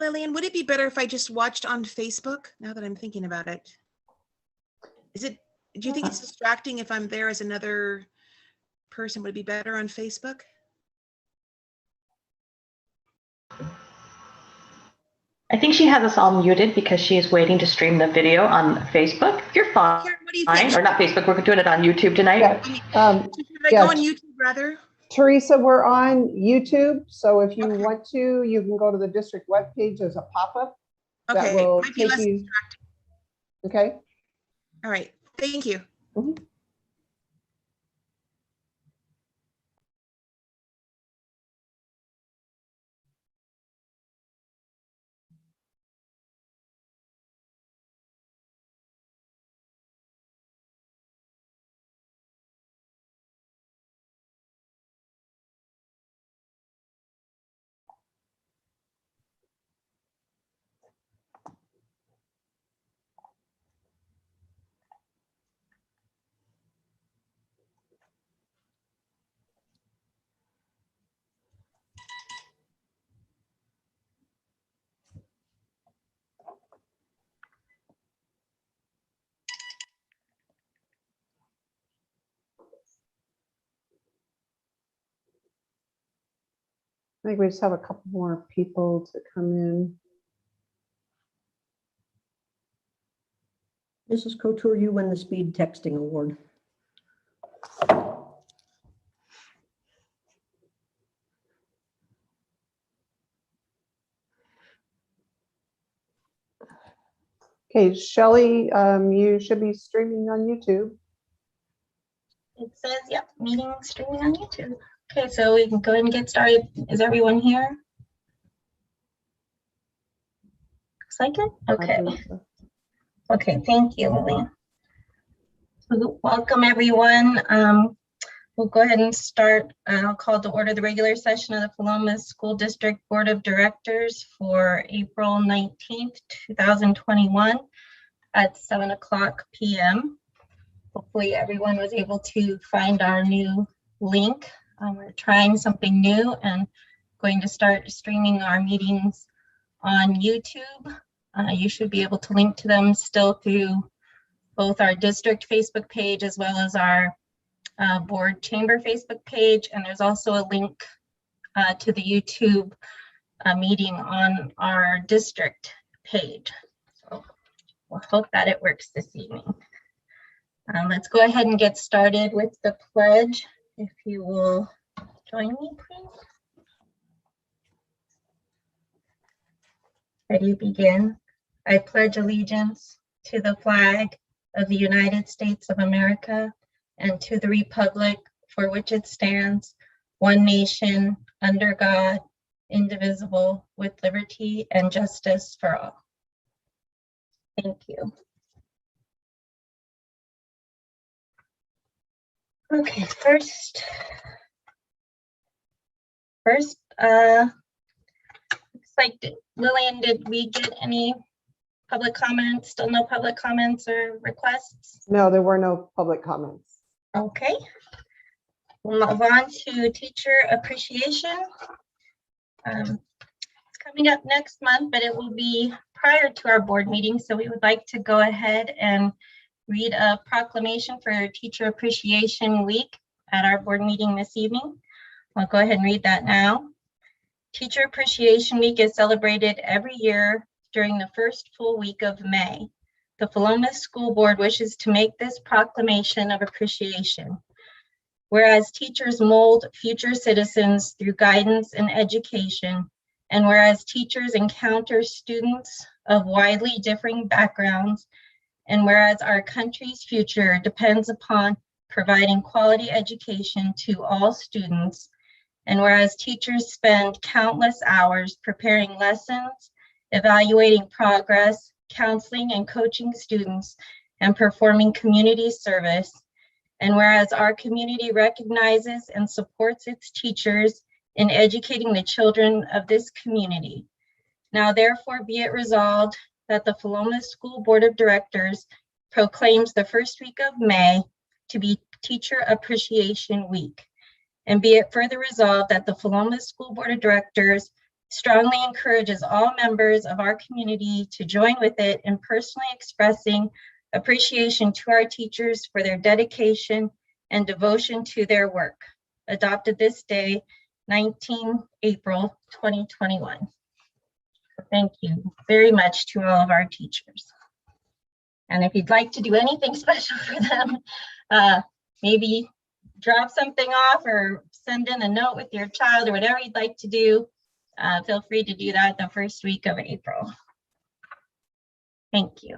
Lillian, would it be better if I just watched on Facebook now that I'm thinking about it? Do you think it's distracting if I'm there as another person? Would it be better on Facebook? I think she has us all muted because she is waiting to stream the video on Facebook. You're fine. Karen, what do you think? Or not Facebook, we're doing it on YouTube tonight. Yeah. Should I go on YouTube rather? Teresa, we're on YouTube, so if you want to, you can go to the district webpage as a pop-up. Okay, That will might be take less you. distracting. Okay. All right, thank you. Mhm. I think we just have a couple more people to come in. Mrs. Couture, you win the speed texting award. Okay, Shelley, you should be streaming on YouTube. It says, yep, meeting streaming on YouTube. Okay, so we can go ahead and get started. Is everyone here? Looks like it. Okay. So. Okay, thank you, Lillian. Welcome, everyone. We'll go ahead and start. I'll call to order the regular session of the Philomath School District Board of Directors for April 19th, 2021 at 7:00 p.m. Hopefully everyone was able to find our new link. We're trying something new and going to start streaming our meetings on YouTube. You should be able to link to them still through both our district Facebook page as well as our board chamber Facebook page. And there's also a link to the YouTube meeting on our district page. So we'll hope that it works this evening. Let's go ahead and get started with the pledge. If you will join me, please. Ready to begin? I pledge allegiance to the flag of the United States of America and to the republic for which it stands, one nation, under God, indivisible, with liberty and justice for all. Thank you. Okay, first, looks like, Lillian, did we get any public comments? Still no public comments or requests? No, there were no public comments. Okay. We'll move on to teacher appreciation. It's coming up next month, but it will be prior to our board meeting. So we would like to go ahead and read a proclamation for Teacher Appreciation Week at our board meeting this evening. I'll go ahead and read that now. Teacher Appreciation Week is celebrated every year during the first full week of May. The Philomath School Board wishes to make this proclamation of appreciation. Whereas teachers mold future citizens through guidance and education, and whereas teachers encounter students of widely differing backgrounds, and whereas our country's future depends upon providing quality education to all students, and whereas teachers spend countless hours preparing lessons, evaluating progress, counseling and coaching students, and performing community service, and whereas our community recognizes and supports its teachers in educating the children of this community. Now therefore be it resolved that the Philomath School Board of Directors proclaims the first week of May to be Teacher Appreciation Week. And be it further resolved that the Philomath School Board of Directors strongly encourages all members of our community to join with it in personally expressing appreciation to our teachers for their dedication and devotion to their work. Adopted this day, 19 April 2021. Thank you very much to all of our teachers. And if you'd like to do anything special for them, maybe drop something off or send in a note with your child or whatever you'd like to do, feel free to do that the first week of April. Thank you.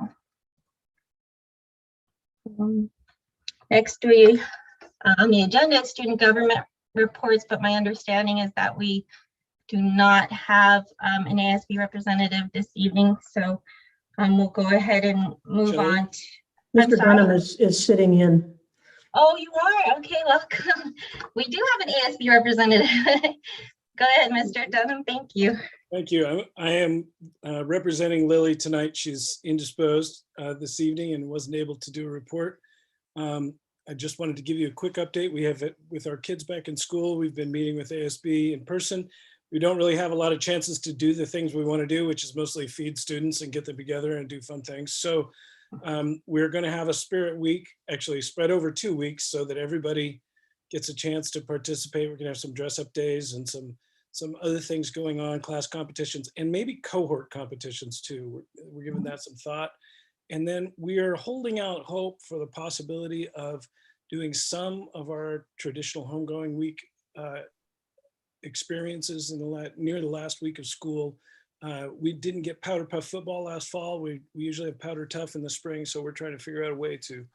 Next, on the agenda is student government reports, but my understanding is that we do not have an ASB representative this evening, so we'll go ahead and move on. Mr. Dunham is sitting in. Oh, you are? Okay, welcome. We do have an ASB representative. Go ahead, Mr. Dunham. Thank you. Thank you. I am representing Lily tonight. She's indisposed this evening and wasn't able to do a report. I just wanted to give you a quick update. We have it with our kids back in school. We've been meeting with ASB in person. We don't really have a lot of chances to do the things we want to do, which is mostly feed students and get them together and do fun things. So we're going to have a Spirit Week, actually spread over 2 weeks so that everybody gets a chance to participate. We're going to have some dress up days and some other things going on, class competitions, and maybe cohort competitions too. We're giving that some thought. And then we are holding out hope for the possibility of doing some of our traditional homegoing week experiences in near the last week of school. We didn't get Powder Puff football last fall. We usually have Powder Tough in the spring, so we're trying to figure out a way to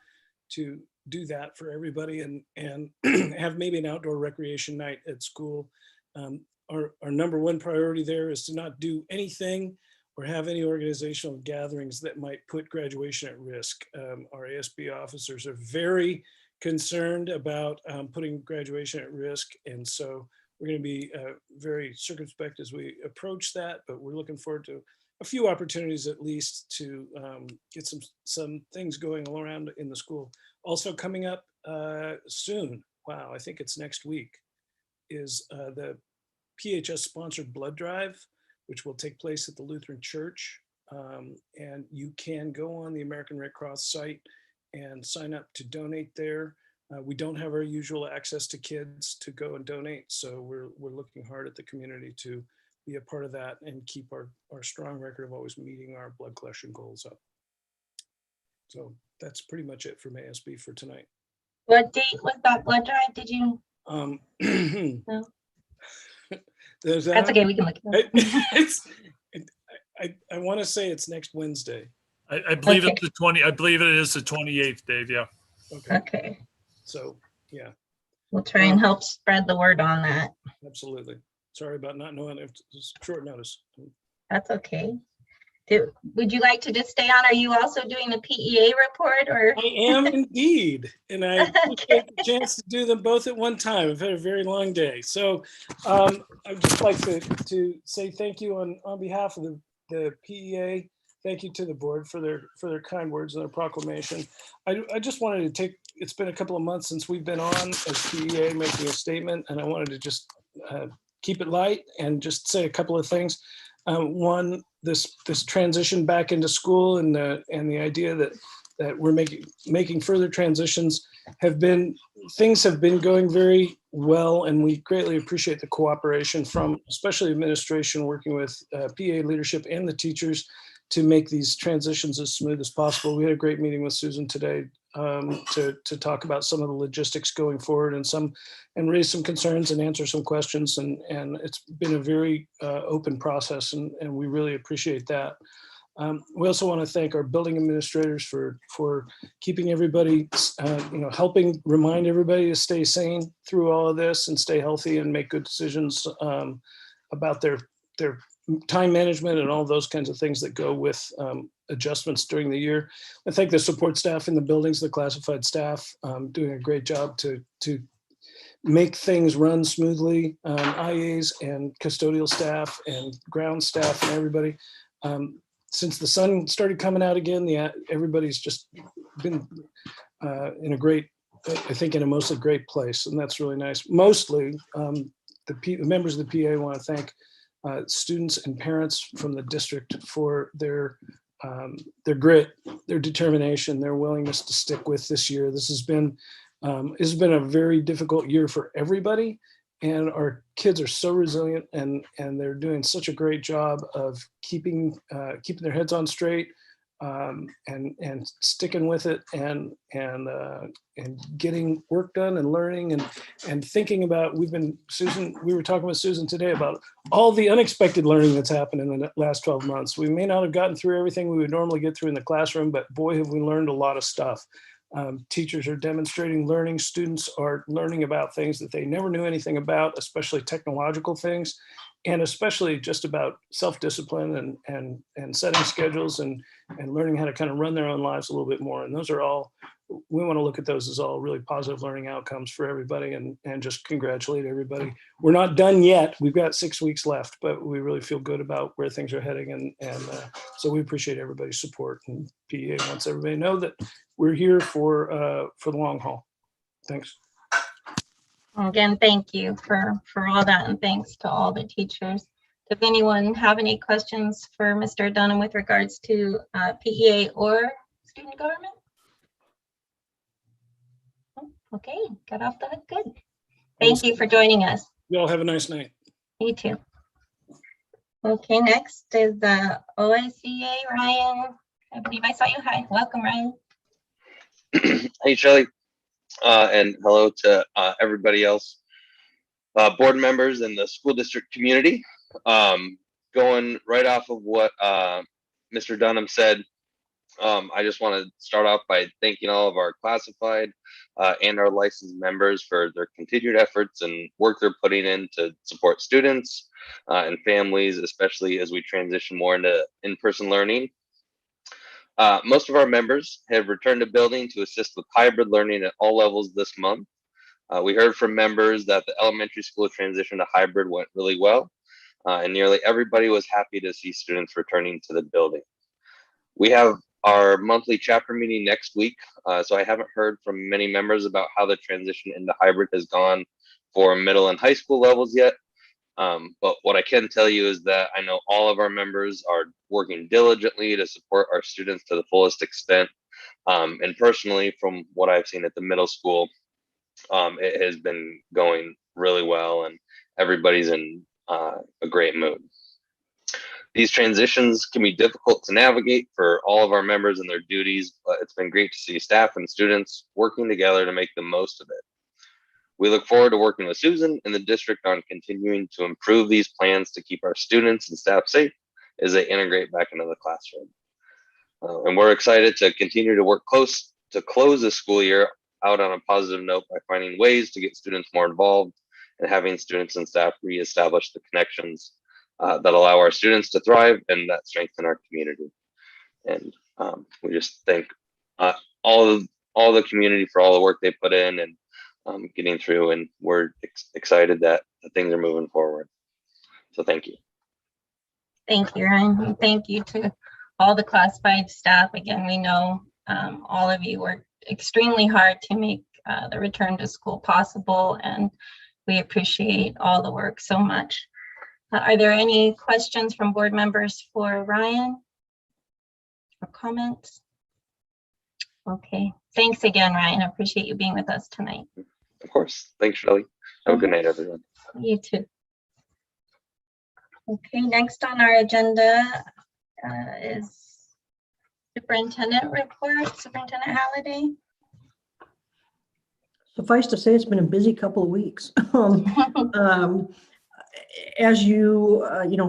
do that for everybody and have maybe an outdoor recreation night at school. Our number one priority there is to not do anything or have any organizational gatherings that might put graduation at risk. Our ASB officers are very concerned about putting graduation at risk. And so we're going to be very circumspect as we approach that, but we're looking forward to a few opportunities at least to get some things going all around in the school. Also coming up soon, wow, I think it's next week, is the PHS sponsored blood drive, which will take place at the Lutheran Church. And you can go on the American Red Cross site and sign up to donate there. We don't have our usual access to kids to go and donate. So we're looking hard at the community to be a part of that and keep our strong record of always meeting our blood collection goals up. So that's pretty much it from ASB for tonight. What date was that blood drive? Did you? No. That's okay, we can look it up. I want to say it's next Wednesday. I believe it's the 20. I believe it is the 28th, Dave. Yeah. Okay. So yeah, we'll try and help spread the word on that. Absolutely. Sorry about not knowing if it's short notice. That's okay. Would you like to just stay on? Are you also doing the PEA report, or? I am indeed, and I get the chance to do them both at one time. I've had a very long day, so I'd just like to say thank you on behalf of the PEA. Thank you to the board for their kind words and their proclamation. I just wanted to take. It's been a couple of months since we've been on as PEA making a statement, and I wanted to just keep it light and just say a couple of things. One, this transition back into school and the idea that we're making further transitions things have been going very well, and we greatly appreciate the cooperation from especially administration working with PA leadership and the teachers to make these transitions as smooth as possible. We had a great meeting with Susan today to talk about some of the logistics going forward and raise some concerns and answer some questions. And it's been a very open process, and we really appreciate that. We also want to thank our building administrators for keeping everybody, helping remind everybody to stay sane through all of this and stay healthy and make good decisions about their time management and all those kinds of things that go with adjustments during the year. I thank the support staff in the buildings, the classified staff, doing a great job to make things run smoothly, IAs and custodial staff and ground staff and everybody. Since the sun started coming out again, everybody's just been in a great, I think in a mostly great place, and that's really nice. Mostly, the members of the PA want to thank students and parents from the district for their grit, their determination, their willingness to stick with this year. This has been a very difficult year for everybody, and our kids are so resilient, and they're doing such a great job of keeping their heads on straight, and sticking with it, and getting work done and learning and thinking about. We were talking with Susan today about all the unexpected learning that's happened in the last 12 months. We may not have gotten through everything we would normally get through in the classroom, but boy, have we learned a lot of stuff. Teachers are demonstrating learning. Students are learning about things that they never knew anything about, especially technological things, and especially just about self-discipline and setting schedules and learning how to kind of run their own lives a little bit more. And those are all, we want to look at those as all really positive learning outcomes for everybody, and just congratulate everybody. We're not done yet. We've got 6 weeks left, but we really feel good about where things are heading. And so we appreciate everybody's support, and PEA wants everybody to know that we're here for the long haul. Thanks. Again, thank you for all that, and thanks to all the teachers. Does anyone have any questions for Mr. Dunham with regards to PEA or student government? Okay, got off the hook good. Thank you for joining us. You all have a nice night. You too. Okay, next is the OSEA, Ryan. I believe I saw you. Hi, welcome, Ryan. Hey, Shelley, and hello to everybody else, board members and the school district community. Going right off of what Mr. Dunham said, I just want to start off by thanking all of our classified and our licensed members for their continued efforts and work they're putting in to support students and families, especially as we transition more into in-person learning. Most of our members have returned to building to assist with hybrid learning at all levels this month. We heard from members that the elementary school transition to hybrid went really well, and nearly everybody was happy to see students returning to the building. We have our monthly chapter meeting next week, so I haven't heard from many members about how the transition into hybrid has gone for middle and high school levels yet. But what I can tell you is that I know all of our members are working diligently to support our students to the fullest extent. And personally, from what I've seen at the middle school, it has been going really well, and everybody's in a great mood. These transitions can be difficult to navigate for all of our members and their duties, but it's been great to see staff and students working together to make the most of it. We look forward to working with Susan and the district on continuing to improve these plans to keep our students and staff safe as they integrate back into the classroom. And we're excited to continue to work close to close the school year out on a positive note by finding ways to get students more involved and having students and staff reestablish the connections that allow our students to thrive and that strengthen our community. And we just thank all the community for all the work they put in and getting through, and we're excited that things are moving forward. So thank you. Thank you, Ryan. And thank you to all the classified staff. Again, we know all of you worked extremely hard to make the return to school possible, and we appreciate all the work so much. Are there any questions from board members for Ryan or comments? Okay, thanks again, Ryan. I appreciate you being with us tonight. Of course. Thanks, Shelley. Have a good night, everyone. You too. Okay, next on our agenda is superintendent report. Superintendent Halliday. Suffice to say, it's been a busy couple of weeks. As you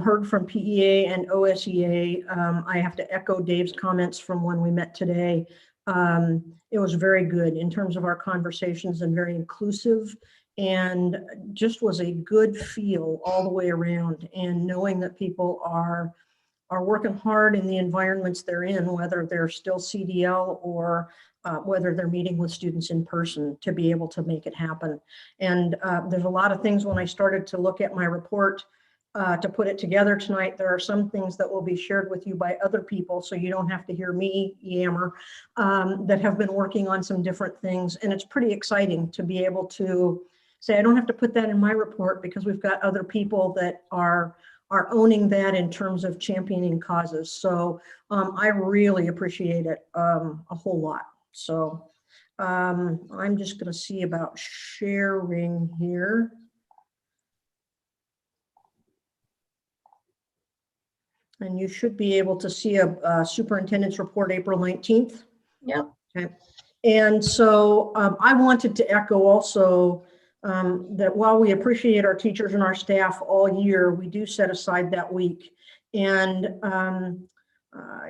heard from PEA and OSEA, I have to echo Dave's comments from when we met today. It was very good in terms of our conversations and very inclusive, and just was a good feel all the way around, and knowing that people are working hard in the environments they're in, whether they're still CDL or whether they're meeting with students in person, to be able to make it happen. And there's a lot of things when I started to look at my report to put it together tonight. There are some things that will be shared with you by other people, so you don't have to hear me yammer, that have been working on some different things. And it's pretty exciting to be able to say, I don't have to put that in my report because we've got other people that are owning that in terms of championing causes. So I really appreciate it a whole lot. So I'm just going to see about sharing here. And you should be able to see a superintendent's report April 19th. Yep. Okay. And so I wanted to echo also that while we appreciate our teachers and our staff all year, we do set aside that week. And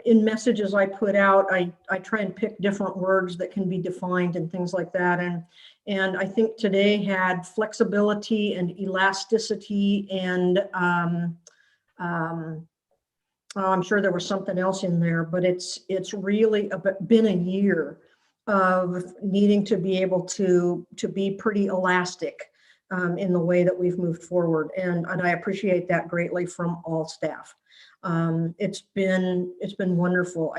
in messages I put out, I try and pick different words that can be defined and things like that. And I think today had flexibility and elasticity and I'm sure there was something else in there, but it's really been a year of needing to be able to be pretty elastic in the way that we've moved forward. And I appreciate that greatly from all staff. It's been wonderful.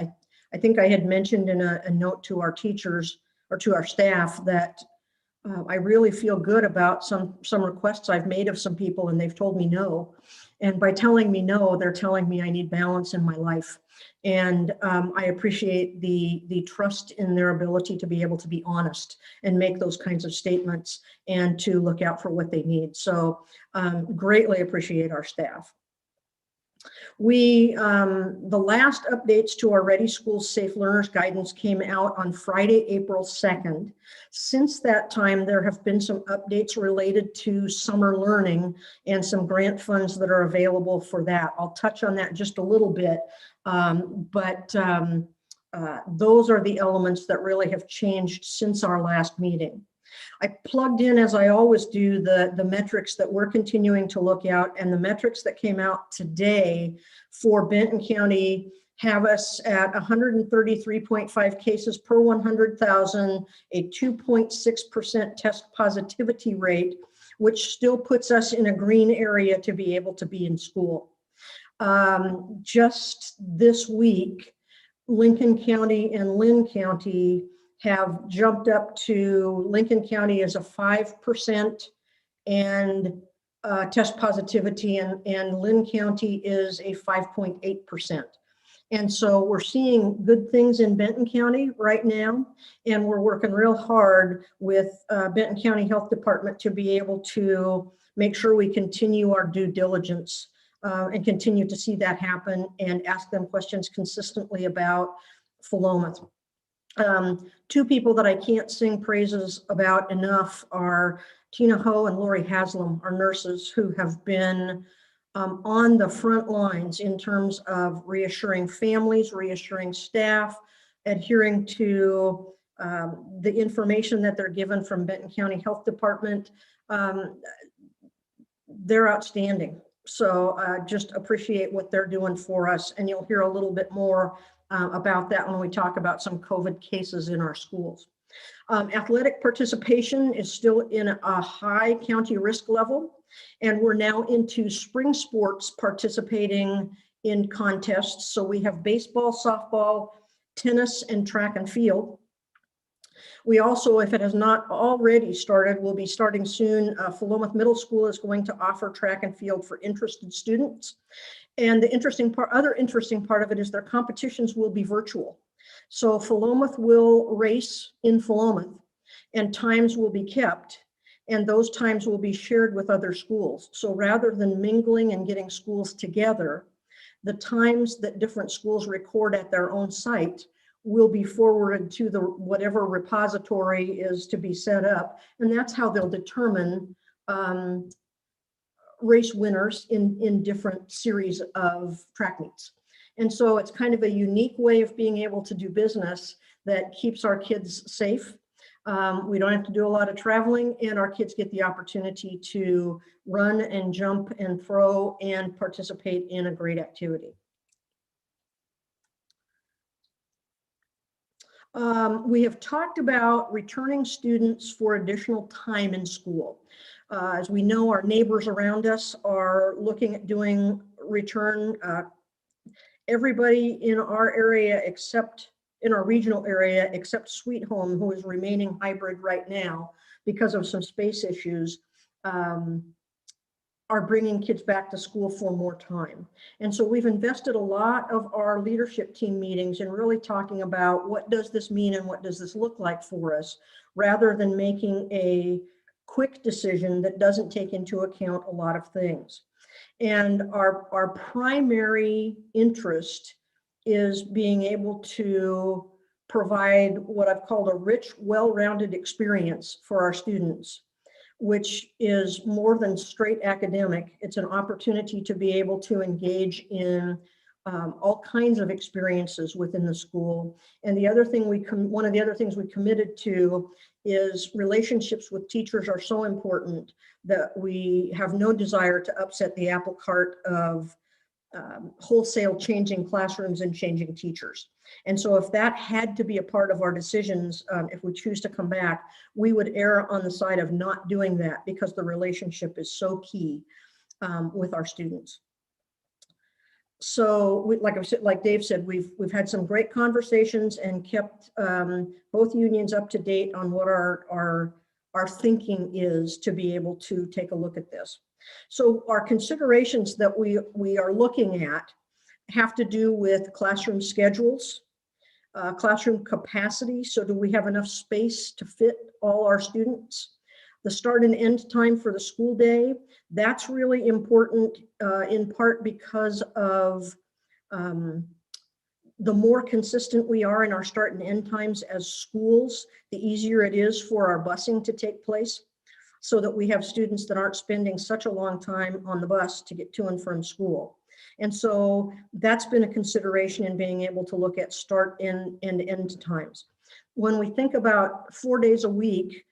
I think I had mentioned in a note to our teachers or to our staff that I really feel good about some requests I've made of some people and they've told me no. And by telling me no, they're telling me I need balance in my life. And I appreciate the trust in their ability to be able to be honest and make those kinds of statements and to look out for what they need. So greatly appreciate our staff. The last updates to our Ready Schools Safe Learners guidance came out on Friday, April 2nd. Since that time, there have been some updates related to summer learning and some grant funds that are available for that. I'll touch on that just a little bit, but those are the elements that really have changed since our last meeting. I plugged in, as I always do, the metrics that we're continuing to look at, and the metrics that came out today for Benton County have us at 133.5 cases per 100,000, a 2.6% test positivity rate, which still puts us in a green area to be able to be in school. Just this week, Lincoln County and Lynn County have jumped up to, Lincoln County is a 5% and test positivity, and Lynn County is a 5.8%. And so we're seeing good things in Benton County right now, and we're working real hard with Benton County Health Department to be able to make sure we continue our due diligence and continue to see that happen and ask them questions consistently about Philomath. Two people that I can't sing praises about enough are Tina Ho and Lori Haslam, our nurses who have been on the front lines in terms of reassuring families, reassuring staff, adhering to the information that they're given from Benton County Health Department. They're outstanding. So just appreciate what they're doing for us. And you'll hear a little bit more about that when we talk about some COVID cases in our schools. Athletic participation is still in a high county risk level, and we're now into spring sports participating in contests. So we have baseball, softball, tennis, and track and field. We also, if it has not already started, will be starting soon. Philomath Middle School is going to offer track and field for interested students. And the other interesting part of it is their competitions will be virtual. So Philomath will race in Philomath and times will be kept, and those times will be shared with other schools. So rather than mingling and getting schools together, the times that different schools record at their own site will be forwarded to the whatever repository is to be set up. And that's how they'll determine race winners in different series of track meets. And so it's kind of a unique way of being able to do business that keeps our kids safe. We don't have to do a lot of traveling, and our kids get the opportunity to run and jump and throw and participate in a great activity. We have talked about returning students for additional time in school. As we know, our neighbors around us are looking at doing return. Everybody in our area, except in our regional area, except Sweet Home, who is remaining hybrid right now because of some space issues, are bringing kids back to school for more time. And so we've invested a lot of our leadership team meetings in really talking about what does this mean and what does this look like for us, rather than making a quick decision that doesn't take into account a lot of things. And our primary interest is being able to provide what I've called a rich, well-rounded experience for our students, which is more than straight academic. It's an opportunity to be able to engage in all kinds of experiences within the school. And the other thing one of the other things we committed to is relationships with teachers are so important that we have no desire to upset the apple cart of wholesale changing classrooms and changing teachers. And so if that had to be a part of our decisions, if we choose to come back, we would err on the side of not doing that, because the relationship is so key with our students. So like Dave said, we've had some great conversations and kept both unions up to date on what our thinking is to be able to take a look at this. So our considerations that we are looking at have to do with classroom schedules, classroom capacity. So do we have enough space to fit all our students? The start and end time for the school day, that's really important in part because of the more consistent we are in our start and end times as schools, the easier it is for our busing to take place, so that we have students that aren't spending such a long time on the bus to get to and from school. And so that's been a consideration in being able to look at start and end times. When we think about 4 days a week,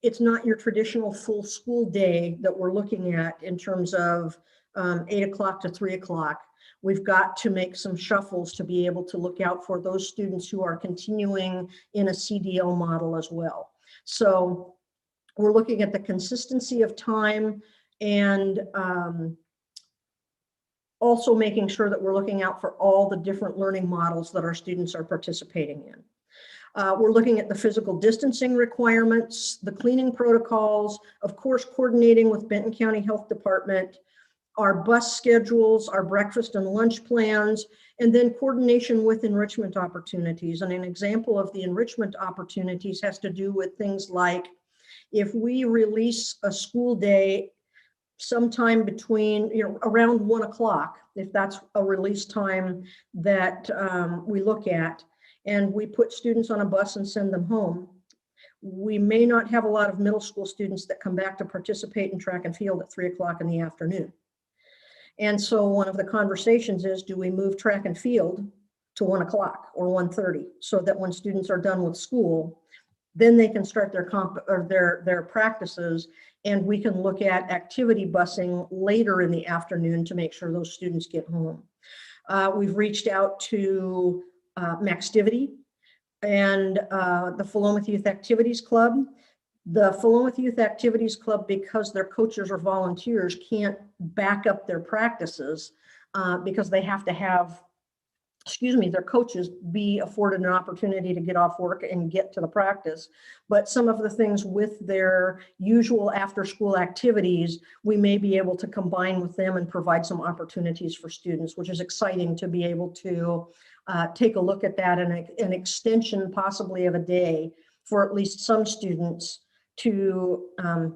it's not your traditional full school day that we're looking at in terms of 8 o'clock to 3 o'clock. We've got to make some shuffles to be able to look out for those students who are continuing in a CDL model as well. So we're looking at the consistency of time and also making sure that we're looking out for all the different learning models that our students are participating in. We're looking at the physical distancing requirements, the cleaning protocols, of course, coordinating with Benton County Health Department, our bus schedules, our breakfast and lunch plans, and then coordination with enrichment opportunities. And an example of the enrichment opportunities has to do with things like, if we release a school day sometime between, around 1 o'clock, if that's a release time that we look at, and we put students on a bus and send them home, we may not have a lot of middle school students that come back to participate in track and field at 3 o'clock in the afternoon. And so one of the conversations is, do we move track and field to 1 o'clock or 1:30, so that when students are done with school, then they can start their practices, and we can look at activity busing later in the afternoon to make sure those students get home. We've reached out to Maxtivity and the Philomath Youth Activities Club. The Philomath Youth Activities Club, because their coaches are volunteers, can't back up their practices because they have to have, their coaches be afforded an opportunity to get off work and get to the practice. But some of the things with their usual after-school activities, we may be able to combine with them and provide some opportunities for students, which is exciting to be able to take a look at that, and an extension possibly of a day for at least some students to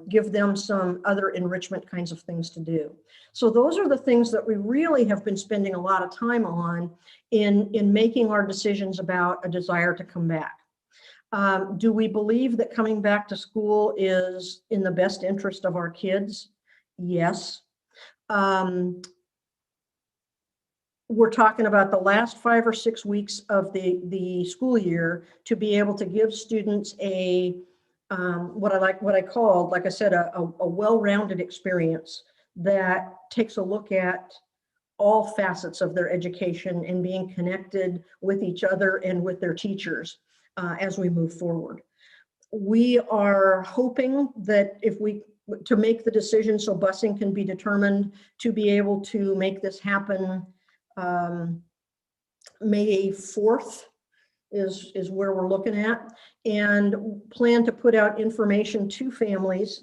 give them some other enrichment kinds of things to do. So those are the things that we really have been spending a lot of time on in making our decisions about a desire to come back. Do we believe that coming back to school is in the best interest of our kids? Yes. We're talking about the last 5 or 6 weeks of the school year to be able to give students a what I called, like I said, a well-rounded experience that takes a look at all facets of their education and being connected with each other and with their teachers as we move forward. We are hoping that to make the decision so busing can be determined, to be able to make this happen May 4th is where we're looking at, and plan to put out information to families.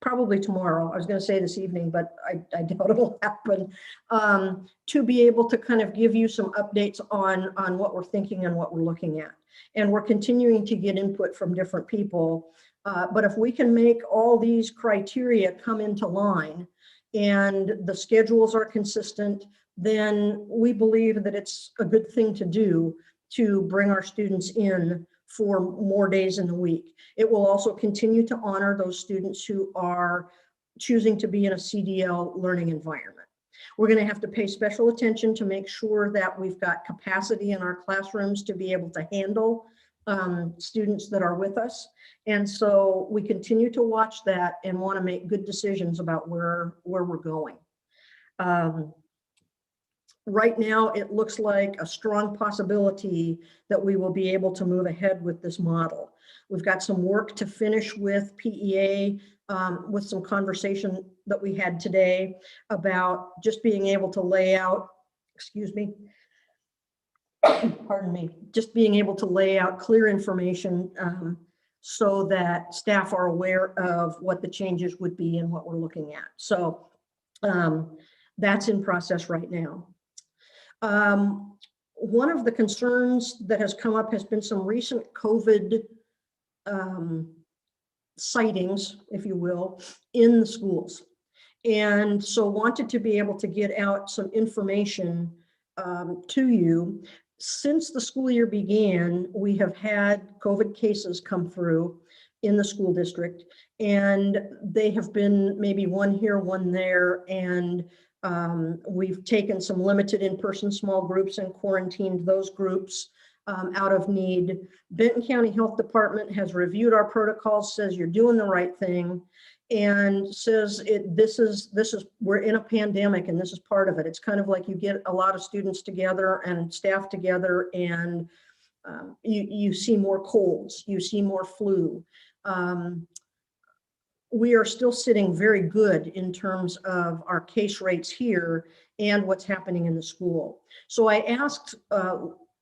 probably tomorrow. I was going to say this evening, but I doubt it'll happen, to be able to kind of give you some updates on what we're thinking and what we're looking at. And we're continuing to get input from different people. But if we can make all these criteria come into line and the schedules are consistent, then we believe that it's a good thing to do to bring our students in for more days in the week. It will also continue to honor those students who are choosing to be in a CDL learning environment. We're going to have to pay special attention to make sure that we've got capacity in our classrooms to be able to handle students that are with us. And so we continue to watch that and want to make good decisions about where we're going. Right now, it looks like a strong possibility that we will be able to move ahead with this model. We've got some work to finish with PEA, with some conversation that we had today about just being able to lay out, excuse me, pardon me, just being able to lay out clear information so that staff are aware of what the changes would be and what we're looking at. So that's in process right now. One of the concerns that has come up has been some recent COVID sightings, if you will, in the schools. And so wanted to be able to get out some information to you. Since the school year began, we have had COVID cases come through in the school district, and they have been maybe one here, one there, and we've taken some limited in-person small groups and quarantined those groups out of need. Benton County Health Department has reviewed our protocols, says you're doing the right thing, and says this is we're in a pandemic and this is part of it. It's kind of like you get a lot of students together and staff together, and you see more colds, you see more flu. We are still sitting very good in terms of our case rates here and what's happening in the school. So I asked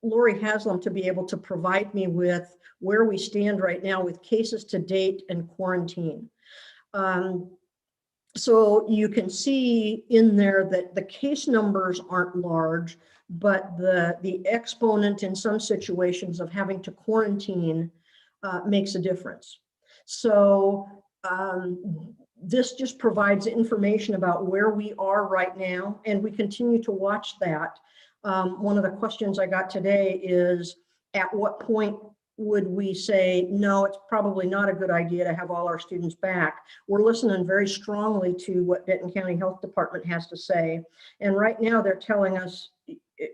Lori Haslam to be able to provide me with where we stand right now with cases to date and quarantine. So you can see in there that the case numbers aren't large, but the exponent in some situations of having to quarantine makes a difference. So this just provides information about where we are right now, and we continue to watch that. One of the questions I got today is, at what point would we say, no, it's probably not a good idea to have all our students back? We're listening very strongly to what Benton County Health Department has to say. And right now they're telling us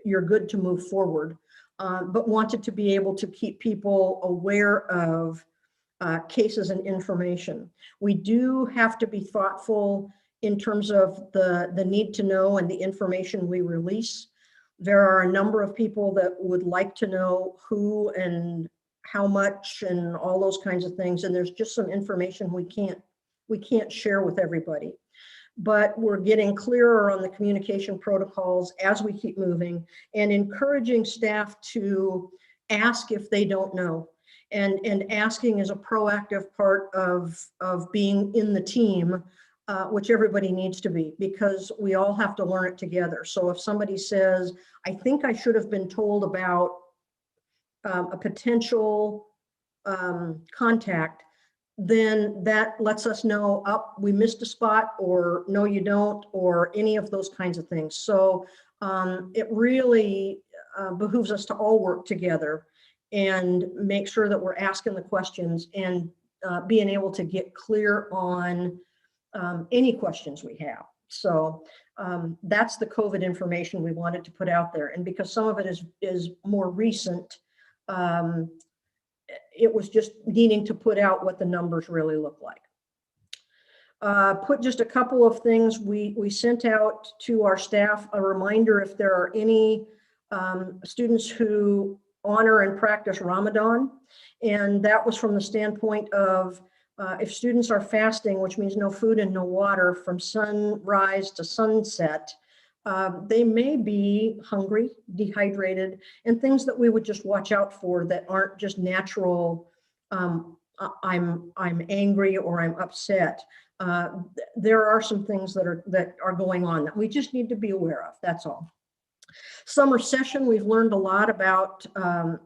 you're good to move forward, but wanted to be able to keep people aware of cases and information. We do have to be thoughtful in terms of the need to know and the information we release. There are a number of people that would like to know who and how much and all those kinds of things. And there's just some information we can't share with everybody. But we're getting clearer on the communication protocols as we keep moving, and encouraging staff to ask if they don't know. And asking is a proactive part of being in the team, which everybody needs to be, because we all have to learn it together. So if somebody says, I think I should have been told about a potential contact, then that lets us know, we missed a spot, or no, you don't, or any of those kinds of things. So it really behooves us to all work together and make sure that we're asking the questions and being able to get clear on any questions we have. So that's the COVID information we wanted to put out there. And because some of it is more recent, it was just needing to put out what the numbers really look like. Put just a couple of things. We sent out to our staff a reminder if there are any students who honor and practice Ramadan. And that was from the standpoint of if students are fasting, which means no food and no water from sunrise to sunset, they may be hungry, dehydrated, and things that we would just watch out for that aren't just natural, I'm angry or I'm upset. there are some things that are going on that we just need to be aware of. That's all. Summer session, we've learned a lot about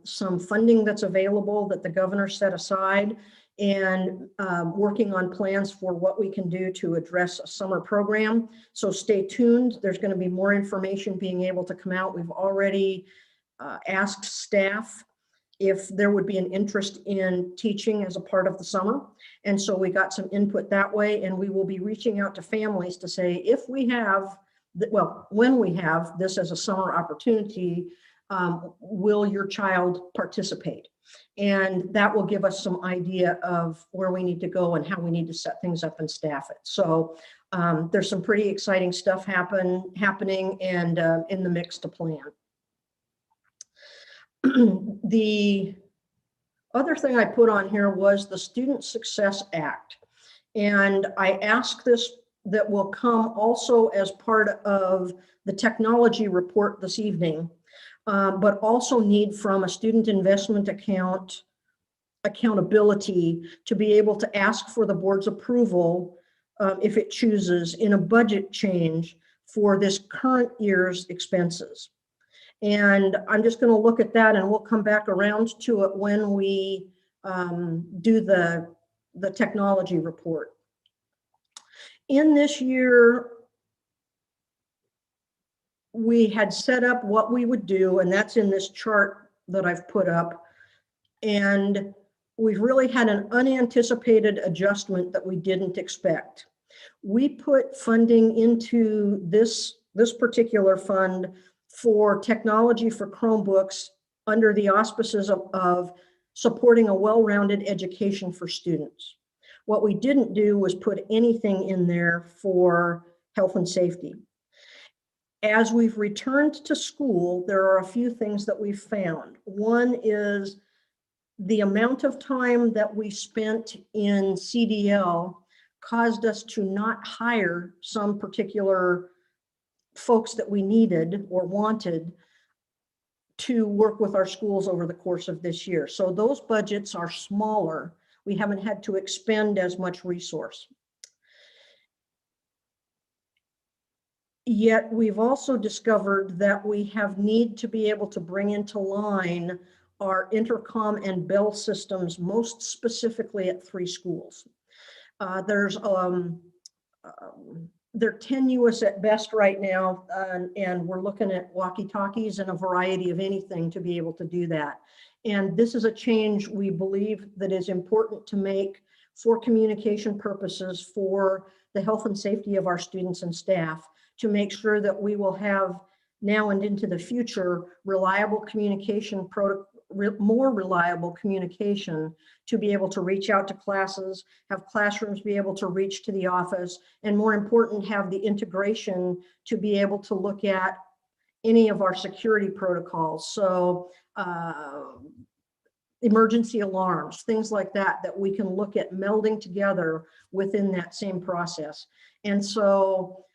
some funding that's available that the governor set aside, and working on plans for what we can do to address a summer program. So stay tuned. There's going to be more information being able to come out. We've already asked staff if there would be an interest in teaching as a part of the summer. And so we got some input that way, and we will be reaching out to families to say, if we have, well, when we have this as a summer opportunity, will your child participate? And that will give us some idea of where we need to go and how we need to set things up and staff it. So there's some pretty exciting stuff happening and in the mix to plan. The other thing I put on here was the Student Success Act. And I asked this that will come also as part of the technology report this evening, but also need from a student investment account accountability to be able to ask for the board's approval if it chooses in a budget change for this current year's expenses. And I'm just going to look at that, and we'll come back around to it when we do the technology report. In this year, we had set up what we would do, and that's in this chart that I've put up. And we've really had an unanticipated adjustment that we didn't expect. We put funding into this particular fund for technology for Chromebooks under the auspices of supporting a well-rounded education for students. What we didn't do was put anything in there for health and safety. As we've returned to school, there are a few things that we've found. One is the amount of time that we spent in CDL caused us to not hire some particular folks that we needed or wanted to work with our schools over the course of this year. So those budgets are smaller. We haven't had to expend as much resource. Yet we've also discovered that we have need to be able to bring into line our intercom and bell systems, most specifically at 3 schools. They're tenuous at best right now, and we're looking at walkie-talkies and a variety of anything to be able to do that. And this is a change we believe that is important to make for communication purposes for the health and safety of our students and staff, to make sure that we will have now and into the future reliable communication, more reliable communication, to be able to reach out to classes, have classrooms be able to reach to the office, and more important, have the integration to be able to look at any of our security protocols. So emergency alarms, things like that, that we can look at melding together within that same process. And so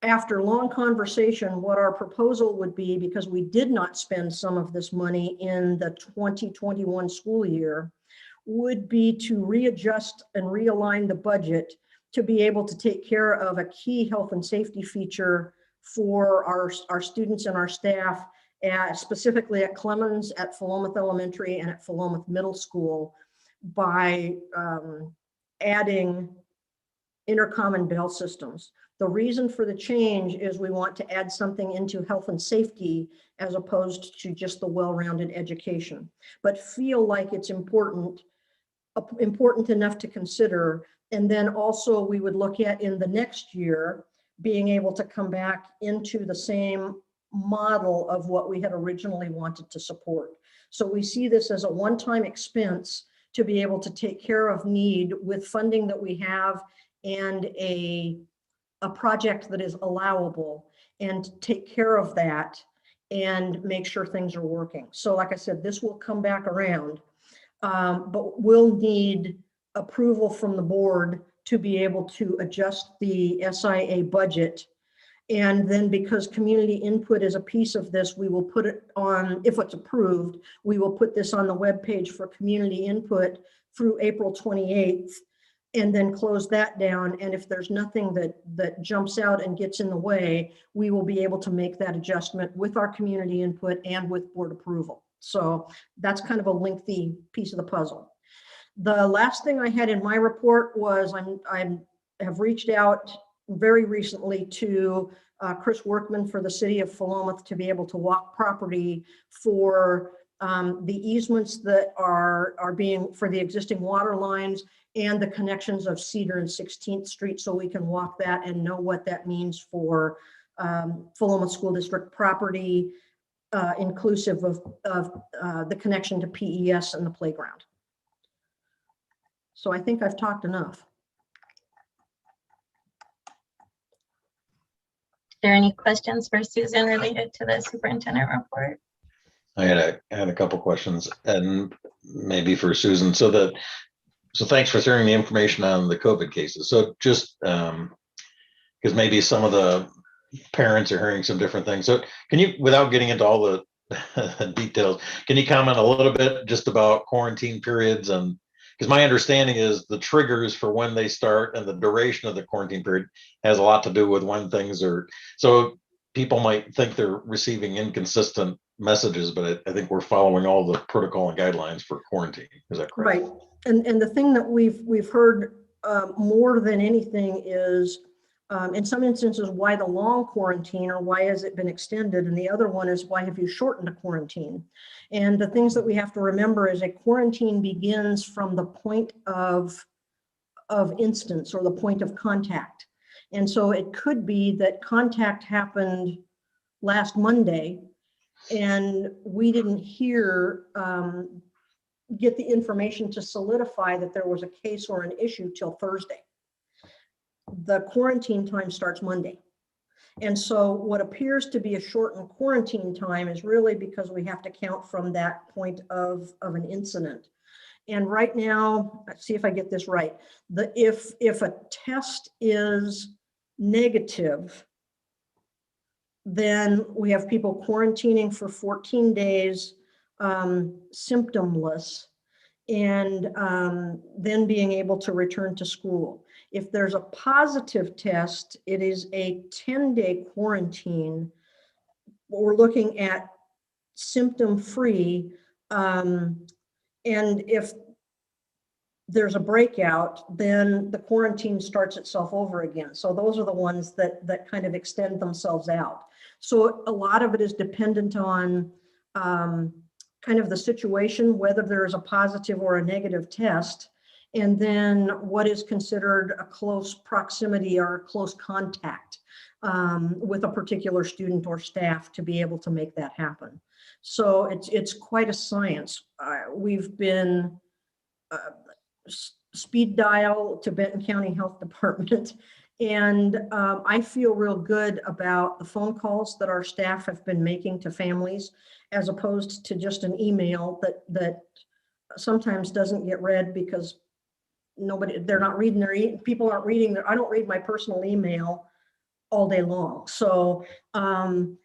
after long conversation, what our proposal would be, because we did not spend some of this money in the 2021 school year, would be to readjust and realign the budget to be able to take care of a key health and safety feature for our students and our staff, specifically at Clemens, at Philomath Elementary, and at Philomath Middle School, by adding intercom and bell systems. The reason for the change is we want to add something into health and safety as opposed to just the well-rounded education, but feel like it's important enough to consider. And then also we would look at in the next year being able to come back into the same model of what we had originally wanted to support. So we see this as a one-time expense to be able to take care of need with funding that we have and a project that is allowable, and take care of that and make sure things are working. So like I said, this will come back around, but we'll need approval from the board to be able to adjust the SIA budget. And then because community input is a piece of this, we will put it on, if it's approved, we will put this on the webpage for community input through April 28th. and then close that down. And if there's nothing that jumps out and gets in the way, we will be able to make that adjustment with our community input and with board approval. So that's kind of a lengthy piece of the puzzle. The last thing I had in my report was I have reached out very recently to Chris Workman for the city of Philomath to be able to walk property for the easements that are being for the existing water lines and the connections of Cedar and 16th Street, so we can walk that and know what that means for Philomath School District property, inclusive of the connection to PES and the playground. So I think I've talked enough. Are there any questions for Susan related to the superintendent report? I had a couple questions, and maybe for Susan. So thanks for sharing the information on the COVID cases. So just because maybe some of the parents are hearing some different things. So can you, without getting into all the details, can you comment a little bit just about quarantine periods? And because my understanding is the triggers for when they start and the duration of the quarantine period has a lot to do with when things are, so people might think they're receiving inconsistent messages, but I think we're following all the protocol and guidelines for quarantine. Is that correct? Right. And the thing that we've heard more than anything is, in some instances, why the long quarantine, or why has it been extended? And the other one is, why have you shortened a quarantine? And the things that we have to remember is a quarantine begins from the point of instance, or the point of contact. And so it could be that contact happened last Monday and we didn't get the information to solidify that there was a case or an issue till Thursday. The quarantine time starts Monday. And so what appears to be a shortened quarantine time is really because we have to count from that point of an incident. And right now, let's see if I get this right. If a test is negative, then we have people quarantining for 14 days, symptomless, and then being able to return to school. If there's a positive test, it is a 10-day quarantine. We're looking at symptom-free, and if there's a breakout, then the quarantine starts itself over again. So those are the ones that kind of extend themselves out. So a lot of it is dependent on kind of the situation, whether there is a positive or a negative test, and then what is considered a close proximity or a close contact with a particular student or staff to be able to make that happen. So it's quite a science. We've been speed dial to Benton County Health Department, and I feel real good about the phone calls that our staff have been making to families, as opposed to just an email that sometimes doesn't get read because they're not reading people aren't reading I don't read my personal email all day long. So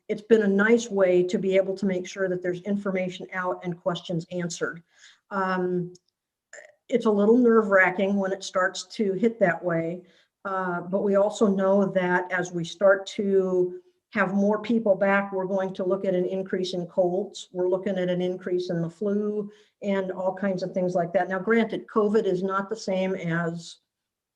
it's been a nice way to be able to make sure that there's information out and questions answered. It's a little nerve-wracking when it starts to hit that way, but we also know that as we start to have more people back, we're going to look at an increase in colds. We're looking at an increase in the flu and all kinds of things like that. Now, granted, COVID is not the same as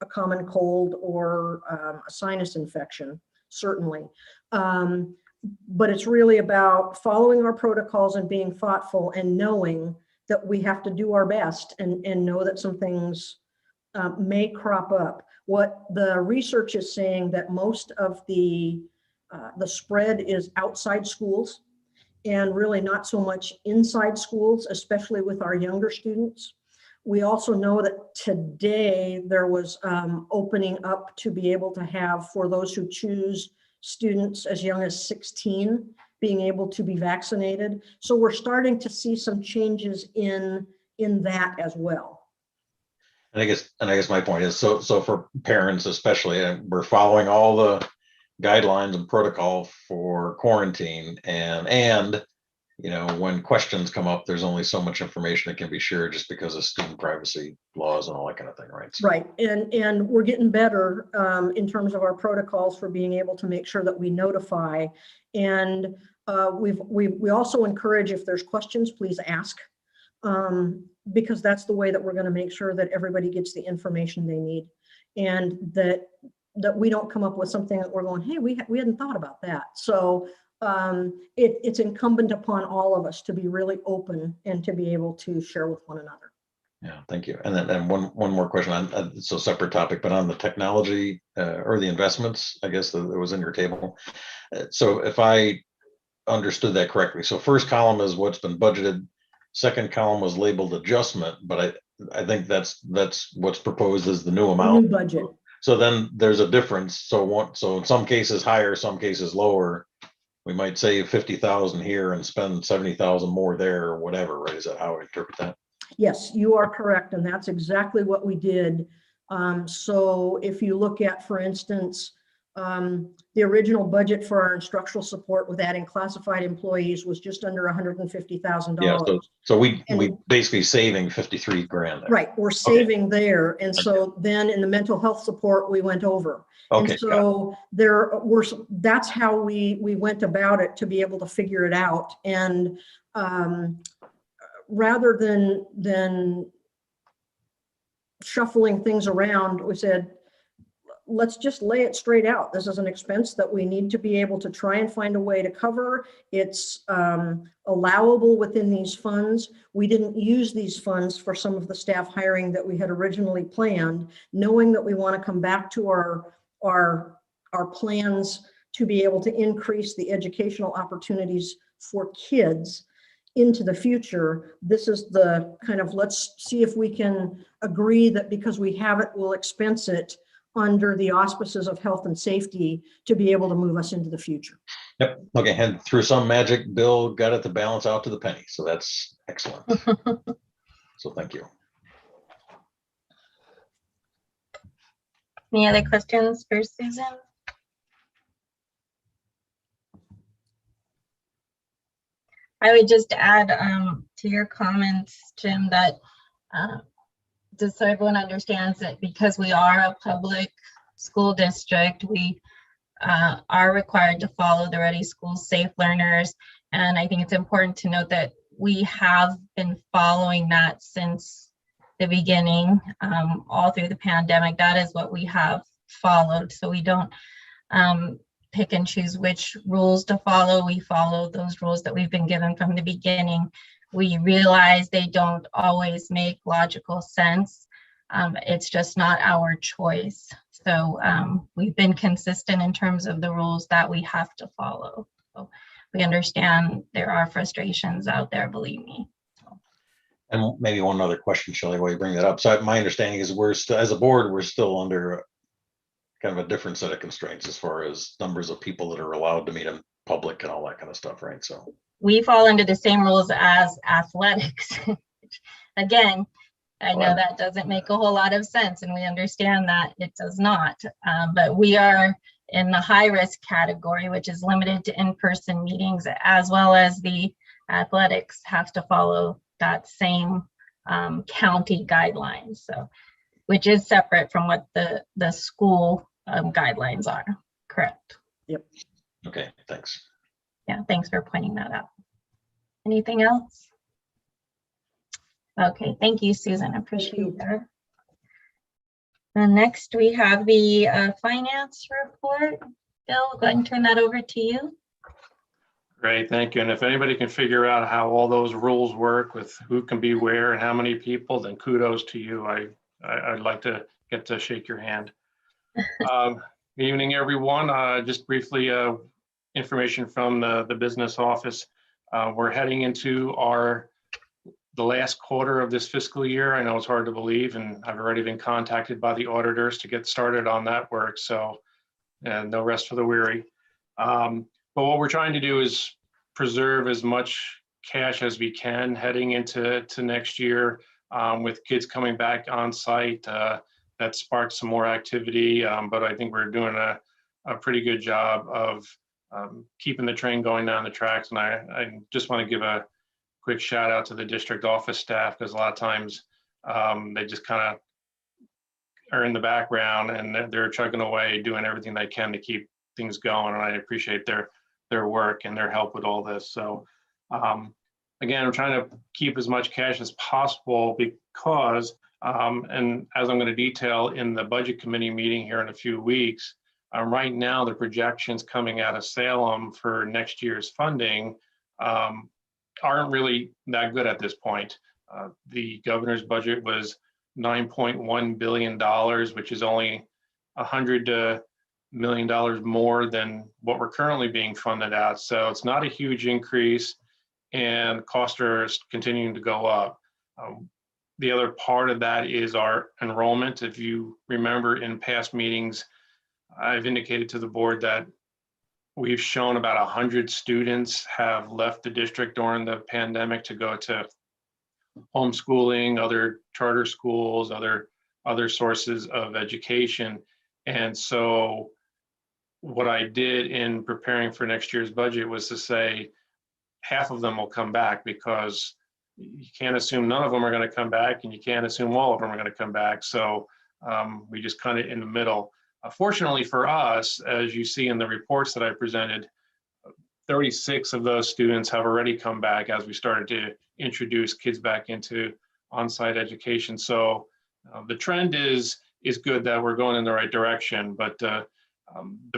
a common cold or a sinus infection, certainly. But it's really about following our protocols and being thoughtful and knowing that we have to do our best and know that some things may crop up. What the research is saying that most of the spread is outside schools and really not so much inside schools, especially with our younger students. We also know that today there was opening up to be able to have, for those who choose, students as young as 16 being able to be vaccinated. So we're starting to see some changes in that as well. And I guess my point is, so for parents especially, we're following all the guidelines and protocol for quarantine, and when questions come up, there's only so much information that can be shared just because of student privacy laws and all that kind of thing, right? So, Right, and we're getting better in terms of our protocols for being able to make sure that we notify. And we also encourage, if there's questions, please ask, because that's the way that we're going to make sure that everybody gets the information they need, and that we don't come up with something that we're going, hey, we hadn't thought about that. So it's incumbent upon all of us to be really open and to be able to share with one another. yeah, thank you. And then one more question on it's a separate topic, but on the technology or the investments, I guess that was in your table. So if I understood that correctly, so first column is what's been budgeted, second column was labeled adjustment, but I think that's what's proposed as the new amount. New budget. So then there's a difference. So in some cases higher, some cases lower. We might save 50,000 here and spend 70,000 more there, or whatever, right? Is that how I interpret that? Yes, you are correct, and that's exactly what we did. So if you look at, for instance, the original budget for our instructional support with adding classified employees was just under $150,000. Yeah, so we basically saving 53 grand there. Right, we're saving there, and so then in the mental health support we went over. Okay, and so that's how we went about it, to be able to figure it out. And rather than shuffling things around, we said, let's just lay it straight out. This is an expense that we need to be able to try and find a way to cover. It's allowable within these funds. We didn't use these funds for some of the staff hiring that we had originally planned, knowing that we want to come back to our plans to be able to increase the educational opportunities for kids into the future. This is the kind of, let's see if we can agree that because we have it, we'll expense it under the auspices of health and safety to be able to move us into the future. Yep. Okay. And through some magic, Bill got it to balance out to the penny. So that's excellent. So thank you. Any other questions for Susan? I would just add to your comments, Jim, that just so everyone understands that because we are a public school district, we are required to follow the Ready Schools Safe Learners. And I think it's important to note that we have been following that since the beginning, all through the pandemic. That is what we have followed. So we don't pick and choose which rules to follow. We follow those rules that we've been given from the beginning. We realize they don't always make logical sense. It's just not our choice. So we've been consistent in terms of the rules that we have to follow. So we understand there are frustrations out there, believe me. And maybe one other question, Shelley, while you bring that up. So my understanding is we're still, as a board, we're still under kind of a different set of constraints as far as numbers of people that are allowed to meet in public and all that kind of stuff, right? So we fall under the same rules as athletics. Again, I know that doesn't make a whole lot of sense, and we understand that it does not, but we are in the high risk category, which is limited to in-person meetings, as well as the athletics have to follow that same county guidelines, so which is separate from what the school guidelines are. Correct. Yep. Okay, thanks. Yeah, thanks for pointing that out. Anything else? Okay, thank you, Susan. Appreciate that. And next we have the finance report. Bill, go ahead and turn that over to you. Great, thank you. And if anybody can figure out how all those rules work with who can be where and how many people, then kudos to you. I'd like to get to shake your hand. Good evening, everyone. Just briefly, information from the business office. We're heading into the last quarter of this fiscal year. I know it's hard to believe, and I've already been contacted by the auditors to get started on that work. So, no rest for the weary. But what we're trying to do is preserve as much cash as we can heading into next year. With kids coming back on site, that sparked some more activity. But I think we're doing a pretty good job of keeping the train going down the tracks. And I just want to give a quick shout out to the district office staff, because a lot of times they just kind of are in the background and they're chugging away, doing everything they can to keep things going. And I appreciate their work and their help with all this. So again, I'm trying to keep as much cash as possible because, and as I'm going to detail in the budget committee meeting here in a few weeks, right now the projections coming out of Salem for next year's funding aren't really that good at this point. The governor's budget was $9.1 billion, which is only $100 million more than what we're currently being funded at. So it's not a huge increase, and costs are continuing to go up. The other part of that is our enrollment. If you remember in past meetings, I've indicated to the board that we've shown about 100 students have left the district during the pandemic to go to homeschooling, other charter schools, other sources of education. And so what I did in preparing for next year's budget was to say half of them will come back, because you can't assume none of them are going to come back, and you can't assume all of them are going to come back. So we just kind of in the middle. Fortunately for us, as you see in the reports that I presented, 36 of those students have already come back as we started to introduce kids back into on-site education. So the trend is good, that we're going in the right direction, but the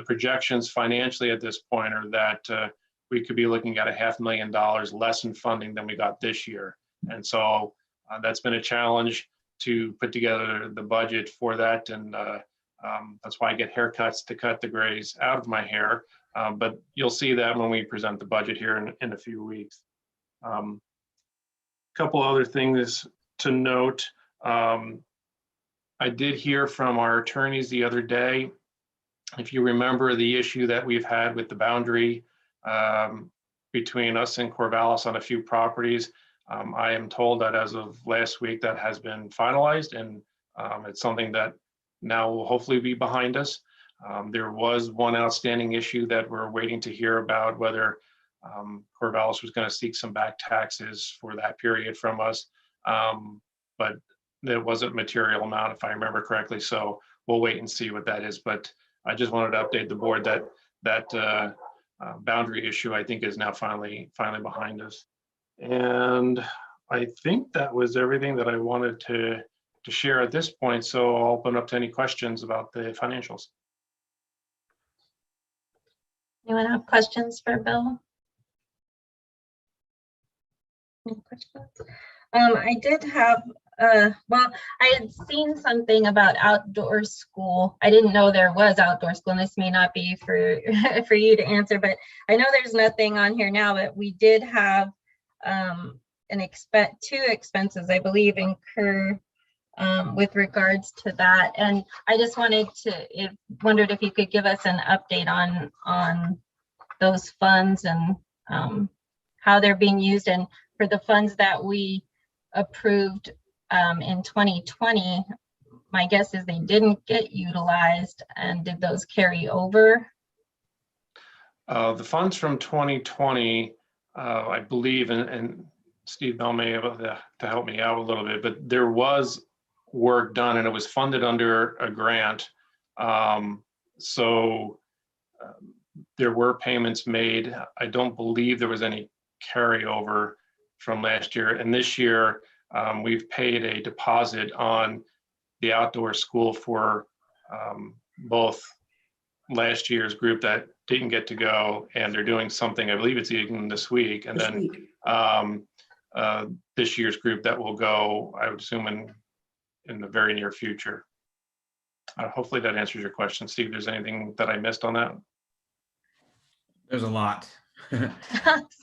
projections financially at this point are that we could be looking at $500,000 less in funding than we got this year. And so that's been a challenge to put together the budget for that. And that's why I get haircuts to cut the grays out of my hair. But you'll see that when we present the budget here in a few weeks. Couple other things to note. I did hear from our attorneys the other day. If you remember the issue that we've had with the boundary between us and Corvallis on a few properties, I am told that as of last week that has been finalized, and it's something that now will hopefully be behind us. There was one outstanding issue that we're waiting to hear about, whether Corvallis was going to seek some back taxes for that period from us, but there wasn't a material amount, if I remember correctly. So we'll wait and see what that is. But I just wanted to update the board that boundary issue, I think, is now finally behind us. And I think that was everything that I wanted to share at this point. So I'll open up to any questions about the financials. Anyone have questions for Bill? Any questions? I did have, well, I had seen something about outdoor school. I didn't know there was outdoor school, and this may not be for for you to answer, but I know there's nothing on here now, but we did have two expenses, I believe, incur with regards to that. And I just wondered if you could give us an update on those funds and how they're being used. And for the funds that we approved in 2020, my guess is they didn't get utilized. And did those carry over? The funds from 2020, I believe, and Steve Bell may be able to help me out a little bit, but there was work done and it was funded under a grant. So there were payments made. I don't believe there was any carryover from last year. And this year, we've paid a deposit on the outdoor school for both last year's group that didn't get to go, and they're doing something, I believe it's even this week, and then this year's group that will go, I would assume, in the very near future. Hopefully that answers your question. Steve, there's anything that I missed on that? There's a lot.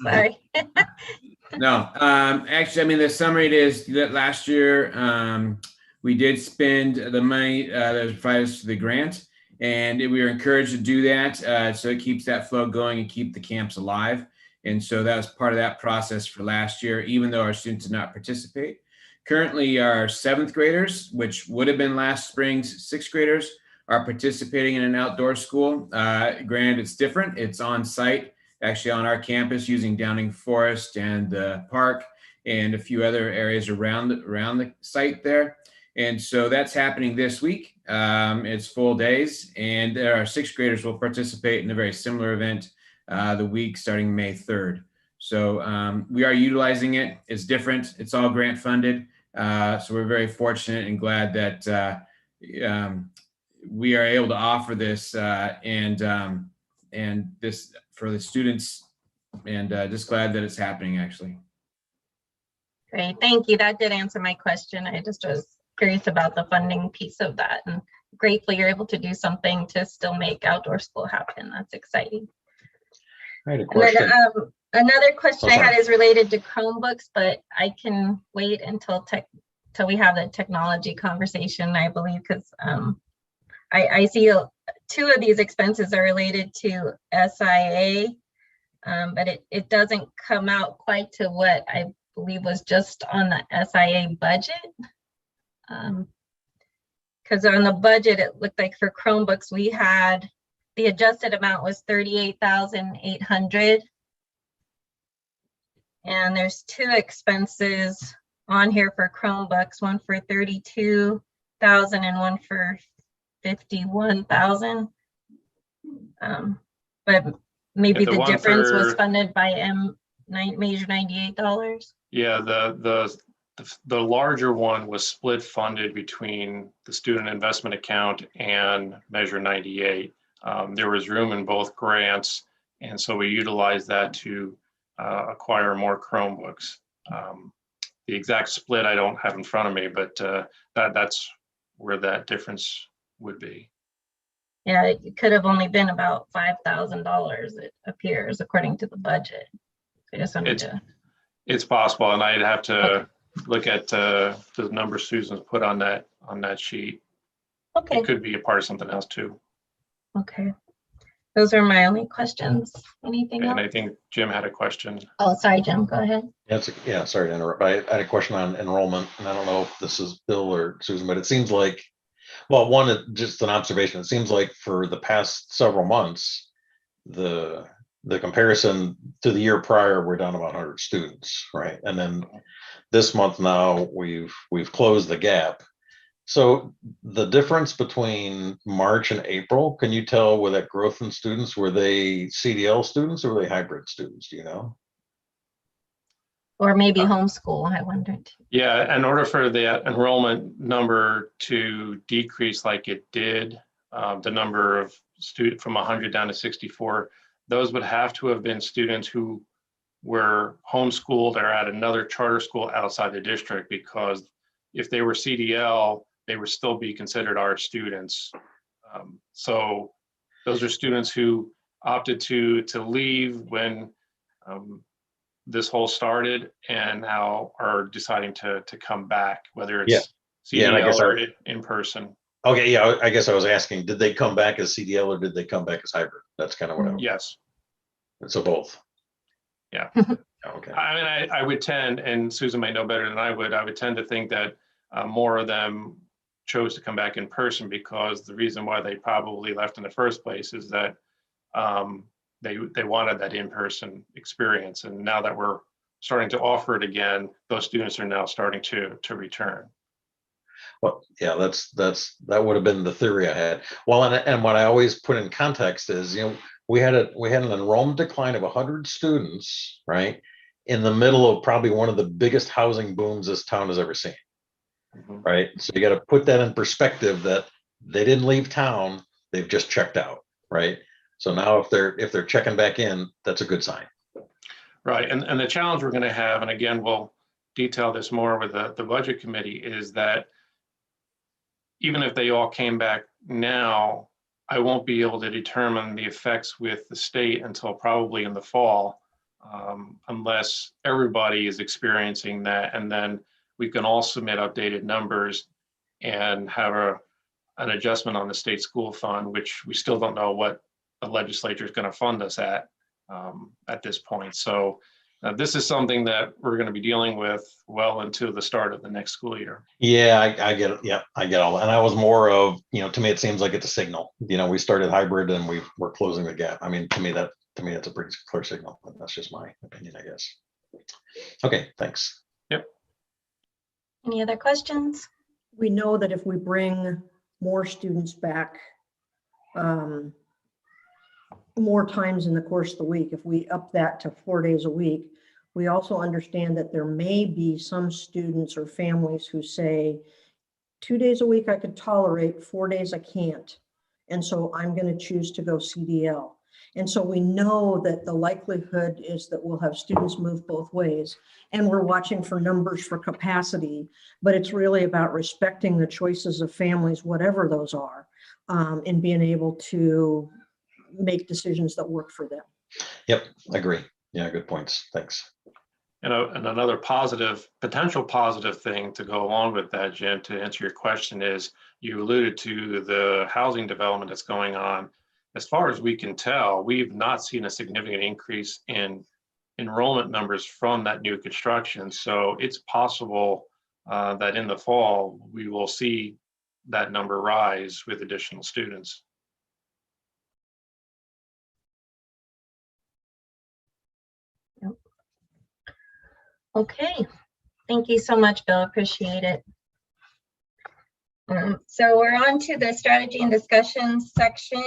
Sorry. No, actually, I mean, the summary is that last year we did spend the money that was provided us to the grant, and we were encouraged to do that so it keeps that flow going and keep the camps alive. And so that was part of that process for last year, even though our students did not participate. Currently, our 7th graders, which would have been last spring's 6th graders, are participating in an outdoor school. Granted, it's different. It's on site, actually on our campus using Downing Forest and the park and a few other areas around the site there. And so that's happening this week. It's full days, and our sixth graders will participate in a very similar event the week starting May 3rd. So we are utilizing it. It's different. It's all grant funded. So we're very fortunate and glad that we are able to offer this and this for the students, and just glad that it's happening actually. Great, thank you. That did answer my question. I just was curious about the funding piece of that, and grateful you're able to do something to still make outdoor school happen. That's exciting. I had a question. And then, another question I sorry. had is related to Chromebooks, but I can wait until we have the technology conversation, I believe, because I see two of these expenses are related to SIA, but it doesn't come out quite to what I believe was just on the SIA budget. Because on the budget, it looked like for Chromebooks, we had the adjusted amount was $38,800. And there's two expenses on here for Chromebooks, one for $32,000 and one for $51,000. But maybe the difference was funded by Measure $98. Yeah, the larger one was split funded between the student investment account and Measure 98. There was room in both grants, and so we utilized that to acquire more Chromebooks. The exact split I don't have in front of me, but that's where that difference would be. Yeah, it could have only been about $5,000, it appears, according to the budget. I just wanted to. It's possible, and I'd have to look at the number Susan's put on that sheet. Okay. It could be a part of something else too. Okay. Those are my only questions. Anything else? And I think Jim had a question. Oh, sorry, Jim, go ahead. Yeah, sorry to interrupt. I had a question on enrollment, and I don't know if this is Bill or Susan, but it seems like, well, one, just an observation. It seems like for the past several months, the comparison to the year prior, we're down about 100 students, right? And then this month now we've closed the gap. So the difference between March and April, can you tell with that growth in students, were they CDL students or were they hybrid students? Do you know? Or maybe homeschool, I wondered. Yeah, in order for the enrollment number to decrease like it did, the number of students from 100 down to 64, those would have to have been students who were homeschooled or at another charter school outside the district, because if they were CDL, they would still be considered our students. So those are students who opted to leave when this whole started and now are deciding to come back, whether it's CDL or in person. Okay, yeah, I guess I was asking, did they come back as CDL or did they come back as hybrid? That's kind of what I was. Yes. So both. Yeah. Okay. I mean, I would tend, and Susan might know better than I would tend to think that more of them chose to come back in person, because the reason why they probably left in the first place is that they wanted that in-person experience. And now that we're starting to offer it again, those students are now starting to return. Well, yeah, that would have been the theory I had. Well, and what I always put in context is, we had an enrollment decline of 100 students, right, in the middle of probably one of the biggest housing booms this town has ever seen, right? So you got to put that in perspective, that they didn't leave town, they've just checked out, right? So now if they're checking back in, that's a good sign. Right, and the challenge we're going to have, and again, we'll detail this more with the budget committee, is that even if they all came back now, I won't be able to determine the effects with the state until probably in the fall, unless everybody is experiencing that. And then we can all submit updated numbers and have an adjustment on the state school fund, which we still don't know what the legislature is going to fund us at this point. So This is something that we're going to be dealing with well into the start of the next school year. Yeah, I get it. Yeah, I get all that. And I was more of, to me, it seems like it's a signal. We started hybrid and we're closing the gap. I mean, to me, that's a pretty clear signal. But that's just my opinion, I guess. Okay, thanks. Yep. Any other questions? We know that if we bring more students back more times in the course of the week, if we up that to 4 days a week, we also understand that there may be some students or families who say 2 days a week I could tolerate, 4 days I can't. And so I'm going to choose to go CDL. And so we know that the likelihood is that we'll have students move both ways. And we're watching for numbers for capacity, but it's really about respecting the choices of families, whatever those are, and being able to make decisions that work for them. Yep, agree. Yeah, good points. Thanks. And another potential positive thing to go along with that, Jim, to answer your question is, you alluded to the housing development that's going on. As far as we can tell, we've not seen a significant increase in enrollment numbers from that new construction. So it's possible that in the fall, we will see that number rise with additional students. Okay, thank you so much, Bill. Appreciate it. So we're on to the strategy and discussion section.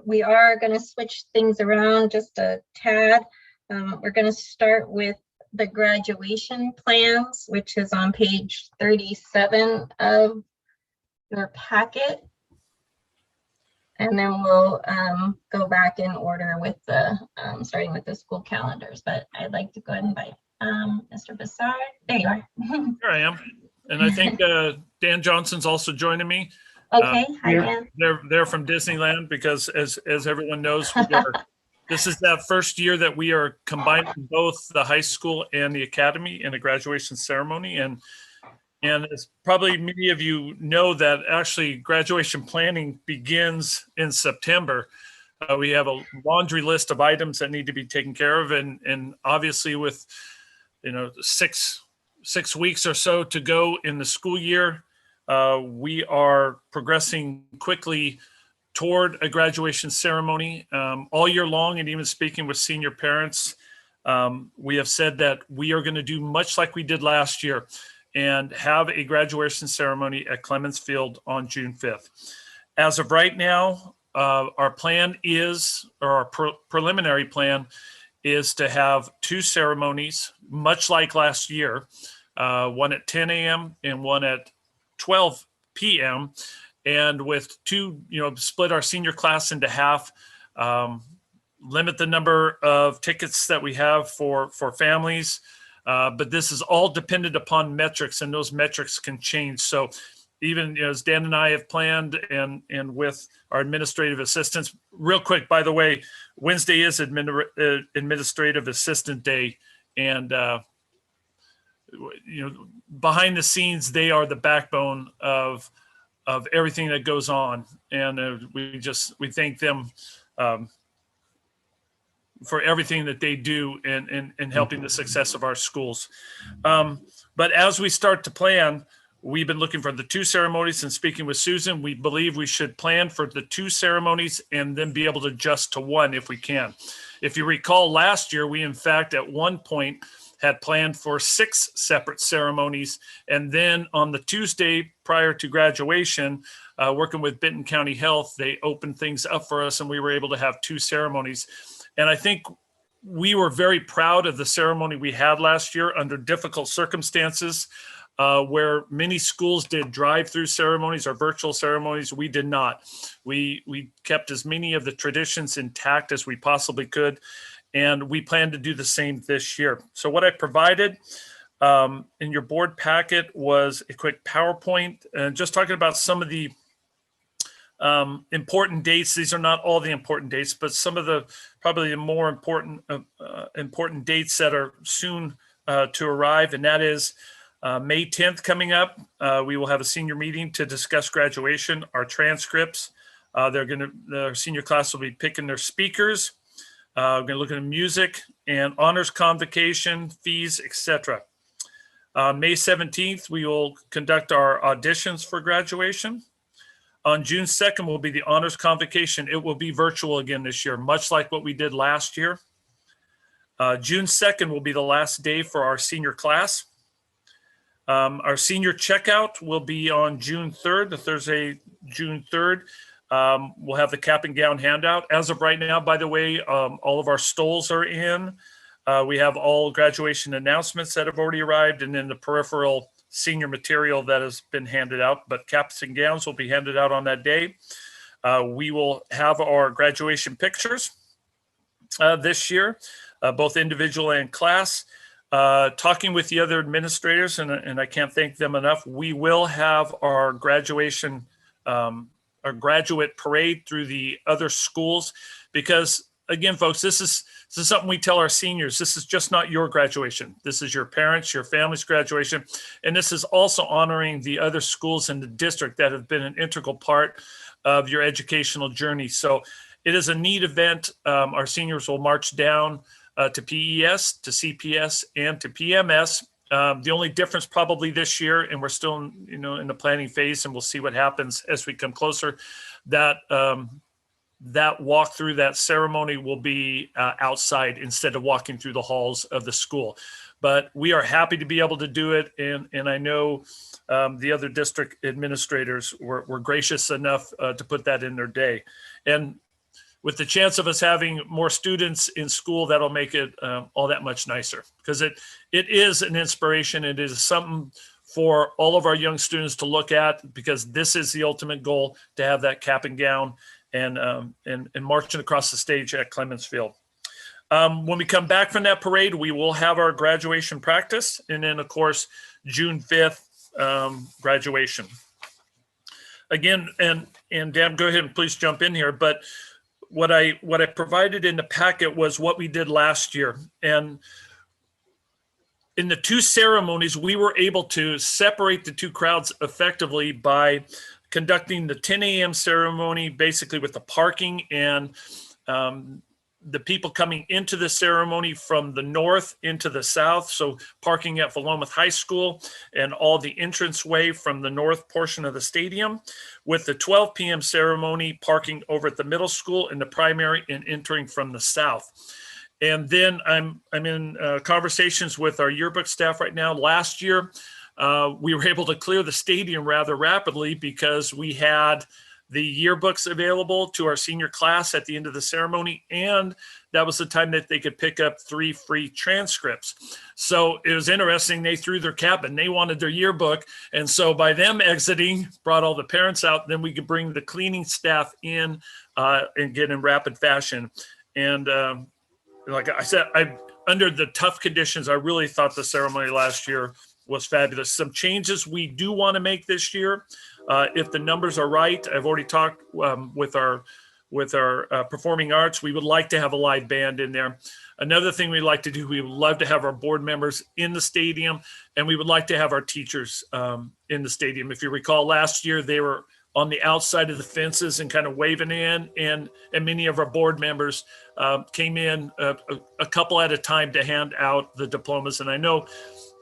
We are going to switch things around just a tad. We're going to start with the graduation plans, which is on page 37 of your packet. And then we'll go back in order with the, starting with the school calendars. But I'd like to go ahead and invite Mr. Bassard. There you are. Here I am. And I think Dan Johnson's also joining me. Okay, hi Dan. They're from Disneyland because as everyone knows, this is that first year that we are combining both the high school and the academy in a graduation ceremony. And as probably many of you know, that actually graduation planning begins in September. We have a laundry list of items that need to be taken care of. And obviously with, 6 weeks or so to go in the school year, we are progressing quickly toward a graduation ceremony all year long. And even speaking with senior parents, we have said that we are going to do much like we did last year and have a graduation ceremony at Clemens Field on June 5th. As of right now, our plan is, or our preliminary plan is to have 2 ceremonies, much like last year, one at 10 a.m. and one at 12 p.m. And with 2, split our senior class into half, limit the number of tickets that we have for families. But this is all dependent upon metrics, and those metrics can change. So even as Dan and I have planned and with our administrative assistants, real quick, by the way, Wednesday is administrative assistant day. And, behind the scenes, they are the backbone of everything that goes on. And we thank them for everything that they do in helping the success of our schools. But as we start to plan, we've been looking for the 2 ceremonies, and speaking with Susan, we believe we should plan for the 2 ceremonies and then be able to adjust to 1 if we can. If you recall last year, we in fact at one point had planned for 6 separate ceremonies. And then on the Tuesday prior to graduation, working with Benton County Health, they opened things up for us and we were able to have 2 ceremonies. And I think we were very proud of the ceremony we had last year under difficult circumstances, where many schools did drive-through ceremonies or virtual ceremonies. We did not. We kept as many of the traditions intact as we possibly could, and we plan to do the same this year. So what I provided in your board packet was a quick PowerPoint, and just talking about some of the important dates. These are not all the important dates, but some of the probably the more important dates that are soon to arrive, and that is May 10th coming up. We will have a senior meeting to discuss graduation, our transcripts. The senior class will be picking their speakers. We're going to look at music, and honors convocation, fees, etc. May 17th, we will conduct our auditions for graduation. On June 2nd will be the honors convocation. It will be virtual again this year, much like what we did last year. June 2nd will be the last day for our senior class. Our senior checkout will be on June 3rd, the Thursday, June 3rd. We'll have the cap and gown handout. As of right now, by the way, all of our stoles are in. We have all graduation announcements that have already arrived, and then the peripheral senior material that has been handed out, but caps and gowns will be handed out on that day. We will have our graduation pictures this year, both individual and class. Talking with the other administrators, and I can't thank them enough, we will have our graduation, our graduate parade through the other schools, because again, folks, this is something we tell our seniors. This is just not your graduation. This is your parents, your family's graduation. And this is also honoring the other schools in the district that have been an integral part of your educational journey. So it is a neat event. Our seniors will march down to PES, to CPS, and to PMS. The only difference probably this year, and we're still in the planning phase, and we'll see what happens as we come closer, that that walk through that ceremony will be outside instead of walking through the halls of the school. But we are happy to be able to do it. And I know the other district administrators were gracious enough to put that in their day. And with the chance of us having more students in school, that'll make it all that much nicer, because it is an inspiration. It is something for all of our young students to look at, because this is the ultimate goal, to have that cap and gown and marching across the stage at Clemens Field. When we come back from that parade, we will have our graduation practice, and then of course June 5th graduation. Again, and Dan, go ahead and please jump in here. But what I provided in the packet was what we did last year, and in the two ceremonies, we were able to separate the two crowds effectively by conducting the 10 a.m. ceremony, basically with the parking and the people coming into the ceremony from the north into the south. So parking at Philomath High School and all the entranceway from the north portion of the stadium, with the 12 p.m. ceremony parking over at the middle school in the primary and entering from the south. And then I'm in conversations with our yearbook staff right now. Last year, we were able to clear the stadium rather rapidly because we had the yearbooks available to our senior class at the end of the ceremony, and that was the time that they could pick up 3 free transcripts. So it was interesting. They threw their cap and they wanted their yearbook. And so by them exiting, brought all the parents out, then we could bring the cleaning staff in and get in rapid fashion. And like I said, under the tough conditions, I really thought the ceremony last year was fabulous. Some changes we do want to make this year. If the numbers are right, I've already talked with our performing arts. We would like to have a live band in there. Another thing we'd like to do, we would love to have our board members in the stadium, and we would like to have our teachers in the stadium. If you recall, last year they were on the outside of the fences and kind of waving in, and many of our board members came in a couple at a time to hand out the diplomas. And I know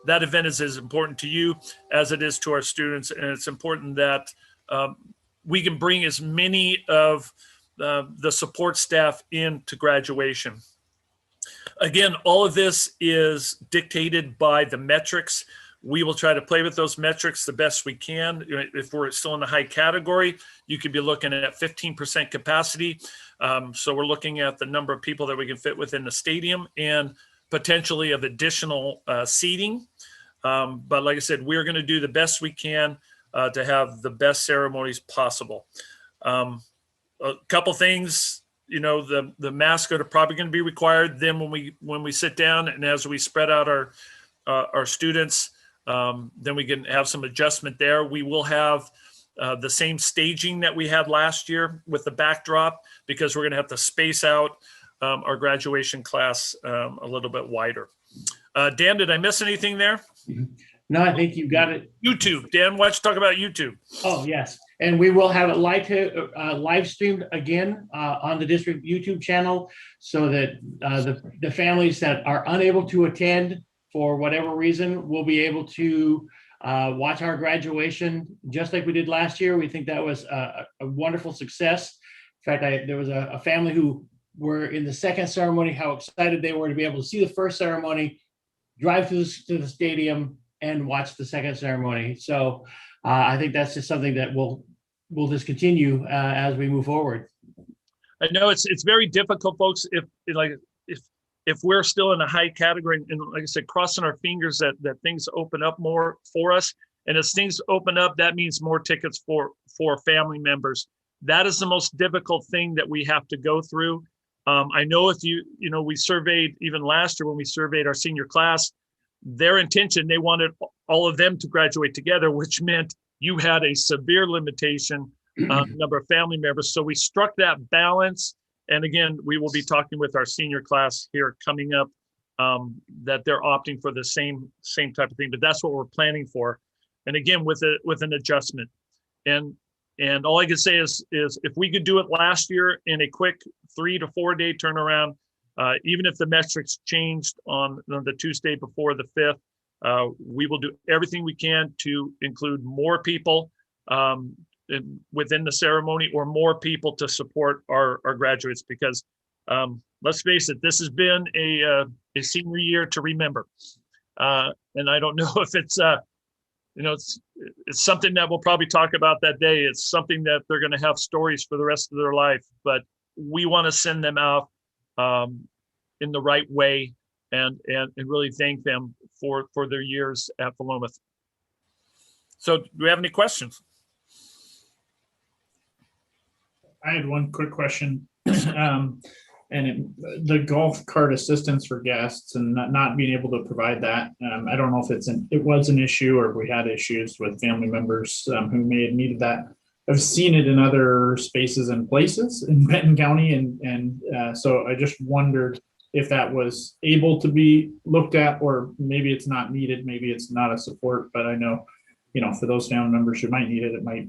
that event is as important to you as it is to our students. And it's important that we can bring as many of the support staff into graduation. Again, all of this is dictated by the metrics. We will try to play with those metrics the best we can. If we're still in the high category, you could be looking at 15% capacity. So we're looking at the number of people that we can fit within the stadium and potentially of additional seating. But like I said, we're going to do the best we can to have the best ceremonies possible. A couple things, the masks are probably going to be required. Then when we sit down and as we spread out our students, then we can have some adjustment there. We will have the same staging that we had last year with the backdrop, because we're going to have to space out our graduation class a little bit wider. Dan, did I miss anything there? No, I think you got it. YouTube. Dan, why don't you talk about YouTube? Oh, yes. And we will have it live streamed again on the district YouTube channel, so that the families that are unable to attend for whatever reason will be able to watch our graduation just like we did last year. We think that was a wonderful success. In fact, there was a family who were in the second ceremony, how excited they were to be able to see the first ceremony, drive to the stadium, and watch the second ceremony. So I think that's just something that will just continue as we move forward. I know it's very difficult, folks, if we're still in a high category, and like I said, crossing our fingers that things open up more for us. And as things open up, that means more tickets for family members. That is the most difficult thing that we have to go through. I know if we surveyed, even last year when we surveyed our senior class, their intention, they wanted all of them to graduate together, which meant you had a severe limitation number of family members. So we struck that balance. And again, we will be talking with our senior class here coming up, that they're opting for the same type of thing, but that's what we're planning for. And again, with an adjustment. And all I can say is if we could do it last year in a quick 3 to 4 day turnaround, even if the metrics changed on the Tuesday before the 5th, we will do everything we can to include more people within the ceremony, or more people to support our graduates, because let's face it, this has been a senior year to remember. And I don't know if it's something that we'll probably talk about that day. It's something that they're going to have stories for the rest of their life, but we want to send them out in the right way and really thank them for their years at Philomath. So do we have any questions? I had one quick question. The golf cart assistance for guests and not being able to provide that. I don't know if it was an issue, or if we had issues with family members who may have needed that. I've seen it in other spaces and places in Benton County. And so I just wondered if that was able to be looked at, or maybe it's not needed. Maybe it's not a support, but I know, for those family members who might need it, it might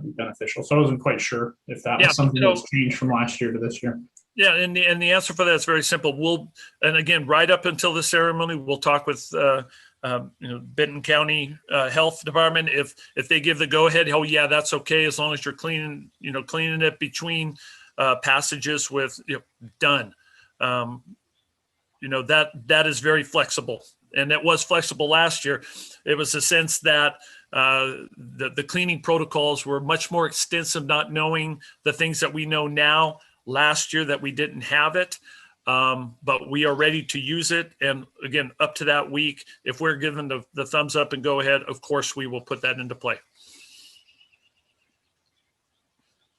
be beneficial. So I wasn't quite sure if that was something that's changed from last year to this year. Yeah, and the answer for that is very simple. And again, right up until the ceremony, we'll talk with Benton County Health Department. If they give the go ahead, oh yeah, that's okay, as long as you're cleaning it between passages with done. That is very flexible, and it was flexible last year. It was a sense that the cleaning protocols were much more extensive, not knowing the things that we know now. Last year that we didn't have it, but we are ready to use it. And again, up to that week, if we're given the thumbs up and go ahead, of course, we will put that into play.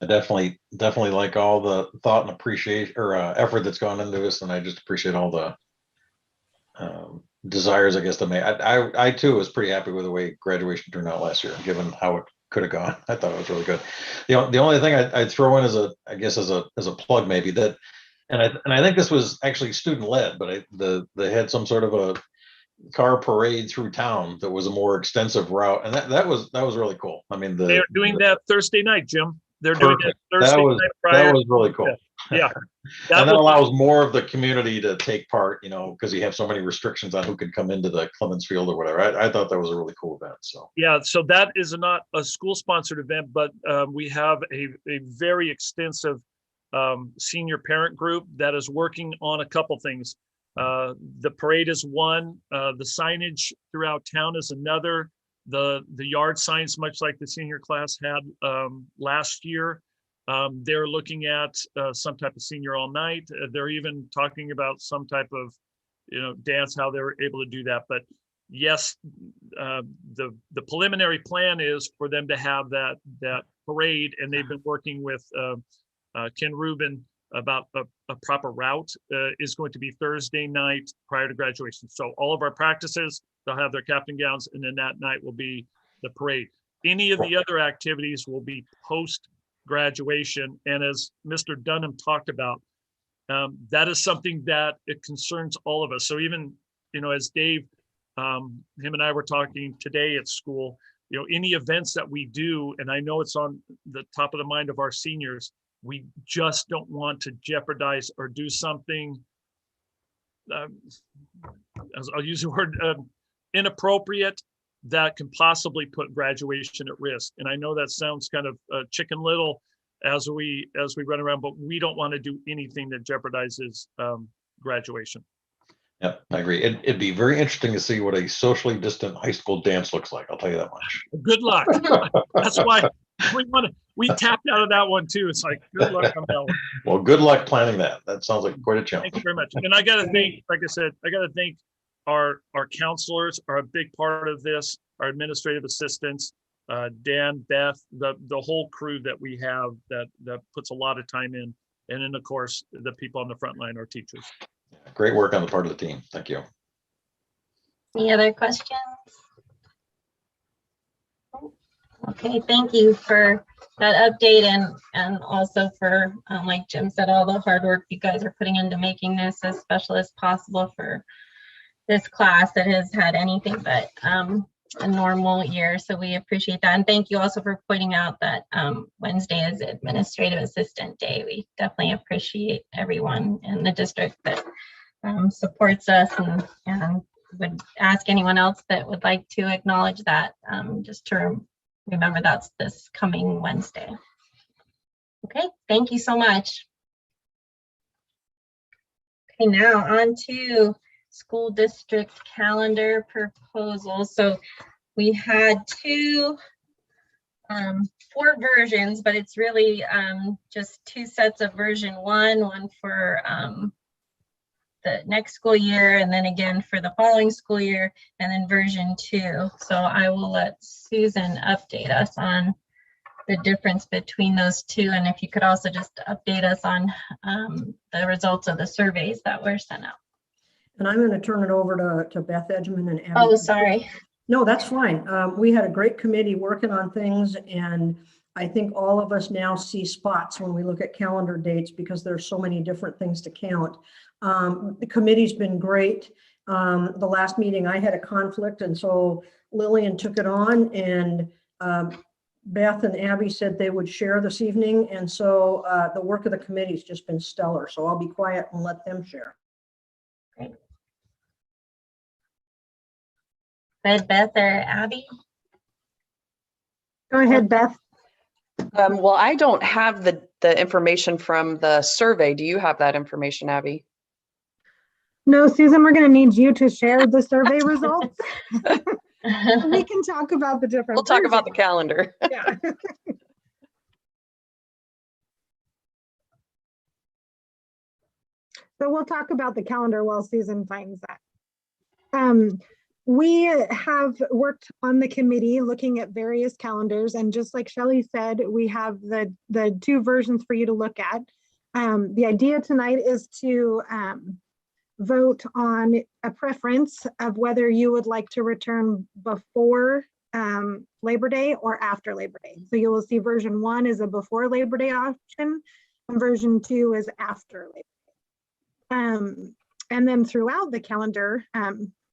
I definitely like all the thought and appreciation or effort that's gone into this, and I just appreciate all the desires, I guess, to make. I too was pretty happy with the way graduation turned out last year, given how it could have gone. I thought it was really good. The only thing I'd throw in as a plug, maybe, that, and I think this was actually student led, but they had some sort of a car parade through town that was a more extensive route, and that was really cool. I mean, they are doing that Thursday night, Jim. They're doing it Thursday night prior. That was really cool. Yeah. And that allows more of the community to take part, because you have so many restrictions on who can come into the Clemens Field or whatever. I thought that was a really cool event. So yeah, so that is not a school sponsored event, but we have a very extensive senior parent group that is working on a couple things. The parade is one, the signage throughout town is another. The yard signs, much like the senior class had last year. They're looking at some type of senior all night. They're even talking about some type of, dance, how they were able to do that. But yes, the preliminary plan is for them to have that parade, and they've been working with Ken Rubin about a proper route. Is going to be Thursday night prior to graduation. So all of our practices, they'll have their captain gowns, and then that night will be the parade. Any of the other activities will be post graduation. And as Mr. Dunham talked about, that is something that it concerns all of us. So even, as Dave, him and I were talking today at school, any events that we do, and I know it's on the top of the mind of our seniors, we just don't want to jeopardize or do something, I'll use the word inappropriate, that can possibly put graduation at risk. And I know that sounds kind of Chicken Little as we run around, but we don't want to do anything that jeopardizes graduation. Yep, I agree. It'd be very interesting to see what a socially distant high school dance looks like. I'll tell you that much. Good luck. That's why we tapped out of that one too. It's like, good luck on that one. Well, good luck planning that. That sounds like quite a challenge. Thank you very much. And I got to thank, like I said, I got to thank our counselors are a big part of this, our administrative assistants, Dan, Beth, the whole crew that we have that puts a lot of time in. And then of course, the people on the front line, our teachers. Great work on the part of the team. Thank you. Any other questions? Okay, thank you for that update and also for, like Jim said, all the hard work you guys are putting into making this as special as possible for this class that has had anything but a normal year. So we appreciate that. And thank you also for pointing out that Wednesday is Administrative Assistant Day. We definitely appreciate everyone in the district that supports us and would ask anyone else that would like to acknowledge that, just to remember that's this coming Wednesday. Okay, thank you so much. Okay, now on to school district calendar proposals. So we had four versions, but it's really just two sets of version one for the next school year, and then again for the following school year, and then version 2. So I will let Susan update us on the difference between those two, and if you could also just update us on the results of the surveys that were sent out. And I'm going to turn it over to Beth Edgman and Abby. Oh, sorry. No, that's fine. We had a great committee working on things, and I think all of us now see spots when we look at calendar dates because there's so many different things to count. The committee's been great. The last meeting I had a conflict, and so Lillian took it on, and Beth and Abby said they would share this evening, and so the work of the committee's just been stellar. So I'll be quiet and let them share. Great. Beth or Abby? Go ahead, Beth. Well, I don't have the information from the survey. Do you have that information, Abby? No, Susan, we're going to need you to share the survey results. We can talk about the different. We'll talk about the calendar. Yeah. So we'll talk about the calendar while Susan finds that. We have worked on the committee looking at various calendars, and just like Shelley said, we have the two versions for you to look at. The idea tonight is to vote on a preference of whether you would like to return before Labor Day or after Labor Day. So you will see version 1 is a before Labor Day option, and version 2 is after Labor Day. And then throughout the calendar,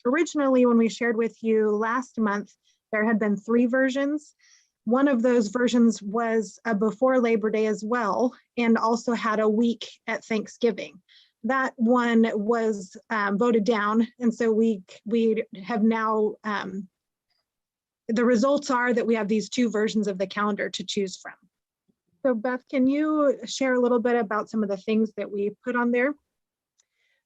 originally, when we shared with you last month, there had been 3 versions. One of those versions was a before Labor Day as well, and also had a week at Thanksgiving. That one was voted down, and so we have now, the results are that we have these 2 versions of the calendar to choose from. So Beth, can you share a little bit about some of the things that we put on there?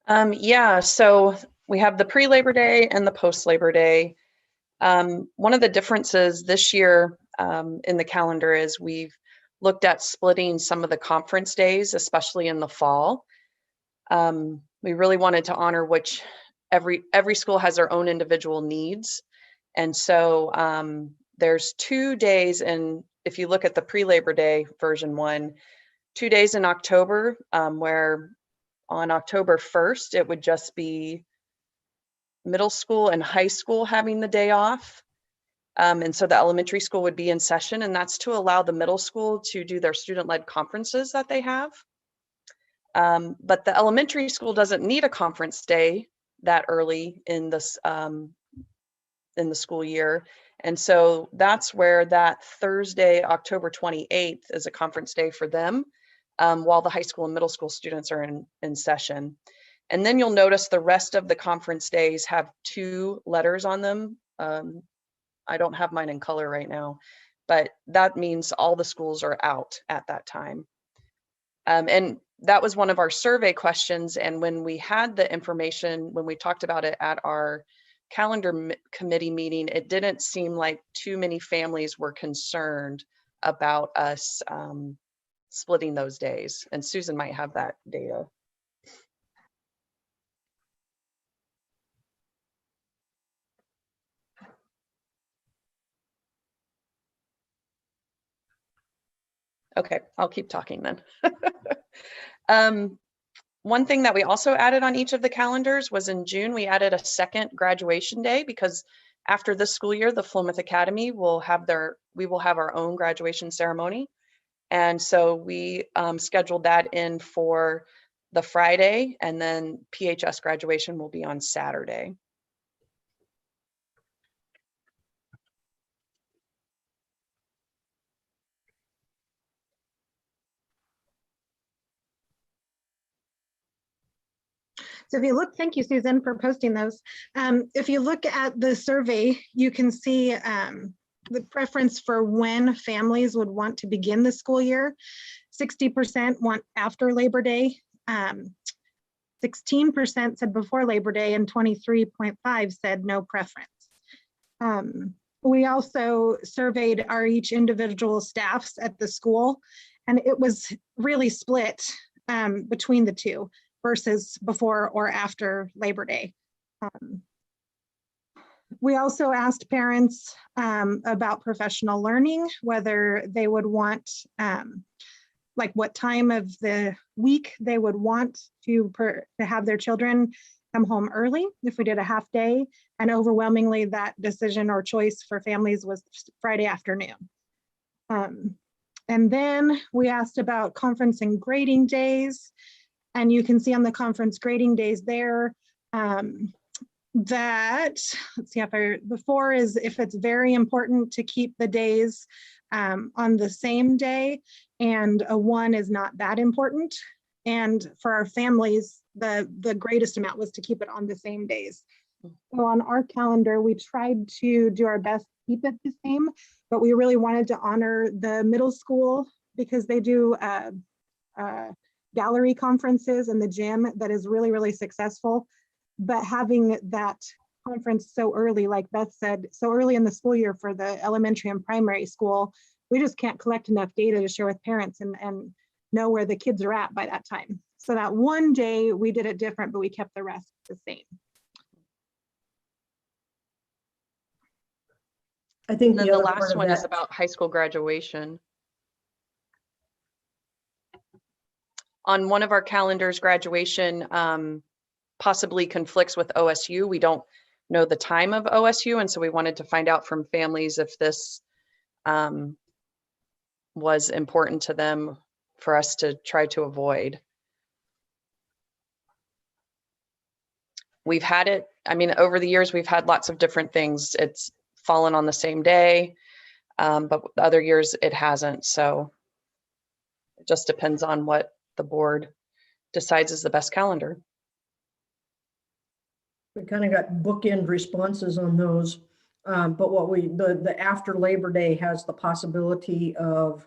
Yeah, so we have the pre-Labor Day and the post-Labor Day. One of the differences this year in the calendar is we've looked at splitting some of the conference days, especially in the fall. We really wanted to honor which every school has their own individual needs. And so there's 2 days, and if you look at the pre-Labor Day version 1, 2 days in October, where on October 1st, it would just be middle school and high school having the day off. And so the elementary school would be in session, and that's to allow the middle school to do their student-led conferences that they have. But the elementary school doesn't need a conference day that early in this in the school year. And so that's where that Thursday, October 28th is a conference day for them, while the high school and middle school students are in session. And then you'll notice the rest of the conference days have 2 letters on them. I don't have mine in color right now, but that means all the schools are out at that time. And that was one of our survey questions. And when we had the information, when we talked about it at our calendar committee meeting, it didn't seem like too many families were concerned about us splitting those days. And Susan might have that data. Okay, I'll keep talking then. One thing that we also added on each of the calendars was in June, we added a second graduation day, because after this school year, the Philomath Academy will have we will have our own graduation ceremony. And so we scheduled that in for the Friday, and then PHS graduation will be on Saturday. So if you look, thank you, Susan, for posting those. If you look at the survey, you can see the preference for when families would want to begin the school year. 60% want after Labor Day. 16% said before Labor Day, and 23.5% said no preference. We also surveyed each individual staffs at the school, and it was really split between the two versus before or after Labor Day. We also asked parents about professional learning, whether they would want, like what time of the week they would want to have their children come home early if we did a half day. And overwhelmingly that decision or choice for families was Friday afternoon. And then we asked about conference and grading days. And you can see on the conference grading days there that, let's see before is if it's very important to keep the days on the same day, and a 1 is not that important. And for our families, the greatest amount was to keep it on the same days. So on our calendar, we tried to do our best to keep it the same, but we really wanted to honor the middle school because they do gallery conferences in the gym that is really, really successful. But having that conference so early, like Beth said, so early in the school year for the elementary and primary school, we just can't collect enough data to share with parents and know where the kids are at by that time. So that one day we did it different, but we kept the rest the same. I think the last one is about high school graduation. On one of our calendars, graduation possibly conflicts with OSU. We don't know the time of OSU, and so we wanted to find out from families if this was important to them for us to try to avoid. We've had it, I mean, over the years, we've had lots of different things. It's fallen on the same day, but other years it hasn't. So it just depends on what the board decides is the best calendar. We kind of got bookend responses on those, but what the after Labor Day has the possibility of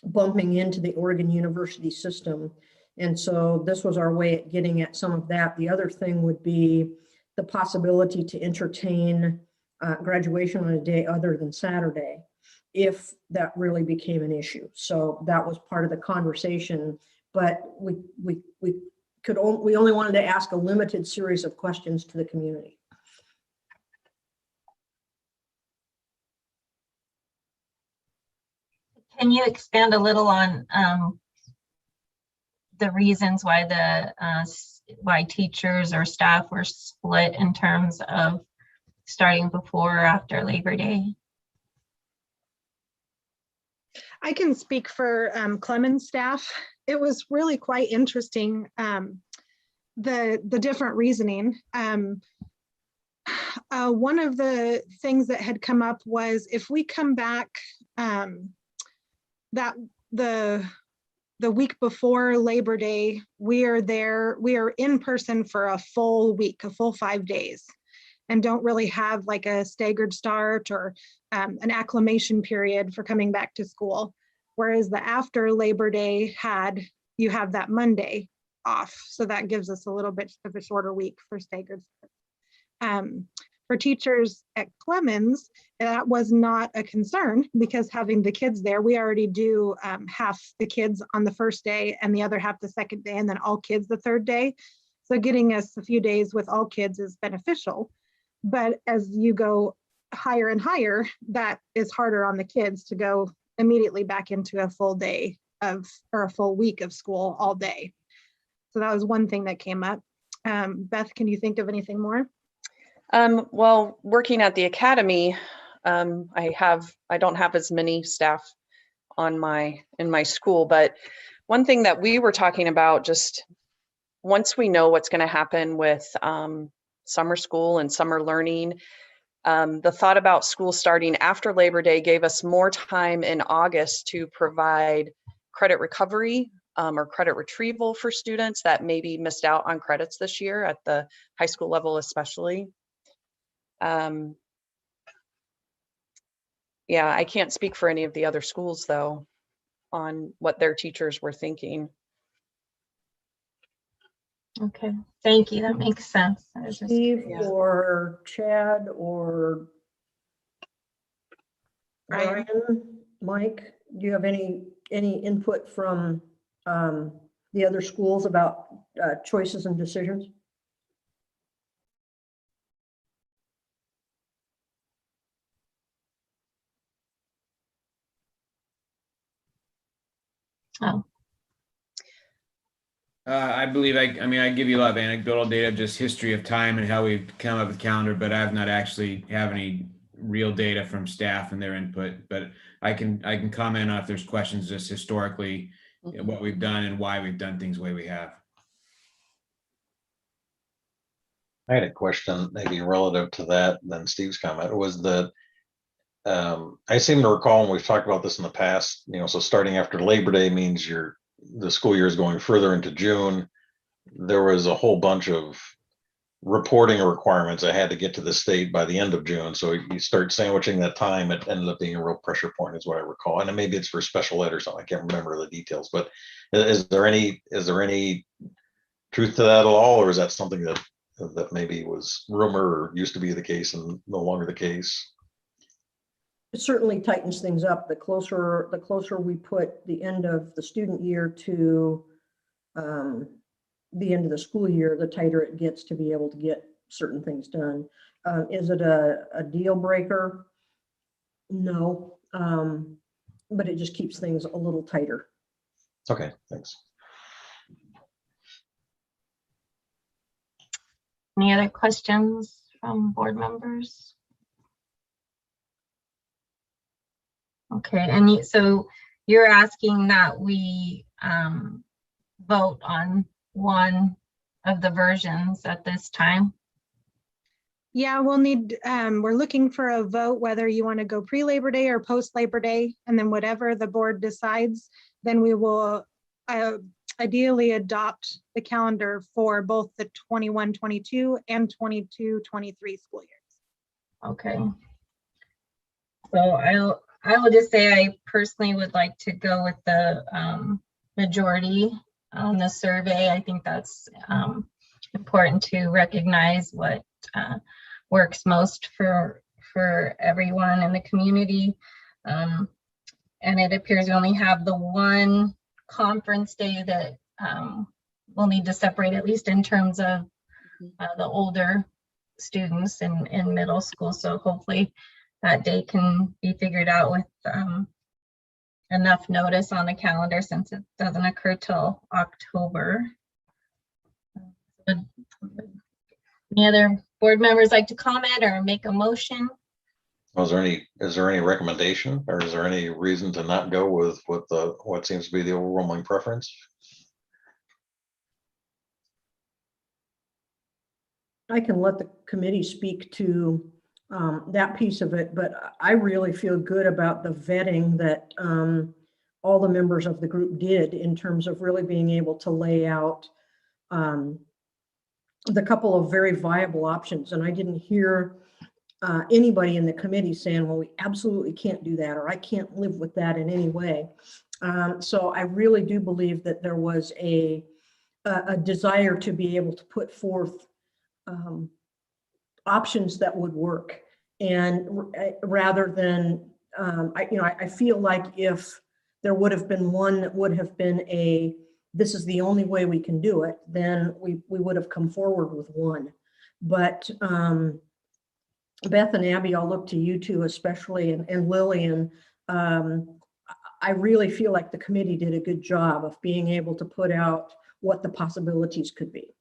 bumping into the Oregon University system. And so this was our way at getting at some of that. The other thing would be the possibility to entertain graduation on a day other than Saturday, if that really became an issue. So that was part of the conversation, but we only wanted to ask a limited series of questions to the community. Can you expand a little on the reasons why why teachers or staff were split in terms of starting before or after Labor Day? I can speak for Clemens staff. It was really quite interesting, the different reasoning. one of the things that had come up was if we come back that the week before Labor Day, we are in person for a full week, a full 5 days, and don't really have like a staggered start or an acclimation period for coming back to school. Whereas the after Labor Day you have that Monday off. So that gives us a little bit of a shorter week for staggered start. For teachers at Clemens, that was not a concern because having the kids there, we already do half the kids on the first day and the other half the second day, and then all kids the third day. So getting us a few days with all kids is beneficial. But as you go higher and higher, that is harder on the kids to go immediately back into a full day or a full week of school all day. So that was one thing that came up. Beth, can you think of anything more? Well, working at the academy, I don't have as many staff in my school, but one thing that we were talking about, just once we know what's going to happen with summer school and summer learning, the thought about school starting after Labor Day gave us more time in August to provide credit recovery or credit retrieval for students that maybe missed out on credits this year at the high school level especially. Yeah, I can't speak for any of the other schools though on what their teachers were thinking. Okay, thank you. That makes sense. I was just Steve curious. or Chad or Brian, Mike, do you have any input from the other schools about choices and decisions? Oh. I believe I mean, I give you a lot of anecdotal data, just history of time and how we've come up with calendar, but I've not actually have any real data from staff and their input. But I can comment on if there's questions just historically, what we've done and why we've done things the way we have. I had a question maybe relative to that, then Steve's comment was that I seem to recall, and we've talked about this in the past, so starting after Labor Day means the school year is going further into June. There was a whole bunch of reporting requirements I had to get to the state by the end of June. So you start sandwiching that time, it ended up being a real pressure point is what I recall. And maybe it's for special ed or something. I can't remember the details, but is there any truth to that at all? Or is that something that maybe was rumor or used to be the case and no longer the case? It certainly tightens things up. The closer we put the end of the student year to the end of the school year, the tighter it gets to be able to get certain things done. Is it a deal breaker? No, but it just keeps things a little tighter. Okay, thanks. Any other questions from board members? Okay, and so you're asking that we vote on one of the versions at this time? Yeah, we'll need, we're looking for a vote whether you want to go pre-Labor Day or post-Labor Day, and then whatever the board decides, then we will ideally adopt the calendar for both the 21-22 and 22-23 school years. Okay. So I will just say I personally would like to go with the majority on the survey. I think that's important to recognize what works most for everyone in the community. And it appears we only have the one conference day that we'll need to separate, at least in terms of the older students in middle school. So hopefully that day can be figured out with enough notice on the calendar, since it doesn't occur till October. Any other board members like to comment or make a motion? Is there any recommendation, or is there any reason to not go with what seems to be the overwhelming preference? I can let the committee speak to that piece of it, but I really feel good about the vetting that all the members of the group did in terms of really being able to lay out the couple of very viable options. And I didn't hear anybody in the committee saying, well, we absolutely can't do that, or I can't live with that in any way. So I really do believe that there was a desire to be able to put forth options that would work. And rather than, I feel like if there would have been one that would have been this is the only way we can do it, then we would have come forward with one. But Beth and Abby, I'll look to you two especially, and Lillian. I really feel like the committee did a good job of being able to put out what the possibilities could be.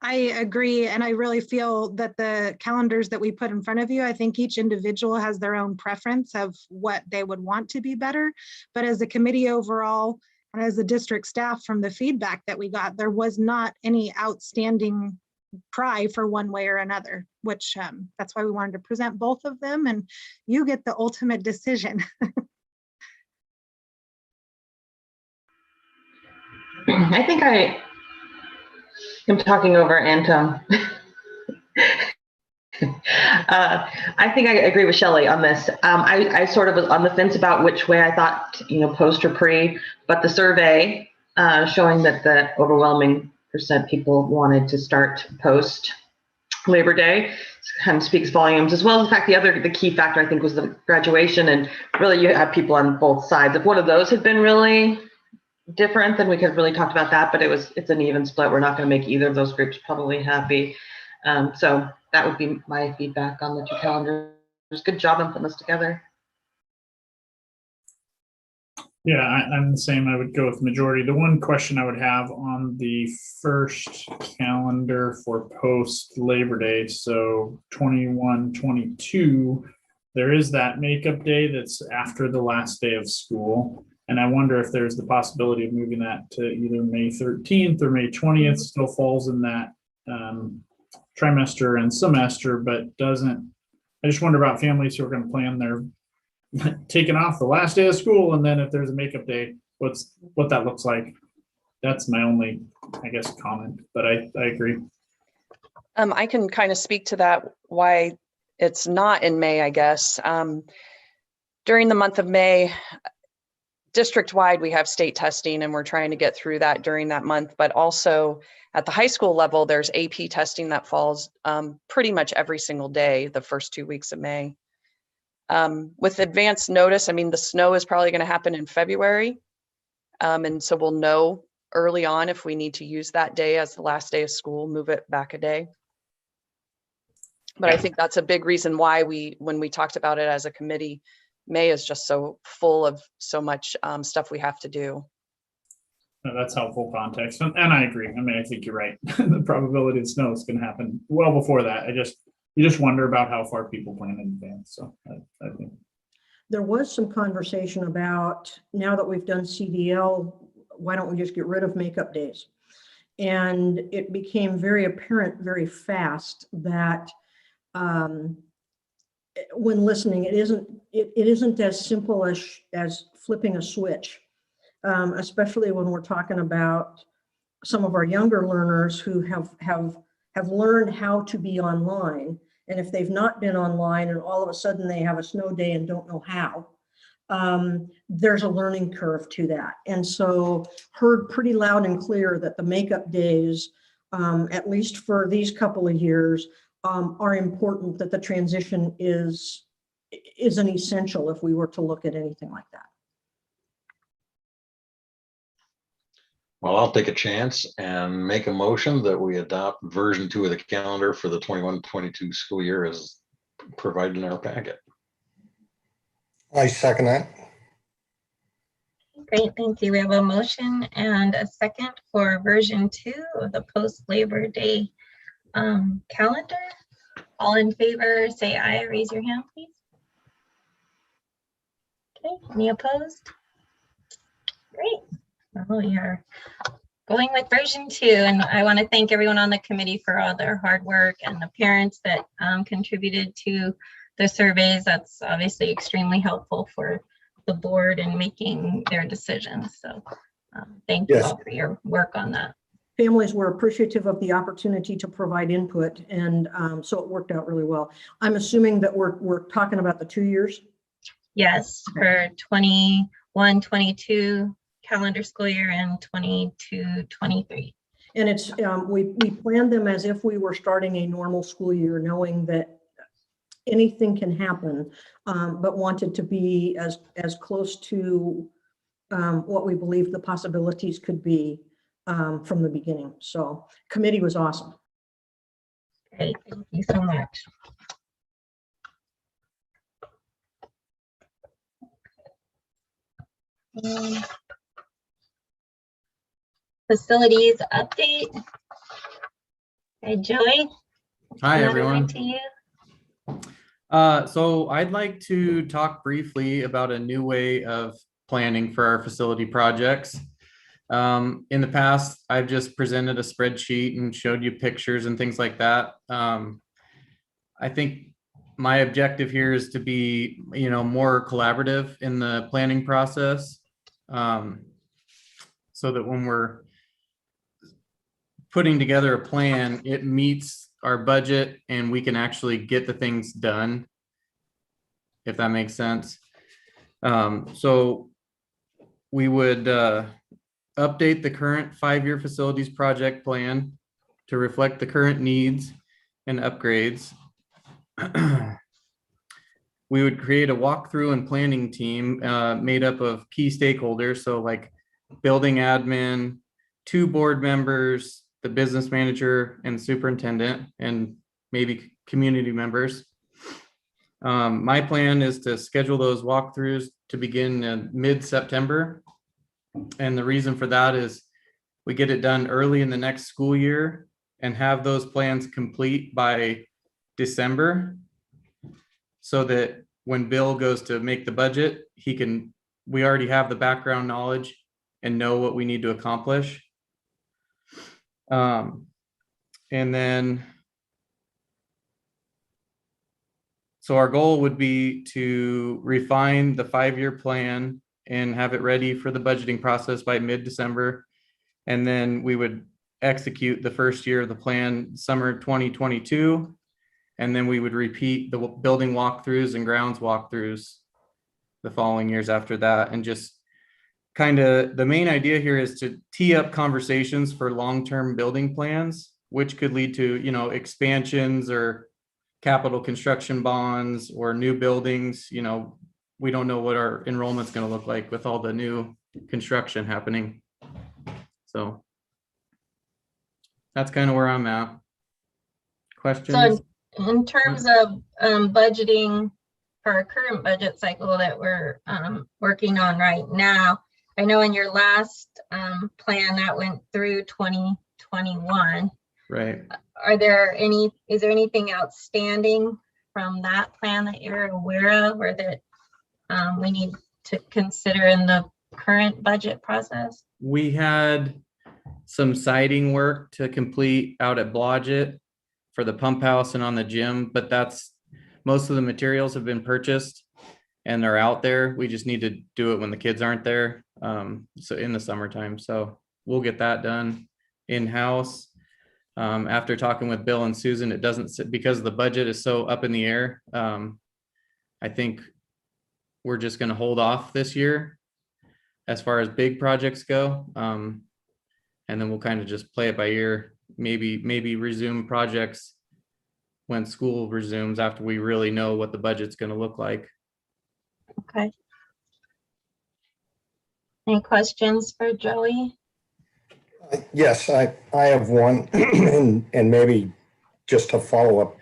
I agree. And I really feel that the calendars that we put in front of you, I think each individual has their own preference of what they would want to be better. But as a committee overall, and as a district staff, from the feedback that we got, there was not any outstanding cry for one way or another, which that's why we wanted to present both of them, and you get the ultimate decision. I think I am talking over Anton. I think I agree with Shelley on this. I sort of was on the fence about which way I thought, post or pre, but the survey showing that the overwhelming % people wanted to start post Labor Day kind of speaks volumes, as well as the fact the key factor I think was the graduation, and really you have people on both sides. If one of those had been really different, then we could have really talked about that, but it's an even split. We're not going to make either of those groups probably happy. So that would be my feedback on the two calendars. Good job on putting this together. Yeah, I'm the same. I would go with majority. The one question I would have on the first calendar for post Labor Day, so 21-22, there is that makeup day that's after the last day of school. And I wonder if there's the possibility of moving that to either May 13th or May 20th. Still falls in that trimester and semester, but doesn't. I just wonder about families who are going to plan their taking off the last day of school, and then if there's a makeup day, what that looks like. That's my only, I guess, comment, but I agree. I can kind of speak to that, why it's not in May, I guess. During the month of May, district-wide, we have state testing, and we're trying to get through that during that month, but also at the high school level, there's AP testing that falls pretty much every single day, the first 2 weeks of May. With advance notice, I mean, the snow is probably going to happen in February. And so we'll know early on if we need to use that day as the last day of school, move it back a day. But I think that's a big reason why when we talked about it as a committee, May is just so full of so much stuff we have to do. No, that's helpful context. And I agree. I mean, I think you're right. The probability of snow is going to happen well before that. You just wonder about how far people plan in advance. So I think there was some conversation about, now that we've done CDL, why don't we just get rid of makeup days? And it became very apparent very fast that when listening, it isn't as simple as flipping a switch, especially when we're talking about some of our younger learners who have learned how to be online. And if they've not been online and all of a sudden they have a snow day and don't know how, there's a learning curve to that. And so heard pretty loud and clear that the makeup days, at least for these couple of years, are important, that the transition is an essential if we were to look at anything like that. Well, I'll take a chance and make a motion that we adopt version 2 of the calendar for the 21-22 school year as provided in our packet. I second that. Great, thank you. We have a motion and a second for version 2 of the post-Labor Day calendar. All in favor, say aye. Raise your hand, please. Okay, any opposed? Great. Oh, we are going with version 2. And I want to thank everyone on the committee for all their hard work and the parents that contributed to the surveys. That's obviously extremely helpful for the board in making their decisions. So thank you all for your work on that. Families were appreciative of the opportunity to provide input, and so it worked out really well. I'm assuming that we're talking about the 2 years? Yes, for 21-22 calendar school year and 22-23. And it's we planned them as if we were starting a normal school year, knowing that anything can happen, but wanted to be as close to what we believe the possibilities could be from the beginning. So committee was awesome. Great, thank you so much. Facilities update. Hey, Joey. Hi, another everyone. one to you. So I'd like to talk briefly about a new way of planning for our facility projects. In the past, I've just presented a spreadsheet and showed you pictures and things like that. I think my objective here is to be, more collaborative in the planning process, so that when we're putting together a plan, it meets our budget and we can actually get the things done, if that makes sense. So we would update the current 5-year facilities project plan to reflect the current needs and upgrades. We would create a walkthrough and planning team made up of key stakeholders. So like building admin, 2 board members, the business manager and superintendent, and maybe community members. My plan is to schedule those walkthroughs to begin in mid-September. And the reason for that is we get it done early in the next school year and have those plans complete by December, so that when Bill goes to make the budget, we already have the background knowledge and know what we need to accomplish. And then, so our goal would be to refine the 5-year plan and have it ready for the budgeting process by mid-December. And then we would execute the first year of the plan, summer 2022. And then we would repeat the building walkthroughs and grounds walkthroughs the following years after that. And just kind of the main idea here is to tee up conversations for long-term building plans, which could lead to, expansions or capital construction bonds or new buildings. We don't know what our enrollment's going to look like with all the new construction happening. So that's kind of where I'm at. Questions? So in terms of budgeting for our current budget cycle that we're working on right now, I know in your last plan that went through 2021. Right. Is there anything outstanding from that plan that you're aware of, or that we need to consider in the current budget process? We had some siding work to complete out at Blodgett for the pump house and on the gym, but most of the materials have been purchased and they're out there. We just need to do it when the kids aren't there. So in the summertime, so we'll get that done in-house. After talking with Bill and Susan, it doesn't, because the budget is so up in the air. I think we're just going to hold off this year as far as big projects go. And then we'll kind of just play it by ear, maybe resume projects when school resumes after we really know what the budget's going to look like. Okay. Any questions for Joey? Yes, I have one and maybe just a follow-up.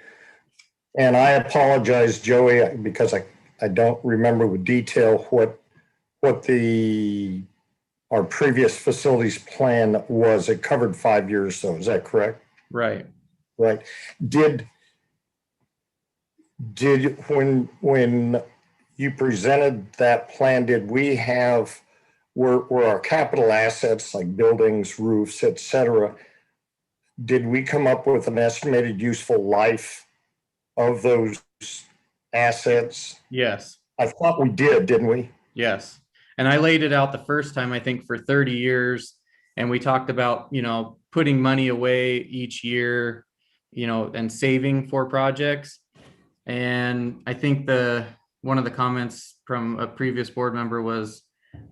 And I apologize, Joey, because I don't remember with detail what our previous facilities plan was. It covered 5 years though, is that correct? Right. Right. Did when you presented that plan, did we have were our capital assets like buildings, roofs, et cetera. Did we come up with an estimated useful life of those assets? Yes. I thought we did, didn't we? Yes. And I laid it out the first time, I think, for 30 years. And we talked about, putting money away each year, and saving for projects. And I think one of the comments from a previous board member was,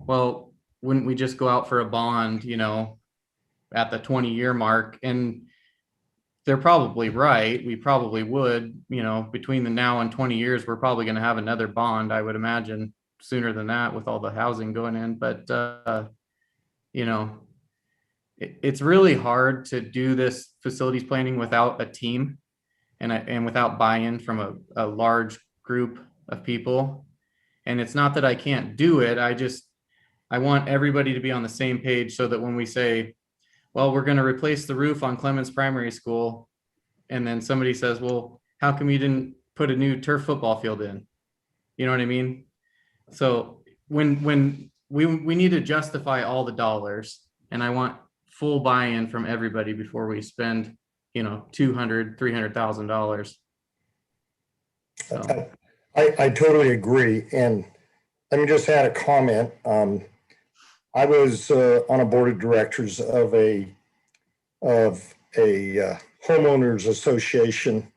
well, wouldn't we just go out for a bond, at the 20-year mark? And they're probably right. We probably would, between the now and 20 years, we're probably going to have another bond, I would imagine, sooner than that with all the housing going in. But, it's really hard to do this facilities planning without a team and without buy-in from a large group of people. And it's not that I can't do it. I want everybody to be on the same page so that when we say, well, we're going to replace the roof on Clemens Primary School, and then somebody says, well, how come you didn't put a new turf football field in? You know what I mean? So when we need to justify all the dollars, and I want full buy-in from everybody before we spend, $200,000, $300,000. So. I totally agree. And let me just add a comment. I was on a board of directors of a homeowners association,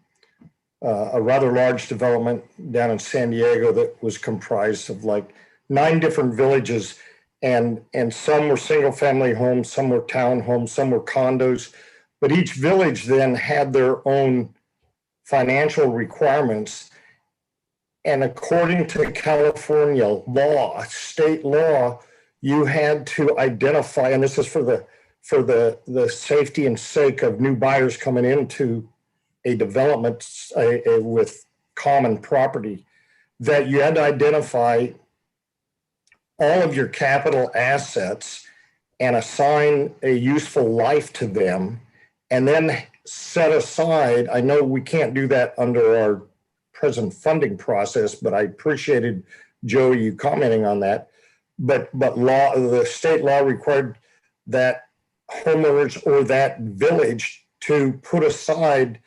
a rather large development down in San Diego that was comprised of like 9 different villages, and some were single family homes, some were townhomes, some were condos, but each village then had their own financial requirements. And according to California law, state law, you had to identify, and this is for the safety and sake of new buyers coming into a development with common property, that you had to identify all of your capital assets and assign a useful life to them, and then set aside, I know we can't do that under our present funding process, but I appreciated, Joey, you commenting on that. But the state law required that homeowners or that village to put aside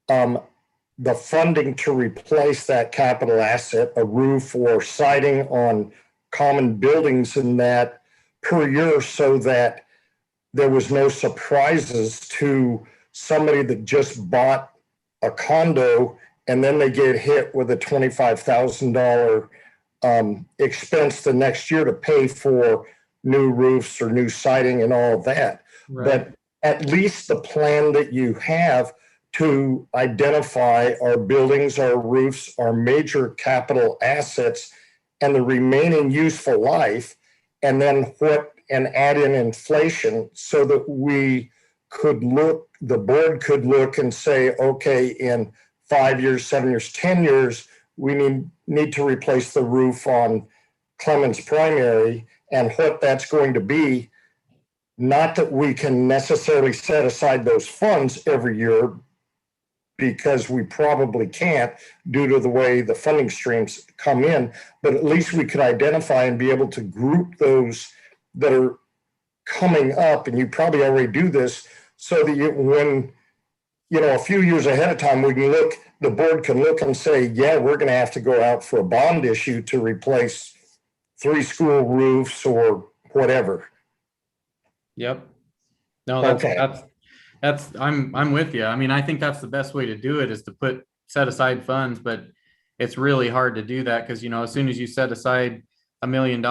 the funding to replace that capital asset, a roof or siding on common buildings in that per year, so that there was no surprises to somebody that just bought a condo and then they get hit with a $25,000 expense the next year to pay for new roofs or new siding and all of that. Right. But at least the plan that you have to identify our buildings, our roofs, our major capital assets, and the remaining useful life, and then add in inflation so that we could look, the board could look and say, okay, in 5 years, 7 years, 10 years, we need to replace the roof on Clemens Primary, and what that's going to be. Not that we can necessarily set aside those funds every year, because we probably can't due to the way the funding streams come in, but at least we could identify and be able to group those that are coming up, and you probably already do this, so that when a few years ahead of time, we can look, the board can look and say, yeah, we're going to have to go out for a bond issue to replace 3 school roofs or whatever. Yep. No, that's I'm with you. I mean, I think that's the best way to do it, is to set aside funds, but it's really hard to do that because, as soon as you set aside $1 million,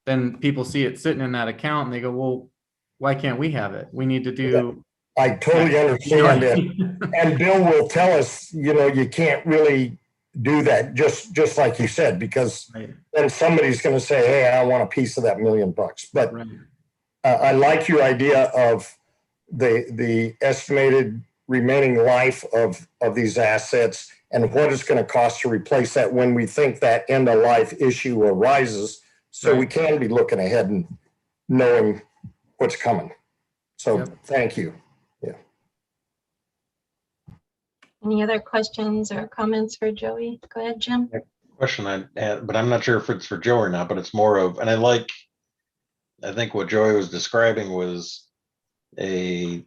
then people see it sitting in that account and they go, well, why can't we have it? We need to do. I totally understand that. And Bill will tell us, you can't really do that, just like you said, because then somebody's going to say, hey, I want a piece of that $1 million. But I like your idea of the estimated remaining life of these assets and what it's going to cost to replace that when we think that end of life issue arises. So we can be looking ahead and knowing what's coming. So thank you. Yeah. Any other questions or comments for Joey? Go ahead, Jim. Question I had, but I'm not sure if it's for Joe or not, but it's more of, and I like I think what Joey was describing was a,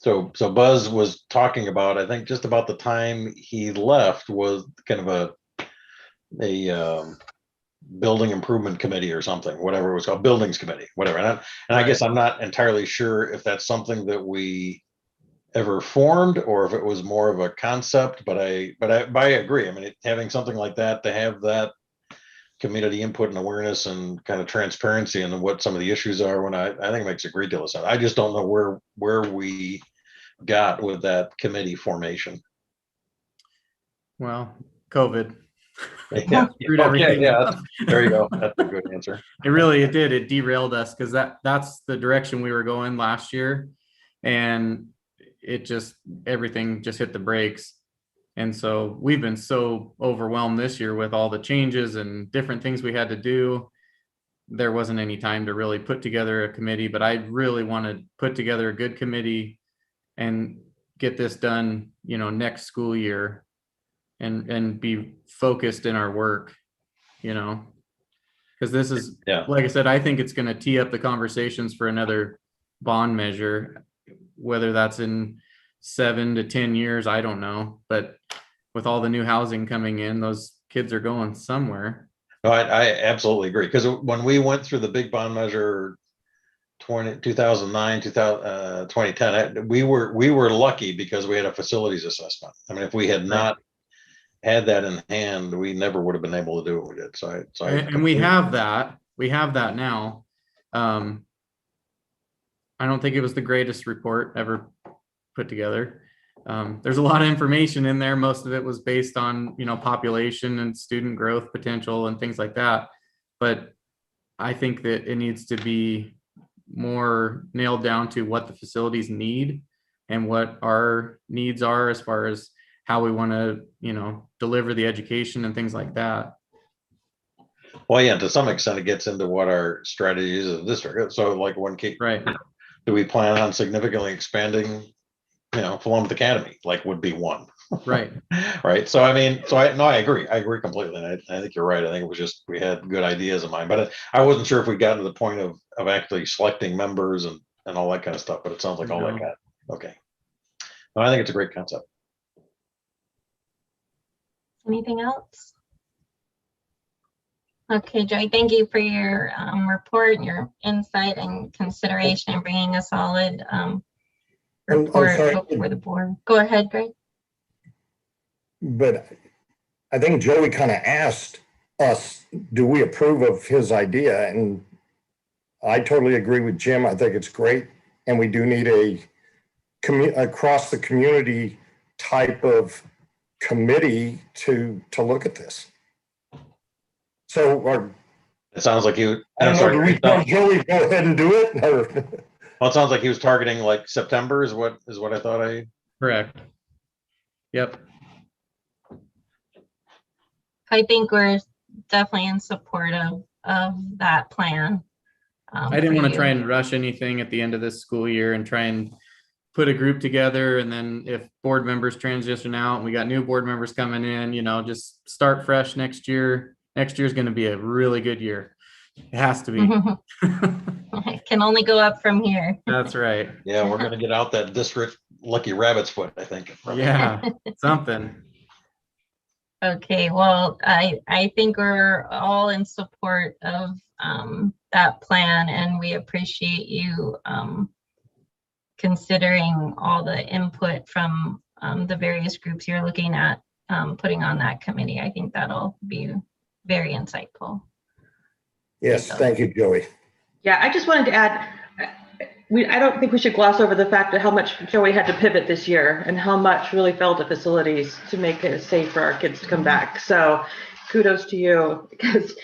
so Buzz was talking about, I think just about the time he left was kind of a building improvement committee or something, whatever it was called, buildings committee, whatever. And I guess I'm not entirely sure if that's something that we ever formed or if it was more of a concept, but I agree. I mean, having something like that, to have that community input and awareness and kind of transparency and what some of the issues are, when I think it makes a great deal of sense. I just don't know where we got with that committee formation. Well, COVID. Yeah. Screwed Okay, everything yeah, up. there you go. That's a good answer. It did. It derailed us because that's the direction we were going last year. And everything just hit the brakes. And so we've been so overwhelmed this year with all the changes and different things we had to do. There wasn't any time to really put together a committee, but I really want to put together a good committee and get this done, next school year and be focused in our work, because this is, like I said, I think it's going to tee up the conversations for another bond measure, whether that's in 7 to 10 years, I don't know. But with all the new housing coming in, those kids are going somewhere. No, I absolutely agree. Because when we went through the big bond measure 2009, 2010, we were lucky because we had a facilities assessment. I mean, if we had not had that in hand, we never would have been able to do what we did. And we have that. We have that now. I don't think it was the greatest report ever put together. There's a lot of information in there. Most of it was based on, population and student growth potential and things like that. But I think that it needs to be more nailed down to what the facilities need and what our needs are as far as how we want to, deliver the education and things like that. Well, yeah, to some extent, it gets into what our strategy is as a district. So, like, do we plan on significantly expanding, Philomath Academy? Like, would be one. Right. Right. So, I mean, I agree. I agree completely. And I think you're right. I think it was just we had good ideas in mind, but I wasn't sure if we got to the point of actually selecting members and all that kind of stuff. But it sounds like all that got okay. No, I think it's a great concept. Anything else? Okay, Joy, thank you for your report, your insight and consideration, and bringing a solid report for the board. Go ahead, Greg. But I think Joey kind of asked us, do we approve of his idea? And I totally agree with Jim. I think it's great. And we do need across the community type of committee to look at this. So it sounds like you. Do we tell Joey go ahead and do it? Well, it sounds like he was targeting like September is what I thought. Correct. Yep. I think we're definitely in support of that plan. I didn't want to try and rush anything at the end of this school year and try and put a group together. And then if board members transition out and we got new board members coming in, just start fresh next year. Next year is going to be a really good year. It has to be. It can only go up from here. That's right. Yeah, we're going to get out that district lucky rabbit's foot, I think. Yeah, something. Okay, well, I think we're all in support of that plan, and we appreciate you considering all the input from the various groups you're looking at putting on that committee. I think that'll be very insightful. Yes, thank you, Joey. Yeah, I just wanted to add, I don't think we should gloss over the fact of how much Joey had to pivot this year and how much really fell to facilities to make it safe for our kids to come back. So kudos to you, because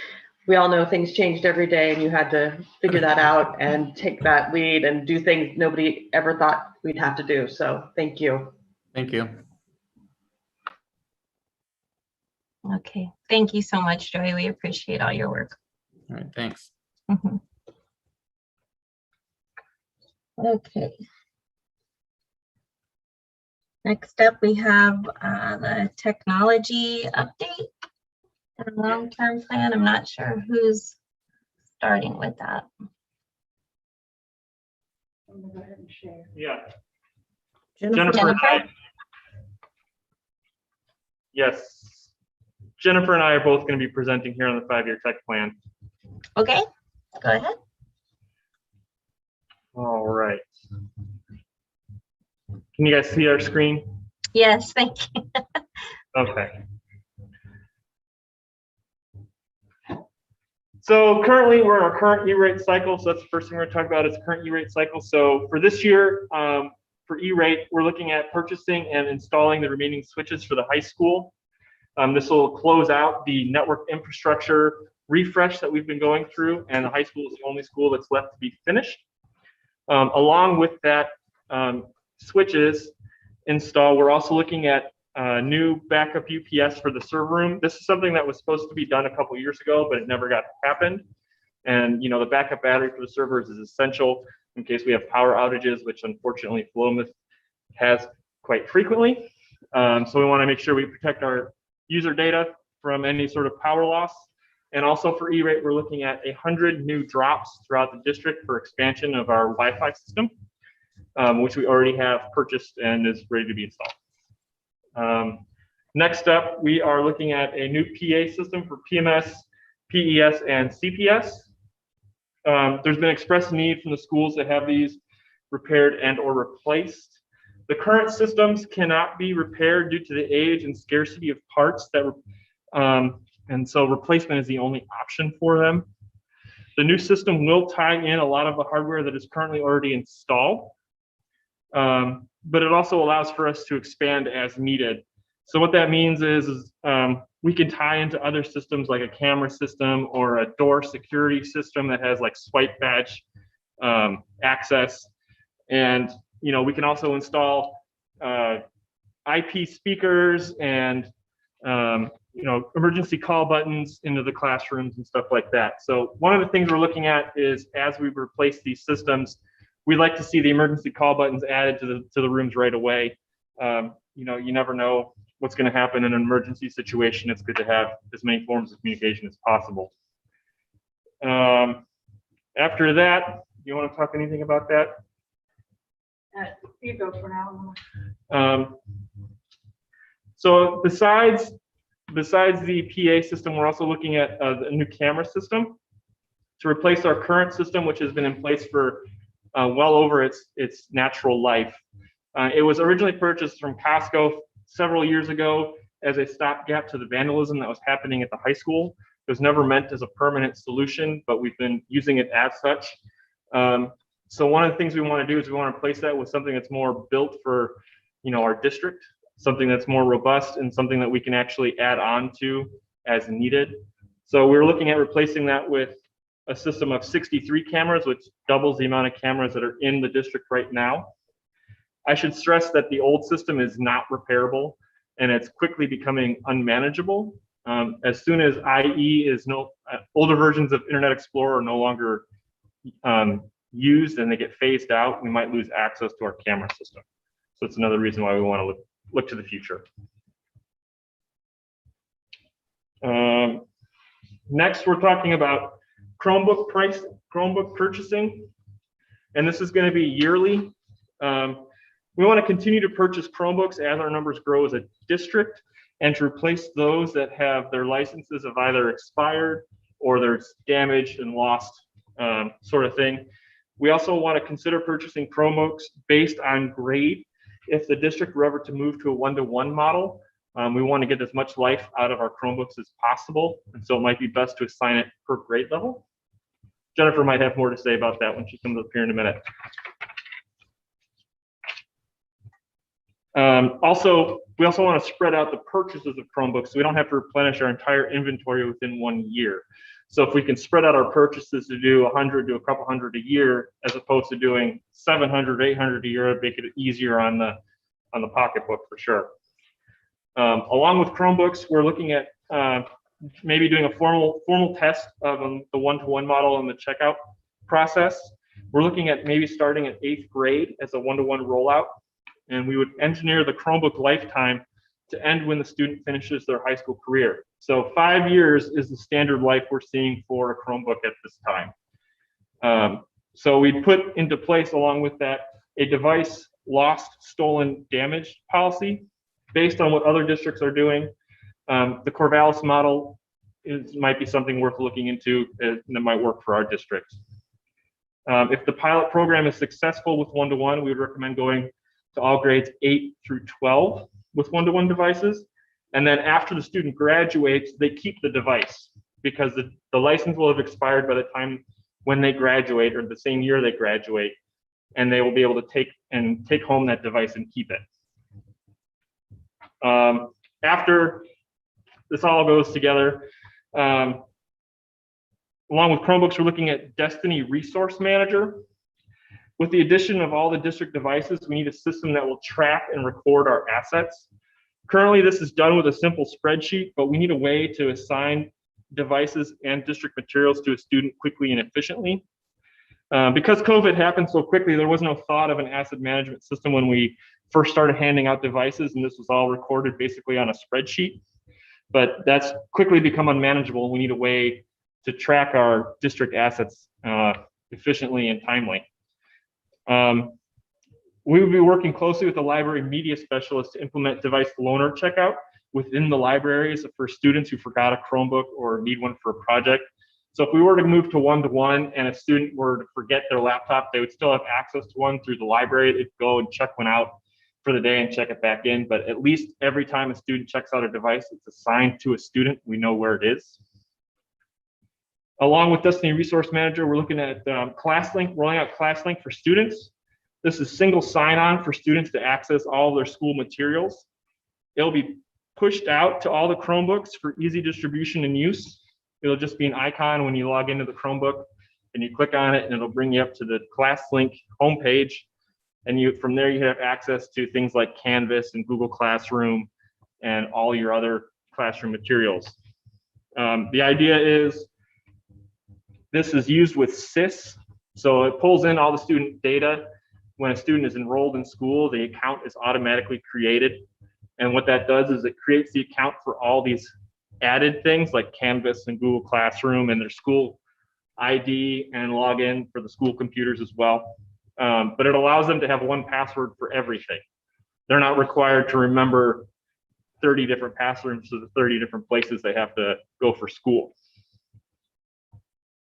we all know things changed every day and you had to figure that out and take that lead and do things nobody ever thought we'd have to do. So thank you. Thank you. Okay, thank you so much, Joey. We appreciate all your work. All right, thanks. Okay. Next up, we have the technology update and long-term plan. I'm not sure who's starting with that? Yeah. Jennifer? And I. Yes. Jennifer and I are both going to be presenting here on the 5-year tech plan. Okay, go ahead. All right. Can you guys see our screen? Yes, thank you. Okay. So currently we're in our current E-rate cycle. So that's the first thing we're going to talk about is current E-rate cycle. So for this year, for E-rate, we're looking at purchasing and installing the remaining switches for the high school. This will close out the network infrastructure refresh that we've been going through, and the high school is the only school that's left to be finished. Along with that switches install, we're also looking at new backup UPS for the server room. This is something that was supposed to be done a couple years ago, but it never got happened. And you know, the backup battery for the servers is essential in case we have power outages, which unfortunately Philomath has quite frequently. So we want to make sure we protect our user data from any sort of power loss. And also for E-rate, we're looking at 100 new drops throughout the district for expansion of our Wi-Fi system, which we already have purchased and is ready to be installed. Next up, we are looking at a new PA system for PMS, PES, and CPS. There's been expressed need from the schools to have these repaired and or replaced. The current systems cannot be repaired due to the age and scarcity of parts that, and so replacement is the only option for them. The new system will tie in a lot of the hardware that is currently already installed, but it also allows for us to expand as needed. So what that means is we can tie into other systems like a camera system or a door security system that has like swipe badge access. And you know, we can also install IP speakers and you know, emergency call buttons into the classrooms and stuff like that. So one of the things we're looking at is as we replace these systems, we like to see the emergency call buttons added to the rooms right away. You know, you never know what's going to happen in an emergency situation. It's good to have as many forms of communication as possible. After that, do you want to talk anything about that? You go for now. So besides the PA system, we're also looking at a new camera system to replace our current system, which has been in place for well over its natural life. It was originally purchased from Costco several years ago as a stopgap to the vandalism that was happening at the high school. It was never meant as a permanent solution, but we've been using it as such. So one of the things we want to do is we want to replace that with something that's more built for, you know, our district, something that's more robust and something that we can actually add on to as needed. So we're looking at replacing that with a system of 63 cameras, which doubles the amount of cameras that are in the district right now. I should stress that the old system is not repairable and it's quickly becoming unmanageable. As soon as IE is older versions of Internet Explorer are no longer used and they get phased out, we might lose access to our camera system. So it's another reason why we want to look to the future. Next, we're talking about Chromebook purchasing, and this is going to be yearly. We want to continue to purchase Chromebooks as our numbers grow as a district, and to replace those that have their licenses have either expired or they're damaged and lost, sort of thing. We also want to consider purchasing Chromebooks based on grade. If the district were ever to move to a 1-to-1 model, we want to get as much life out of our Chromebooks as possible, and so it might be best to assign it per grade level. Jennifer might have more to say about that when she comes up here in a minute. We also want to spread out the purchases of Chromebooks so we don't have to replenish our entire inventory within 1 year. So if we can spread out our purchases to do 100 to a couple hundred a year, as opposed to doing 700, 800 a year, it'd make it easier on the pocketbook for sure. Along with Chromebooks, we're looking at maybe doing a formal test of the 1-to-1 model in the checkout process. We're looking at maybe starting at 8th grade as a 1-to-1 rollout, and we would engineer the Chromebook lifetime to end when the student finishes their high school career. So 5 years is the standard life we're seeing for a Chromebook at this time. So we put into place, along with that, a device lost, stolen, damaged policy based on what other districts are doing. The Corvallis model might be something worth looking into that might work for our district. If the pilot program is successful with one-to-one, we would recommend going to all grades 8 through 12 with one-to-one devices. And then after the student graduates, they keep the device because the license will have expired by the time when they graduate, or the same year they graduate, and they will be able to take home that device and keep it. After this all goes together, along with Chromebooks, we're looking at Destiny Resource Manager. With the addition of all the district devices, we need a system that will track and record our assets. Currently, this is done with a simple spreadsheet, but we need a way to assign devices and district materials to a student quickly and efficiently. Because COVID happened so quickly, there was no thought of an asset management system when we first started handing out devices, and this was all recorded basically on a spreadsheet. But that's quickly become unmanageable. We need a way to track our district assets efficiently and timely. We will be working closely with the library media specialist to implement device loaner checkout within the libraries for students who forgot a Chromebook or need one for a project. So if we were to move to one-to-one and a student were to forget their laptop, they would still have access to one through the library. They'd go and check one out for the day and check it back in. But at least every time a student checks out a device, it's assigned to a student. We know where it is. Along with Destiny Resource Manager, we're looking at ClassLink, rolling out ClassLink for students. This is single sign-on for students to access all their school materials. It'll be pushed out to all the Chromebooks for easy distribution and use. It'll just be an icon when you log into the Chromebook, and you click on it, and it'll bring you up to the ClassLink homepage. And from there, you have access to things like Canvas and Google Classroom and all your other classroom materials. The idea is this is used with SIS, so it pulls in all the student data. When a student is enrolled in school, the account is automatically created. And what that does is it creates the account for all these added things like Canvas and Google Classroom and their school ID and login for the school computers as well. But it allows them to have one password for everything. They're not required to remember 30 different passwords to the 30 different places they have to go for school.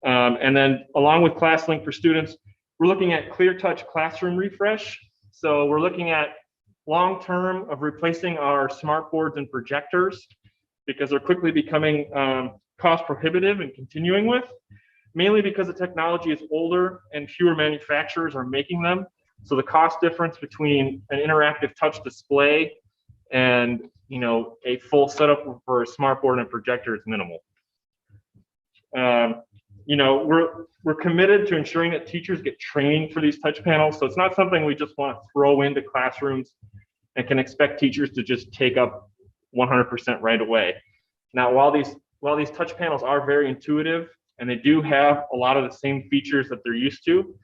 And then along with ClassLink for students, we're looking at ClearTouch Classroom Refresh. So we're looking at long-term of replacing our smart boards and projectors because they're quickly becoming cost prohibitive and continuing with, mainly because the technology is older and fewer manufacturers are making them. So the cost difference between an interactive touch display and a full setup for a smart board and projector is minimal. We're committed to ensuring that teachers get training for these touch panels. So it's not something we just want to throw into classrooms and can expect teachers to just take up 100% right away. Now, while these touch panels are very intuitive and they do have a lot of the same features that they're used to,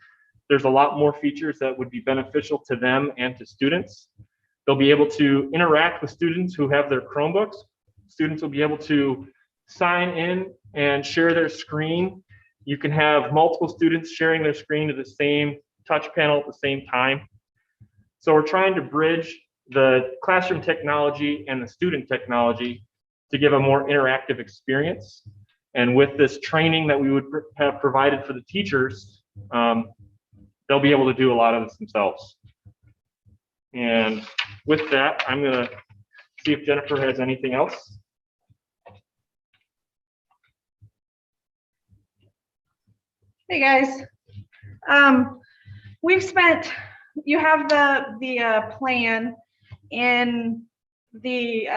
there's a lot more features that would be beneficial to them and to students. They'll be able to interact with students who have their Chromebooks. Students will be able to sign in and share their screen. You can have multiple students sharing their screen to the same touch panel at the same time. So we're trying to bridge the classroom technology and the student technology to give a more interactive experience. And with this training that we would have provided for the teachers, they'll be able to do a lot of this themselves. And with that, I'm going to see if Jennifer has anything else. Hey guys, you have the plan in the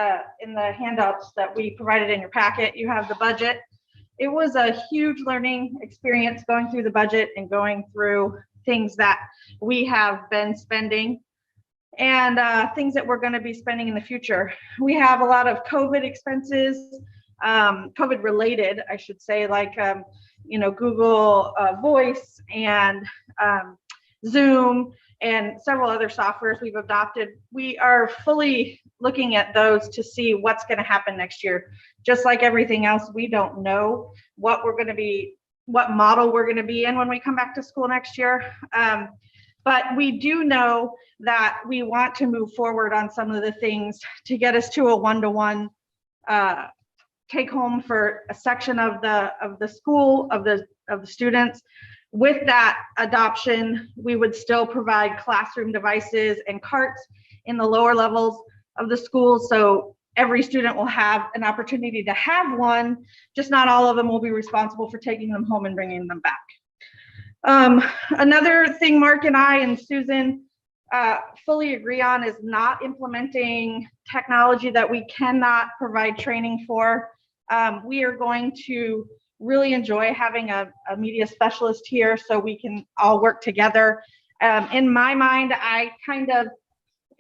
handouts that we provided in your packet. You have the budget. It was a huge learning experience going through the budget and going through things that we have been spending and things that we're going to be spending in the future. We have a lot of COVID expenses, COVID related, I should say, like Google Voice and Zoom, and several other softwares we've adopted. We are fully looking at those to see what's going to happen next year. Just like everything else, we don't know what we're going to be, what model we're going to be in when we come back to school next year. But we do know that we want to move forward on some of the things to get us to a one-to-one take home for a section of the school, of the students. With that adoption, we would still provide classroom devices and carts in the lower levels of the school. So every student will have an opportunity to have one, just not all of them will be responsible for taking them home and bringing them back. Another thing Mark and I and Susan fully agree on is not implementing technology that we cannot provide training for. We are going to really enjoy having a media specialist here so we can all work together. In my mind, I kind of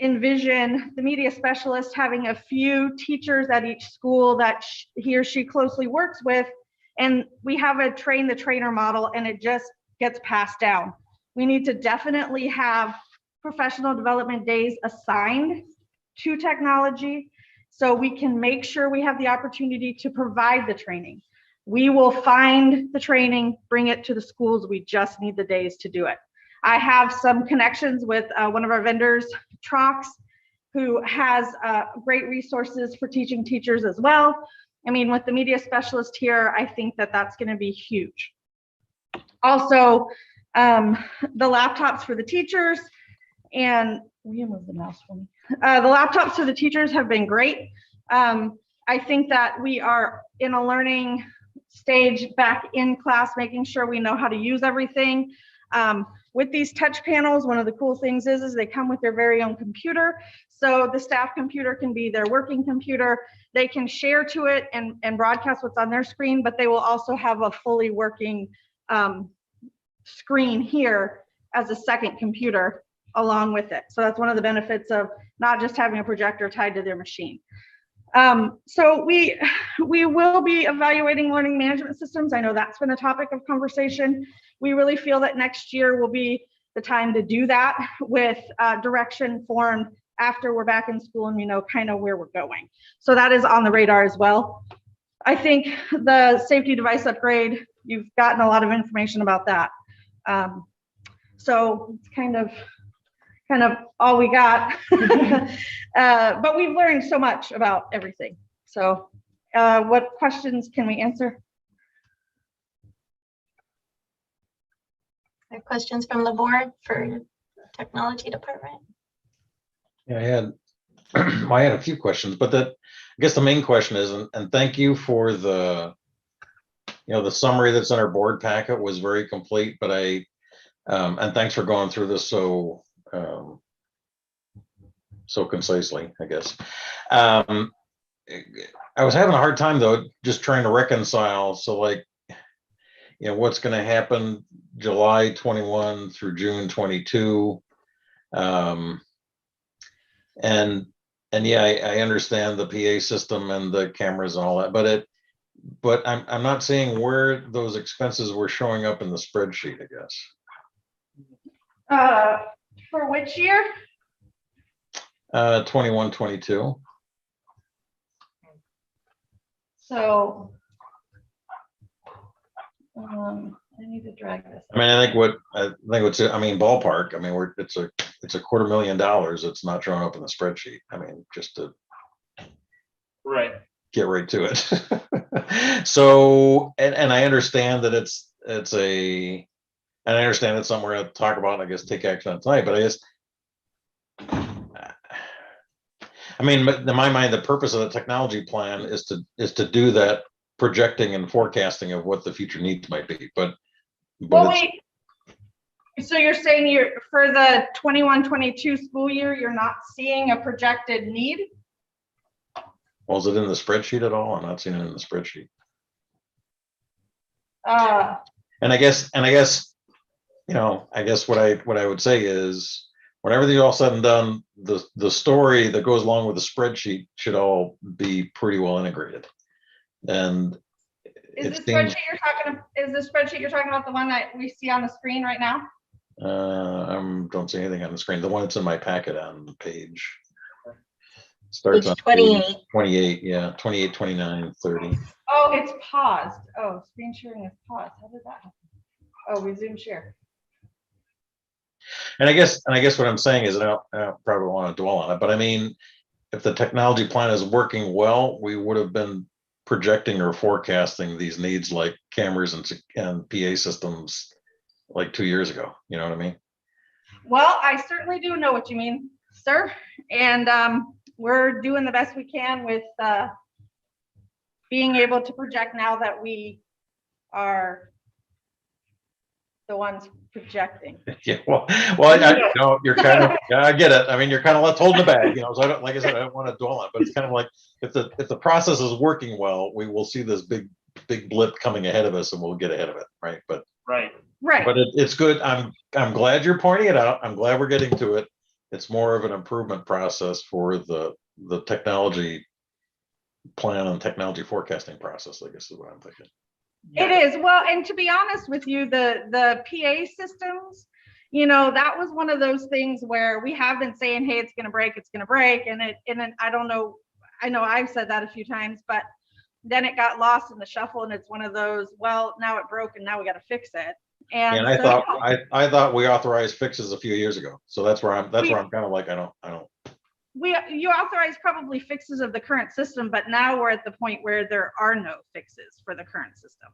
envision the media specialist having a few teachers at each school that he or she closely works with, and we have a train the trainer model, and it just gets passed down. We need to definitely have professional development days assigned to technology so we can make sure we have the opportunity to provide the training. We will find the training, bring it to the schools. We just need the days to do it. I have some connections with one of our vendors, Trox, who has great resources for teaching teachers as well. I mean, with the media specialist here, I think that that's going to be huge. Also, the laptops for the teachers, and will you move the mouse for me? The laptops for the teachers have been great. I think that we are in a learning stage back in class, making sure we know how to use everything. With these touch panels, one of the cool things is they come with their very own computer. So the staff computer can be their working computer. They can share to it and broadcast what's on their screen, but they will also have a fully working screen here as a second computer along with it. So that's one of the benefits of not just having a projector tied to their machine. So we will be evaluating learning management systems. I know that's been a topic of conversation. We really feel that next year will be the time to do that with direction formed after we're back in school and we know kind of where we're going. So that is on the radar as well. I think the safety device upgrade, you've gotten a lot of information about that. So it's kind of all we got. But we've learned so much about everything. So what questions can we answer? Are questions from the board for technology department? Yeah, I had a few questions, but I guess the main question is, and thank you for the summary that's in our board packet was very complete, but and thanks for going through this so concisely, I guess. I was having a hard time though, just trying to reconcile. So what's going to happen July 21 through June 22. And yeah, I understand the PA system and the cameras and all that, but I'm not seeing where those expenses were showing up in the spreadsheet, I guess. For which year? 21, 22. So I need to drag this. I mean, I think ballpark. I mean, it's a $250,000. It's not showing up in the spreadsheet. I mean, just to get right to it. So, and I understand that it's and I understand it's something we're going to talk about. And I guess take action on tonight. But I mean, in my mind, the purpose of the technology plan is to do that projecting and forecasting of what the future needs might be. So you're saying for the 21-22 school year, you're not seeing a projected need? Well, is it in the spreadsheet at all? I'm not seeing it in the spreadsheet. And I guess what I would say is, when everything's all said and done, the story that goes along with the spreadsheet should all be pretty well integrated. And is the spreadsheet you're talking about the one that we see on the screen right now? Don't see anything on the screen. The one that's in my packet on the page. Starts Page on 28. 28, yeah, 28, 29, 30. Oh, it's paused. Oh, screen sharing is paused. How did that happen? Oh, resume share. And I guess what I'm saying is, I don't probably want to dwell on it, but I mean, if the technology plan is working well, we would have been projecting or forecasting these needs like cameras and PA systems like 2 years ago. You know what I mean? Well, I certainly do know what you mean, sir. And we're doing the best we can with being able to project now that we are the ones projecting. Yeah, well, I know you're kind of, yeah, I get it. I mean, you're kind of left holding the bag, you know. So I don't, like I said, I don't want to dwell on it, but it's kind of like if the process is working well, we will see this big blip coming ahead of us, and we'll get ahead of it, right? But right. But it's good. I'm glad you're pointing it out. I'm glad we're getting to it. It's more of an improvement process for the technology plan and technology forecasting process, I guess is what I'm thinking. It is. Well, and to be honest with you, the PA systems, you know, that was one of those things where we have been saying, hey, it's going to break, and then I don't know, I know I've said that a few times, but then it got lost in the shuffle, and it's one of those, well, now it broke and now we got to fix it. And I so, thought we authorized fixes a few years ago. So that's where I'm kind of like, I don't. You authorized probably fixes of the current system, but now we're at the point where there are no fixes for the current system.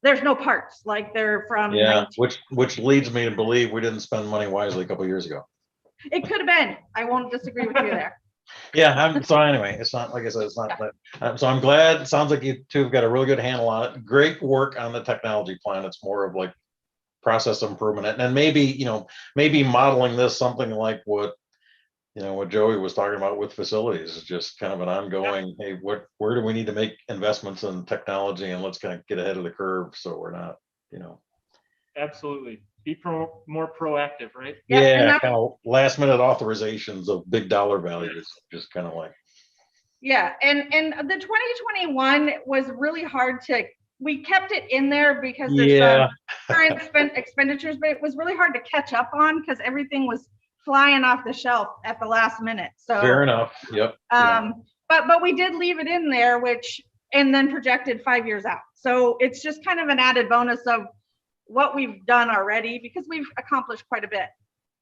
There's no parts, like they're from. Yeah, which leads me to believe we didn't spend money wisely a couple of years ago. It could have been. I won't disagree with you there. Yeah. So anyway, it's not, like I said, it's not that. So I'm glad. It sounds like you two have got a really good handle on it. Great work on the technology plan. It's more of like process improvement, and maybe maybe modeling this something like what Joey was talking about with facilities is just kind of an ongoing. Hey, where do we need to make investments in technology, and let's kind of get ahead of the curve so we're not. Absolutely. Be more proactive, right? Yeah, kind of last minute authorizations of big dollar values, just kind of like. Yeah, and the 2021 was really hard to. We kept it in there because there's some current expenditures, but it was really hard to catch up on because everything was flying off the shelf at the last minute. So fair enough. Yep. But we did leave it in there, and then projected 5 years out. So it's just kind of an added bonus of what we've done already because we've accomplished quite a bit.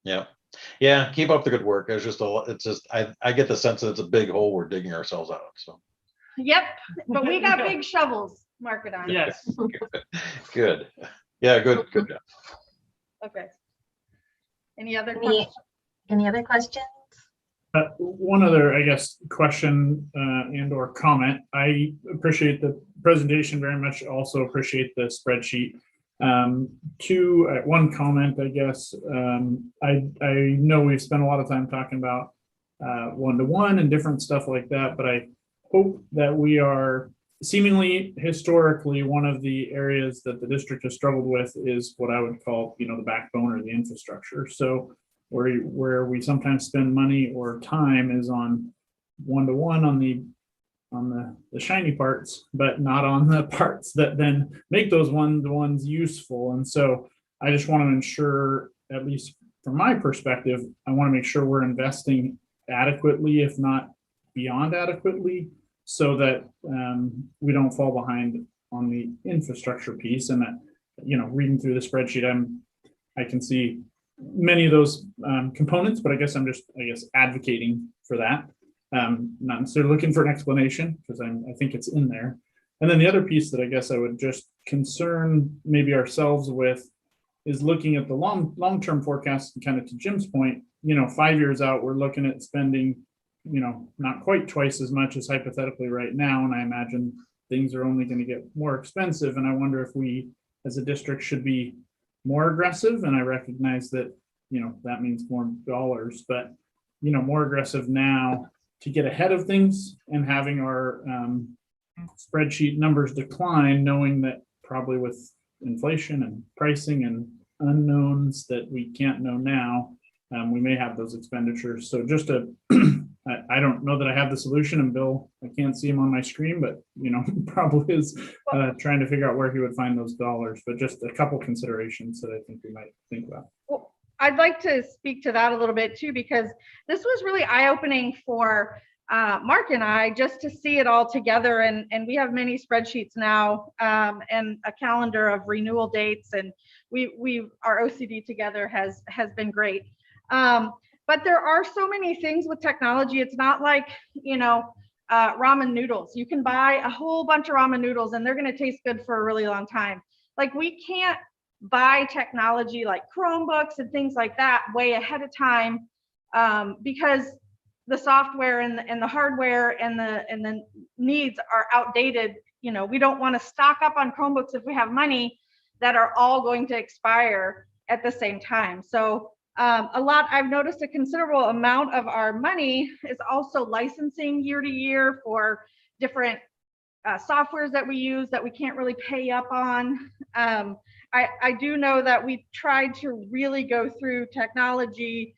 Yeah. Keep up the good work. It's just I get the sense that it's a big hole we're digging ourselves out. So. Yep, but we got big shovels. Mark it on. Yes. Good. Yeah. Good job. Okay. Any other questions? Any other questions? One other, I guess, question and or comment. I appreciate the presentation very much. Also appreciate the spreadsheet. One comment, I guess. I know we've spent a lot of time talking about one-to-one and different stuff like that, but I hope that we are seemingly historically one of the areas that the district has struggled with is what I would call, the backbone or the infrastructure. So where we sometimes spend money or time is on one-to-one on the shiny parts, but not on the parts that then make those one-to-ones useful. And so I just want to ensure, at least from my perspective, I want to make sure we're investing adequately, if not beyond adequately, so that we don't fall behind on the infrastructure piece. And that, reading through the spreadsheet, I can see many of those components, but I guess I'm just advocating for that. Not necessarily looking for an explanation because I think it's in there. And then the other piece that I guess I would just concern maybe ourselves with is looking at the long-term forecast, and kind of to Jim's point, 5 years out, we're looking at spending, not quite twice as much as hypothetically right now. And I imagine things are only going to get more expensive. And I wonder if we as a district should be more aggressive. And I recognize that, that means more dollars, but, more aggressive now to get ahead of things and having our spreadsheet numbers decline, knowing that probably with inflation and pricing and unknowns that we can't know now, we may have those expenditures. So just a I don't know that I have the solution, and Bill, I can't see him on my screen, but probably is trying to figure out where he would find those dollars. But just a couple considerations that I think we might think about. Well, I'd like to speak to that a little bit too, because this was really eye-opening for Mark and I, just to see it all together. And we have many spreadsheets now, and a calendar of renewal dates, and our OCD together has been great. But there are so many things with technology. It's not like, ramen noodles. You can buy a whole bunch of ramen noodles and they're going to taste good for a really long time. Like, we can't buy technology like Chromebooks and things like that way ahead of time, because the software and the hardware and the needs are outdated. We don't want to stock up on Chromebooks if we have money that are all going to expire at the same time. So I've noticed a considerable amount of our money is also licensing year to year for different softwares that we use that we can't really pay up on. I do know that we tried to really go through technology,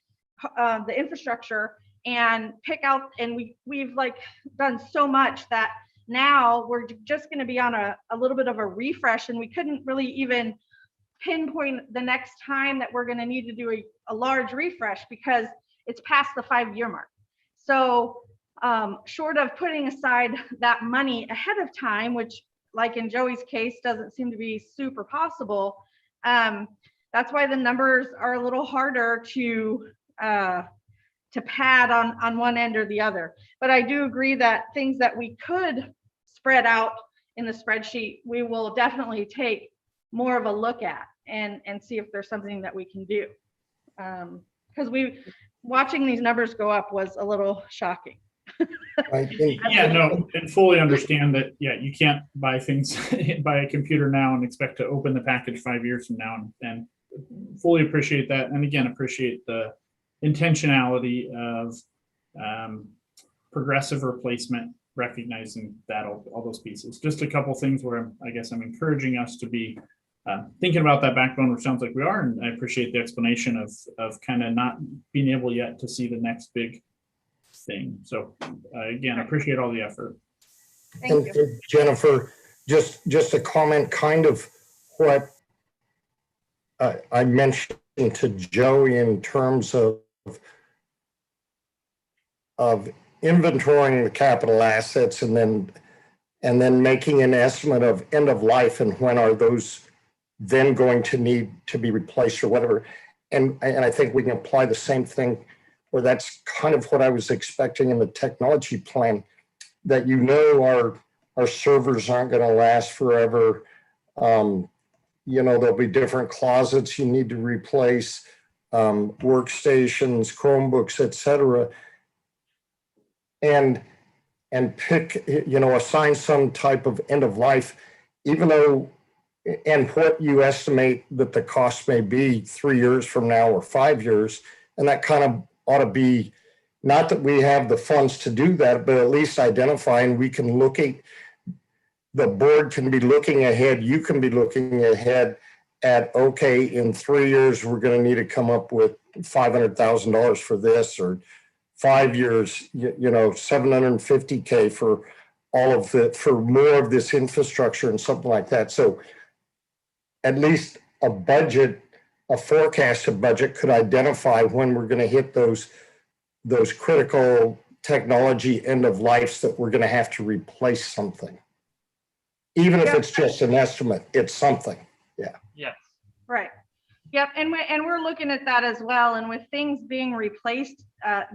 the infrastructure, and pick out, and we've like done so much that now we're just going to be on a little bit of a refresh, and we couldn't really even pinpoint the next time that we're going to need to do a large refresh because it's past the 5-year mark. So short of putting aside that money ahead of time, which like in Joey's case doesn't seem to be super possible, that's why the numbers are a little harder to pad on one end or the other. But I do agree that things that we could spread out in the spreadsheet, we will definitely take more of a look at and see if there's something that we can do. Because watching these numbers go up was a little shocking. Yeah, no, and fully understand that. Yeah, you can't buy things, buy a computer now and expect to open the package 5 years from now, and fully appreciate that. And again, appreciate the intentionality of progressive replacement, recognizing that all those pieces. Just a couple things where I guess I'm encouraging us to be thinking about that backbone, which sounds like we are, and I appreciate the explanation of kind of not being able yet to see the next big thing. So again, I appreciate all the effort. Thank you. Jennifer, just a comment, kind of what I mentioned to Joey in terms of inventorying the capital assets and then making an estimate of end of life and when are those then going to need to be replaced or whatever. And I think we can apply the same thing, where that's kind of what I was expecting in the technology plan, that our servers aren't going to last forever. There'll be different closets you need to replace, workstations, Chromebooks, et cetera. And pick, assign some type of end of life, even though, and what you estimate that the cost may be 3 years from now or 5 years. And that kind of ought to be, not that we have the funds to do that, but at least identifying, we can look at, the board can be looking ahead, you can be looking ahead at, okay, in 3 years, we're going to need to come up with $500,000 for this, or 5 years, $750K for for more of this infrastructure and something like that. So at least a budget, a forecasted budget could identify when we're going to hit those critical technology end of lives that we're going to have to replace something. Even if it's just an estimate, it's something. Yeah. Yes. Right. Yep. And we're looking at that as well. And with things being replaced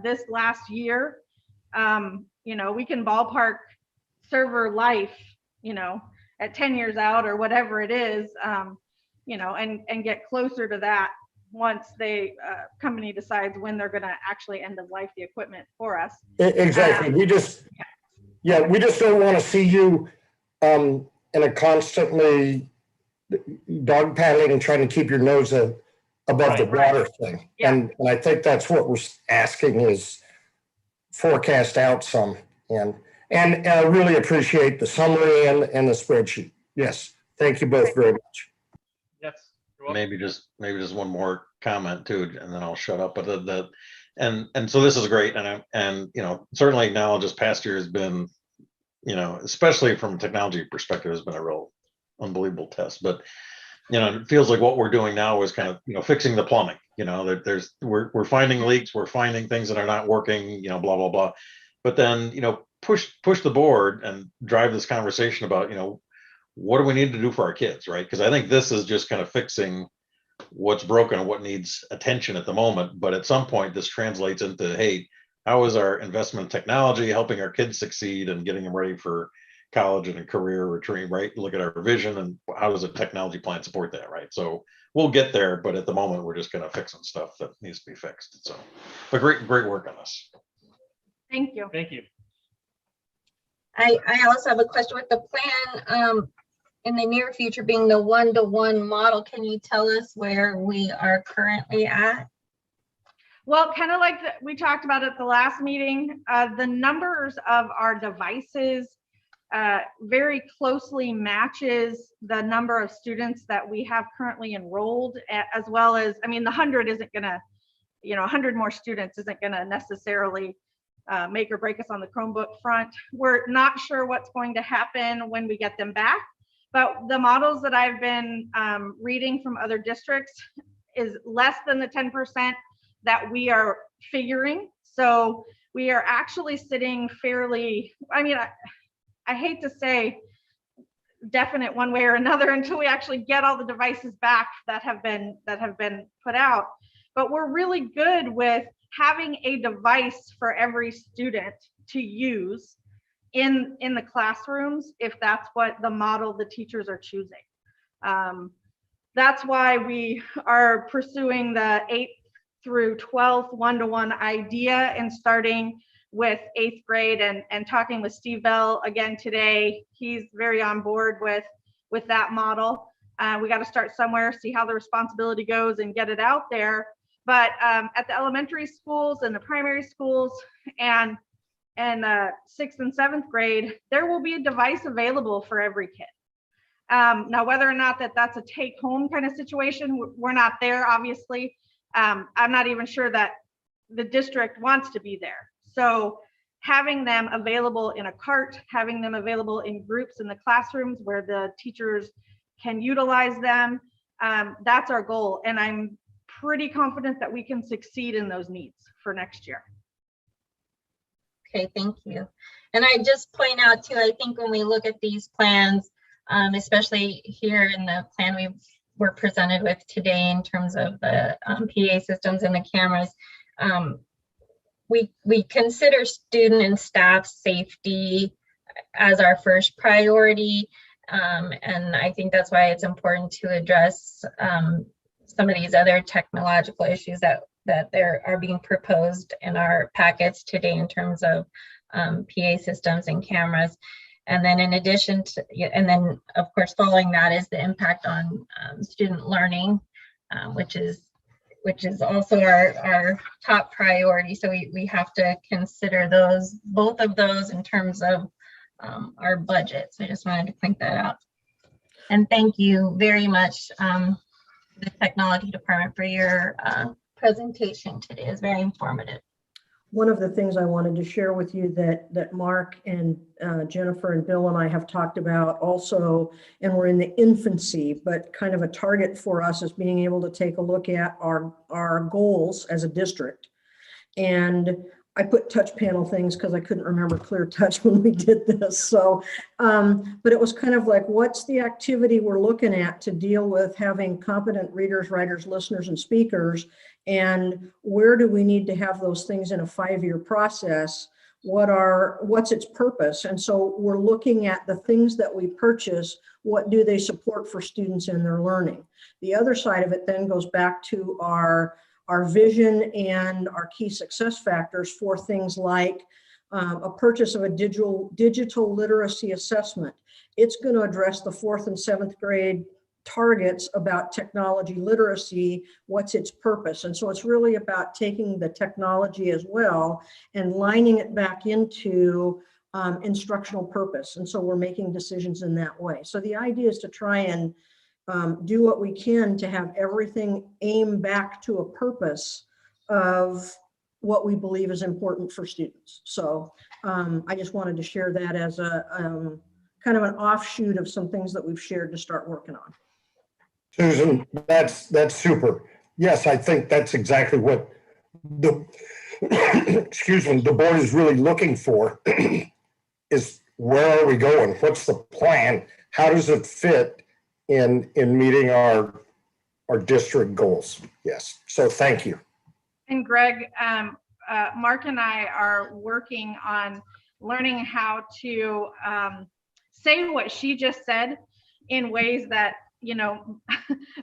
this last year, we can ballpark server life, at 10 years out or whatever it is, and get closer to that once the company decides when they're going to actually end of life the equipment for us. Exactly. We just don't want to see you in a constantly dog paddling and trying to keep your nose above the water thing. Yeah. And I think that's what we're asking, is forecast out some. And I really appreciate the summary and the spreadsheet. Yes. Thank you both very much. Yes. Maybe just one more comment too, and then I'll shut up. But and so this is great. And you know, certainly acknowledge this past year has been, you know, especially from a technology perspective, has been a real unbelievable test. But you know, it feels like what we're doing now is kind of, you know, fixing the plumbing. You know, we're finding leaks, we're finding things that are not working, you know, blah blah blah. But then, you know, push the board and drive this conversation about, you know, what do we need to do for our kids, right? Because I think this is just kind of fixing what's broken and what needs attention at the moment. But at some point, this translates into, hey, how is our investment in technology helping our kids succeed and getting them ready for college and a career retreat, right? Look at our vision and how does a technology plan support that, right? So we'll get there, but at the moment, we're just kind of fixing stuff that needs to be fixed. So, but great work on this. Thank you. Thank you. I also have a question with the plan in the near future being the one-to-one model. Can you tell us where we are currently at? Well, kind of like we talked about at the last meeting, the numbers of our devices very closely matches the number of students that we have currently enrolled, as well as, I mean, the 100 isn't gonna, you know, 100 more students isn't gonna necessarily make or break us on the Chromebook front. We're not sure what's going to happen when we get them back, but the models that I've been reading from other districts is less than the 10% that we are figuring. So we are actually sitting fairly, I mean, I hate to say definite one way or another until we actually get all the devices back that have been put out. But we're really good with having a device for every student to use in the classrooms, if that's what the model the teachers are choosing. That's why we are pursuing the 8th through 12th one-to-one idea and starting with 8th grade and talking with Steve Bell again today. He's very on board with that model. We got to start somewhere, see how the responsibility goes and get it out there. But at the elementary schools and the primary schools and 6th and 7th grade, there will be a device available for every kid. Now, whether or not that's a take home kind of situation, we're not there, obviously. I'm not even sure that the district wants to be there. So having them available in a cart, having them available in groups in the classrooms where the teachers can utilize them, that's our goal. And I'm pretty confident that we can succeed in those needs for next year. Okay, thank you. And I just point out too, I think when we look at these plans, especially here in the plan we were presented with today in terms of the PA systems and the cameras, we consider student and staff safety as our first priority. And I think that's why it's important to address some of these other technological issues that there are being proposed in our packets today in terms of PA systems and cameras. And then in addition to, and then of course, following that is the impact on student learning, which is also our top priority. So we have to consider both of those in terms of our budget. So I just wanted to point that out. And thank you very much, the technology department, for your presentation today. It's very informative. One of the things I wanted to share with you that Mark and Jennifer and Bill and I have talked about also, and we're in the infancy, but kind of a target for us is being able to take a look at our goals as a district. And I put touch panel things because I couldn't remember clear touch when we did this. So, but it was kind of like, what's the activity we're looking at to deal with having competent readers, writers, listeners, and speakers? And where do we need to have those things in a 5-year process? What's its purpose? And so we're looking at the things that we purchase. What do they support for students in their learning? The other side of it then goes back to our vision and our key success factors for things like a purchase of a digital literacy assessment. It's going to address the 4th and 7th grade targets about technology literacy. What's its purpose? And so it's really about taking the technology as well and lining it back into instructional purpose. And so we're making decisions in that way. So the idea is to try and do what we can to have everything aim back to a purpose of what we believe is important for students. So I just wanted to share that as a kind of an offshoot of some things that we've shared to start working on. Susan, that's super. Yes, I think that's exactly what the excuse me, the board is really looking for is where are we going? What's the plan? How does it fit in meeting our district goals? Yes. So thank you. And Greg, Mark and I are working on learning how to say what she just said in ways that, you know,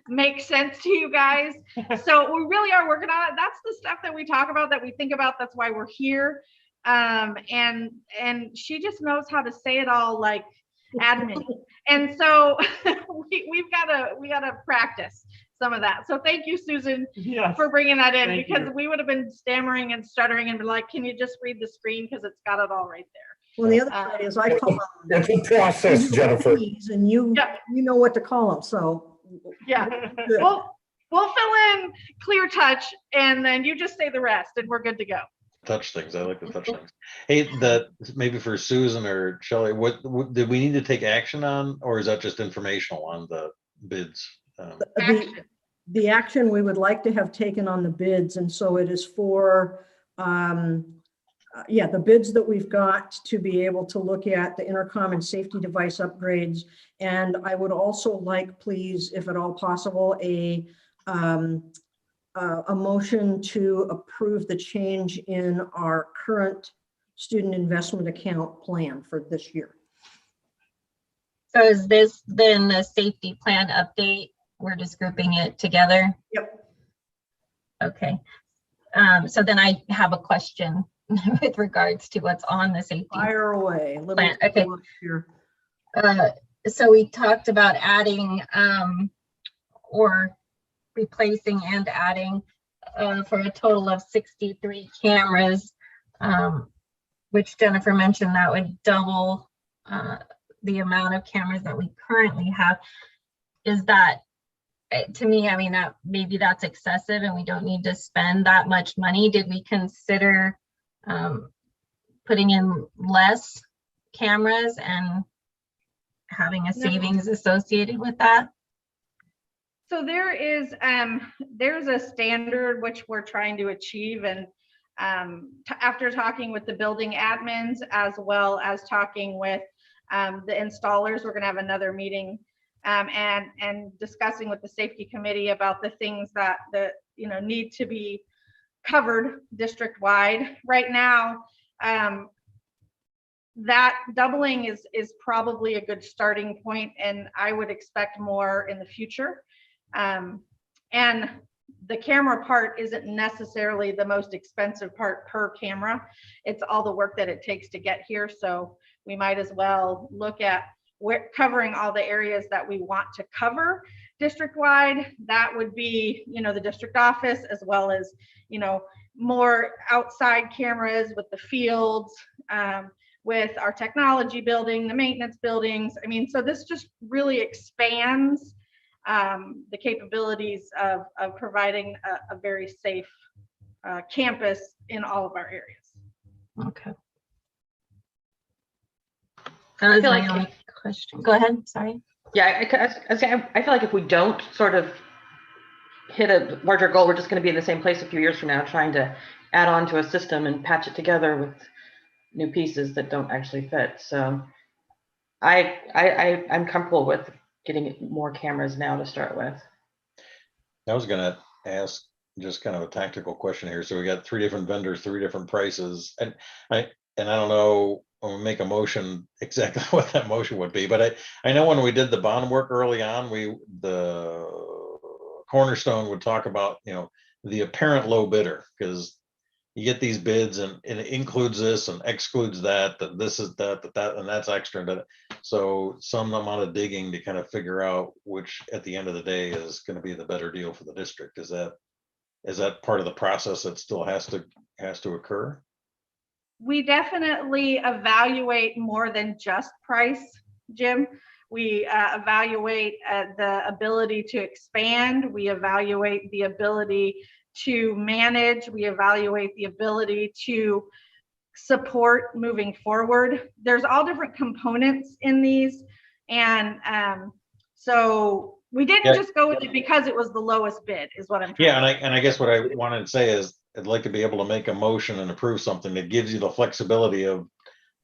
make sense to you guys. So we really are working on it. That's the stuff that we talk about, that we think about. That's why we're here. And she just knows how to say it all like admin. And so we gotta practice some of that. So thank you, Susan, for bringing that in, because we would have been stammering and stuttering and be like, can you just read the screen? Because it's got it all right there. Well, the other side is I call them. It's a process, Jennifer. And you know what to call them. So yeah, we'll fill in clear touch, and then you just say the rest, and we're good to go. Touch things. I like the touch things. Hey, that maybe for Susan or Shelley, what did we need to take action on, or is that just informational on the bids? The action we would like to have taken on the bids, and so it is for the bids that we've got to be able to look at the intercom and safety device upgrades. And I would also like, please, if at all possible, a motion to approve the change in our current student investment account plan for this year. So is this then the safety plan update? We're just grouping it together? Yep. Okay. So then I have a question with regards to what's on the safety Fire away. plan. Okay. So we talked about adding or replacing and adding for a total of 63 cameras, which Jennifer mentioned that would double the amount of cameras that we currently have. Is that, to me, I mean, that maybe that's excessive and we don't need to spend that much money. Did we consider putting in less cameras and having a savings associated with that? So there is there's a standard which we're trying to achieve, and after talking with the building admins as well as talking with the installers, we're going to have another meeting and discussing with the safety committee about the things that need to be covered district wide. Right now, that doubling is probably a good starting point, and I would expect more in the future. And the camera part isn't necessarily the most expensive part per camera. It's all the work that it takes to get here. So we might as well look at covering all the areas that we want to cover district wide. That would be, the district office, as well as, more outside cameras with the fields, with our technology building, the maintenance buildings. I mean, so this just really expands the capabilities of providing a very safe campus in all of our areas. Okay. That was my only question. Go ahead, sorry. Yeah, I feel like if we don't sort of hit a larger goal, we're just going to be in the same place a few years from now, trying to add on to a system and patch it together with new pieces that don't actually fit. So I'm comfortable with getting more cameras now to start with. I was going to ask just kind of a tactical question here. So we got 3 different vendors, 3 different prices, and I don't know when we make a motion exactly what that motion would be, but I know when we did the bond work early on, the Cornerstone would talk about the apparent low bidder, because you get these bids and it includes this and excludes that, that this is that and that's extra. So some amount of digging to kind of figure out which at the end of the day is going to be the better deal for the district. Is that part of the process that still has to occur? We definitely evaluate more than just price, Jim. We evaluate the ability to expand. We evaluate the ability to manage, we evaluate the ability to support moving forward. There's all different components in these. And so we didn't just go with it because it was the lowest bid is what I'm trying Yeah, to say. and I guess what I wanted to say is I'd like to be able to make a motion and approve something that gives you the flexibility of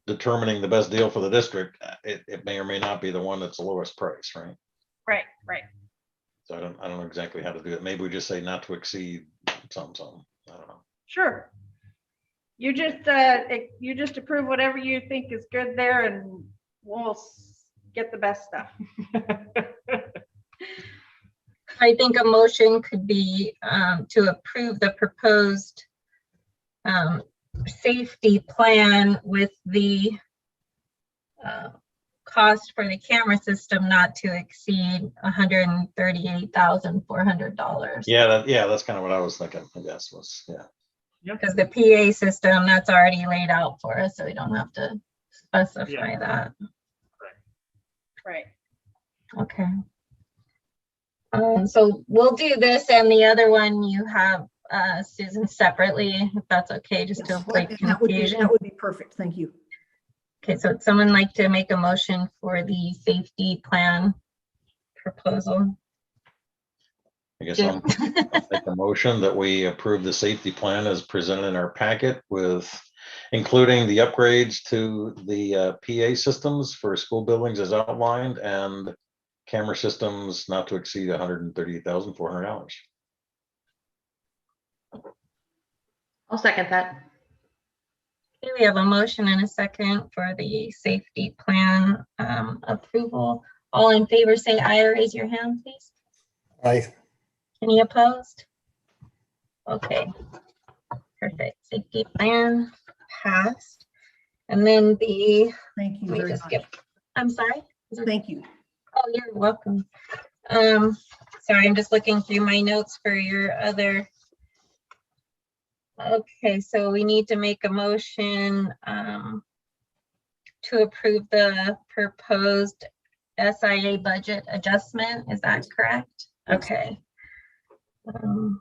determining the best deal for the district. It may or may not be the one that's the lowest price, right? Right. So I don't know exactly how to do it. Maybe we just say not to exceed something. I don't know. Sure. You just approve whatever you think is good there, and we'll get the best stuff. I think a motion could be to approve the proposed safety plan with the cost for the camera system not to exceed $138,400. Yeah, that's kind of what I was thinking, I guess, was, yeah. Because the PA system, that's already laid out for us, so we don't have to specify that. Right. Okay. So we'll do this, and the other one you have Susan separately, if that's okay, just to avoid confusion. That would be perfect. Thank you. Okay, so would someone like to make a motion for the safety plan proposal? I guess I'll make a motion that we approve the safety plan as presented in our packet, with including the upgrades to the PA systems for school buildings as outlined, and camera systems not to exceed $138,400. I'll second that. Okay, we have a motion and a second for the safety plan approval. All in favor say aye or raise your hand, please. Aye. Any opposed? Okay, perfect. Safety plan passed. And then the, thank you we very just much. skip. I'm sorry. Thank you. Oh, you're welcome. Sorry, I'm just looking through my notes for your other. Okay, so we need to make a motion to approve the proposed SIA budget adjustment. Is that correct? Okay. So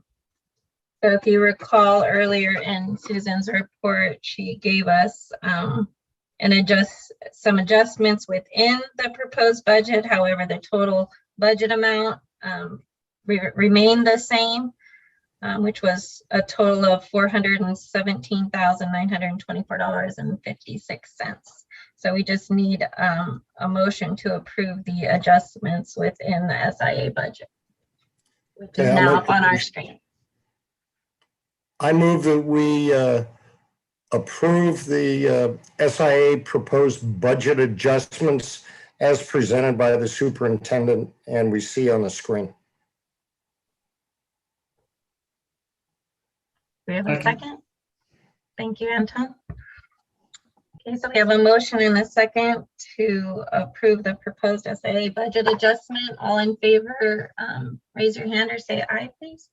if you recall earlier in Susan's report, she gave us some adjustments within the proposed budget. However, the total budget amount remained the same, which was a total of $417,924.56. So we just need a motion to approve the adjustments within the SIA budget, which is now up on our screen. I move that we approve the SIA proposed budget adjustments as presented by the superintendent and we see on the screen. Do we have a second? Thank you, Anton. Okay, so we have a motion and a second to approve the proposed SIA budget adjustment. All in favor, raise your hand or say aye, please.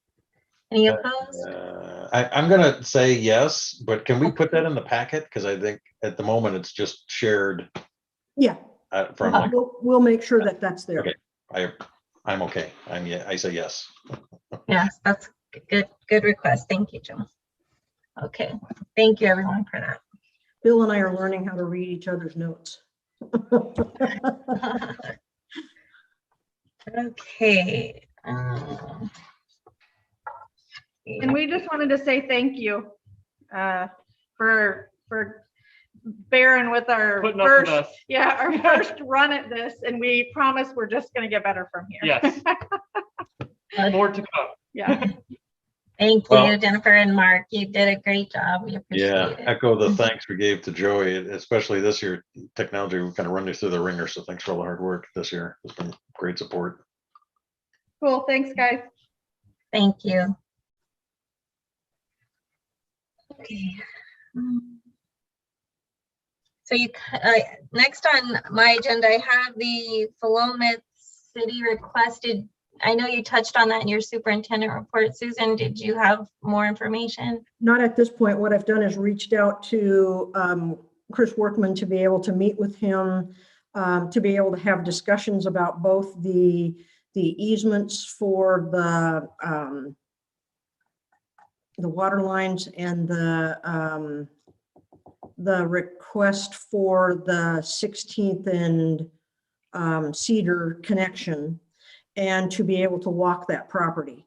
Any opposed? I'm gonna say yes, but can we put that in the packet? Because I think at the moment it's just shared. Yeah. From like, we'll make sure that that's there. okay, I'm okay. I say yes. Yes, that's good request. Thank you, Joe. Okay, thank you everyone for that. Bill and I are learning how to read each other's notes. Okay. And we just wanted to say thank you for bearing with our our first run at this, and we promise we're just going to get better from here. Yes. More to come. Yeah. Thank you, Jennifer and Mark. You did a great job. We appreciate it. Echo the thanks we gave to Joey, especially this year. Technology, we kind of run you through the ringer. So thanks for all the hard work this year. It's been great support. Cool. Thanks, guys. Thank you. Okay. So next on my agenda, I have the Philomath City requested. I know you touched on that in your superintendent report. Susan, did you have more information? Not at this point. What I've done is reached out to Chris Workman to be able to meet with him, to be able to have discussions about both the easements for the water lines and the request for the 16th and Cedar connection, and to be able to walk that property.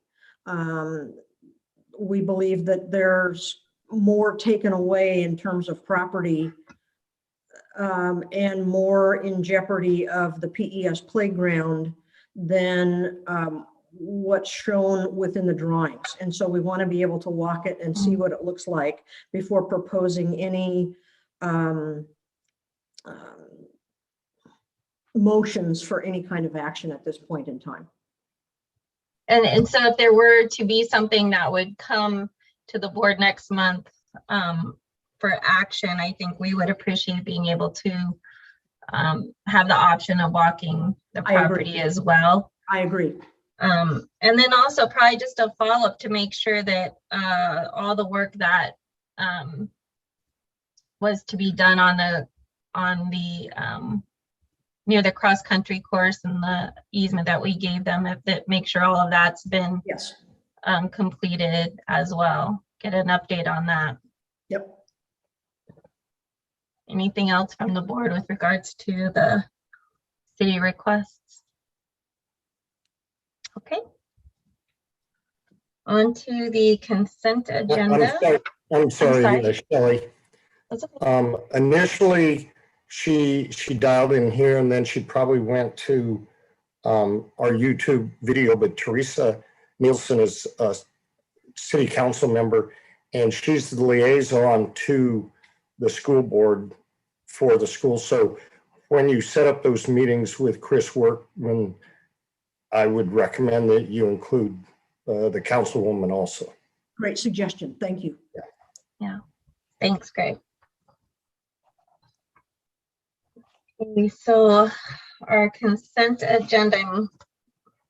We believe that there's more taken away in terms of property and more in jeopardy of the PES playground than what's shown within the drawings. And so we want to be able to walk it and see what it looks like before proposing any motions for any kind of action at this point in time. And so if there were to be something that would come to the board next month for action, I think we would appreciate being able to have the option of walking the property as well. I agree. And then also probably just a follow-up to make sure that all the work that was to be done on the near the cross-country course and the easement that we gave them, make sure all of that's been completed as well. Get an update on that. Yep. Anything else from the board with regards to the city requests? Okay. On to the consent agenda. I'm sorry, Shelley. Initially, she dialed in here and then she probably went to our YouTube video, but Teresa Nielsen is a city council member and she's the liaison to the school board for the school. So when you set up those meetings with Chris Workman, I would recommend that you include the councilwoman also. Great suggestion. Thank you. Yeah. Thanks, Greg. Okay, so our consent agenda,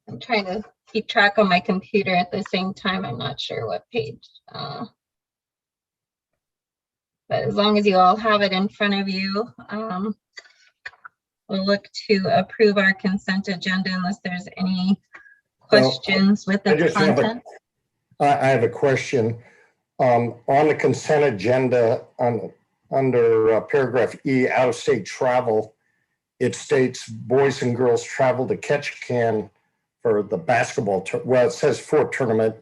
I'm trying to keep track on my computer at the same time. I'm not sure what page. But as long as you all have it in front of you, we'll look to approve our consent agenda unless there's any questions with the content. I have a question. On the consent agenda, under paragraph E, out-of-state travel, it states boys and girls travel to Ketchikan for the basketball. Well, it says for tournament.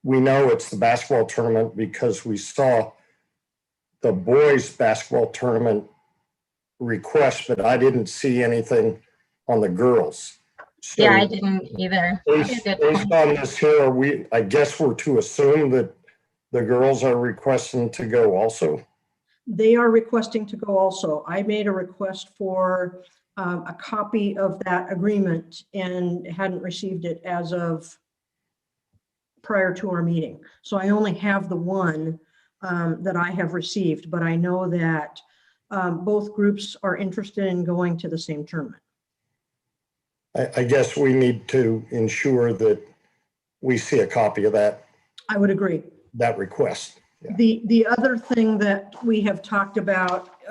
We know it's the basketball tournament because we saw the boys basketball tournament request, but I didn't see anything on the girls. So yeah, I didn't either. Based on this here, I guess we're to assume that the girls are requesting to go also. They are requesting to go also. I made a request for a copy of that agreement and hadn't received it as of prior to our meeting. So I only have the one that I have received, but I know that both groups are interested in going to the same tournament. I guess we need to ensure that we see a copy of that. I would agree. That request. Yeah. The other thing that we have talked about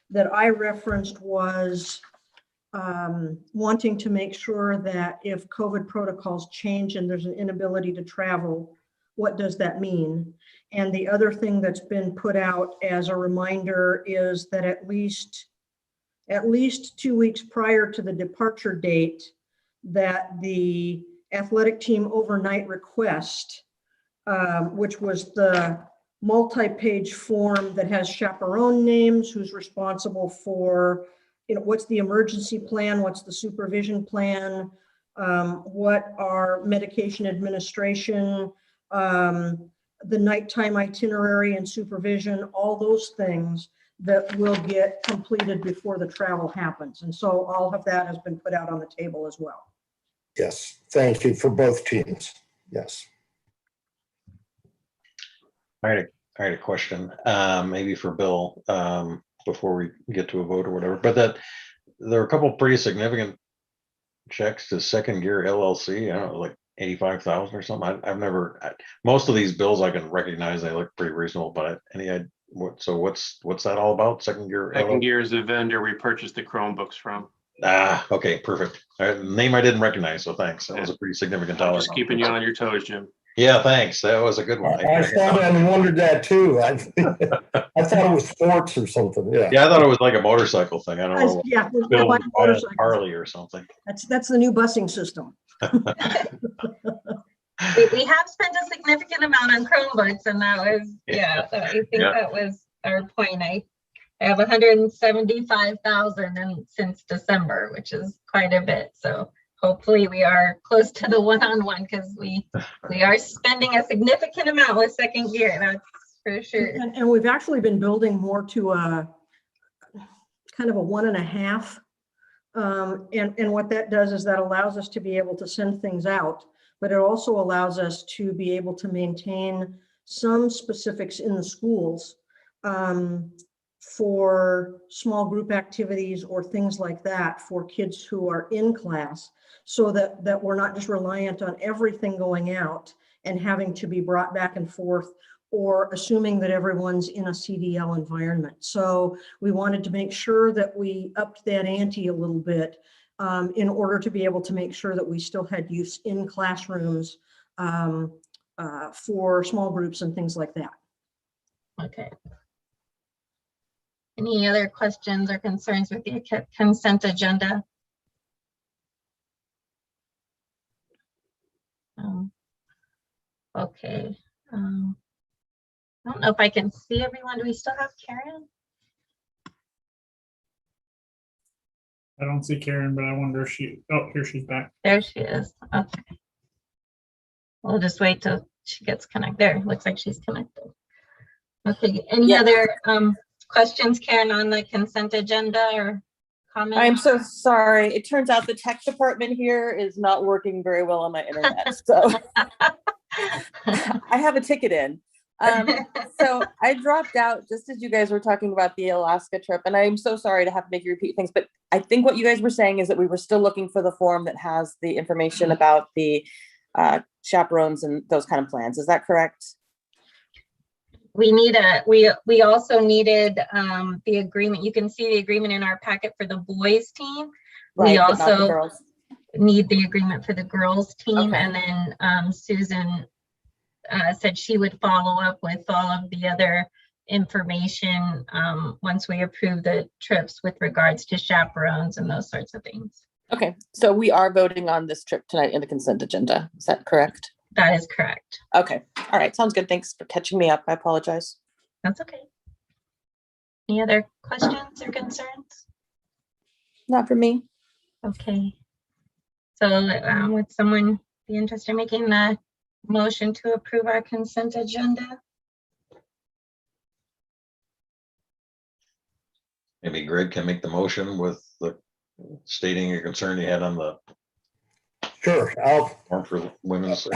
that I referenced was wanting to make sure that if COVID protocols change and there's an inability to travel, what does that mean? And the other thing that's been put out as a reminder is that at least 2 weeks prior to the departure date, that the athletic team overnight request, which was the multi-page form that has chaperone names, who's responsible for, what's the emergency plan, what's the supervision plan, what are medication administration, the nighttime itinerary and supervision, all those things that will get completed before the travel happens. And so all of that has been put out on the table as well. Yes, thank you for both teams. Yes. I had a question, maybe for Bill, before we get to a vote or whatever, but that there are a couple pretty significant checks to Second Gear LLC. I don't know, like 85,000 or something. I've never, most of these bills I can recognize, they look pretty reasonable, but what's that all about? Second Gear? Second Gear is the vendor we purchased the Chromebooks from. Ah, okay, perfect. Name I didn't recognize, so thanks. That was a pretty significant dollar. Just keeping you on your toes, Jim. Yeah, thanks. That was a good one. I saw that and wondered that too. I thought it was sports or something. Yeah. Yeah, I thought it was like a motorcycle thing. I don't know. Yeah, we're Bill buying motorcycles. Harley or something. That's the new busing system. We have spent a significant amount on Chromebooks, and that was, I think that was our point. I have 175,000 since December, which is quite a bit. So hopefully we are close to the one-on-one, because we are spending a significant amount with second year, that's for sure. And we've actually been building more to a kind of a 1.5. And what that does is that allows us to be able to send things out, but it also allows us to be able to maintain some specifics in the schools for small group activities or things like that for kids who are in class, so that we're not just reliant on everything going out and having to be brought back and forth, or assuming that everyone's in a CDL environment. So we wanted to make sure that we upped that ante a little bit in order to be able to make sure that we still had use in classrooms for small groups and things like that. Okay. Any other questions or concerns with the consent agenda? Okay. I don't know if I can see everyone. Do we still have Karen? I don't see Karen, but I wonder if oh, here she's back. There she is. Okay. We'll just wait till she gets connected. There, looks like she's connected. Okay, any other questions, Karen, on the consent agenda or comments? I'm so sorry. It turns out the tech department here is not working very well on my internet. So I have a ticket in. So I dropped out just as you guys were talking about the Alaska trip, and I'm so sorry to have to make you repeat things, but I think what you guys were saying is that we were still looking for the form that has the information about the chaperones and those kind of plans. Is that correct? We need we also needed the agreement. You can see the agreement in our packet for the boys team. Right, we but not the also girls. Need the agreement for the girls team. Okay. And then Susan said she would follow up with all of the other information once we approve the trips with regards to chaperones and those sorts of things. Okay, so we are voting on this trip tonight in the consent agenda. Is that correct? That is correct. Okay, all right, sounds good. Thanks for catching me up. I apologize. That's okay. Any other questions or concerns? Not for me. Okay. So would someone be interested in making the motion to approve our consent agenda? Maybe Greg can make the motion with the stating your concern you had on the. Sure, I'll. For women's.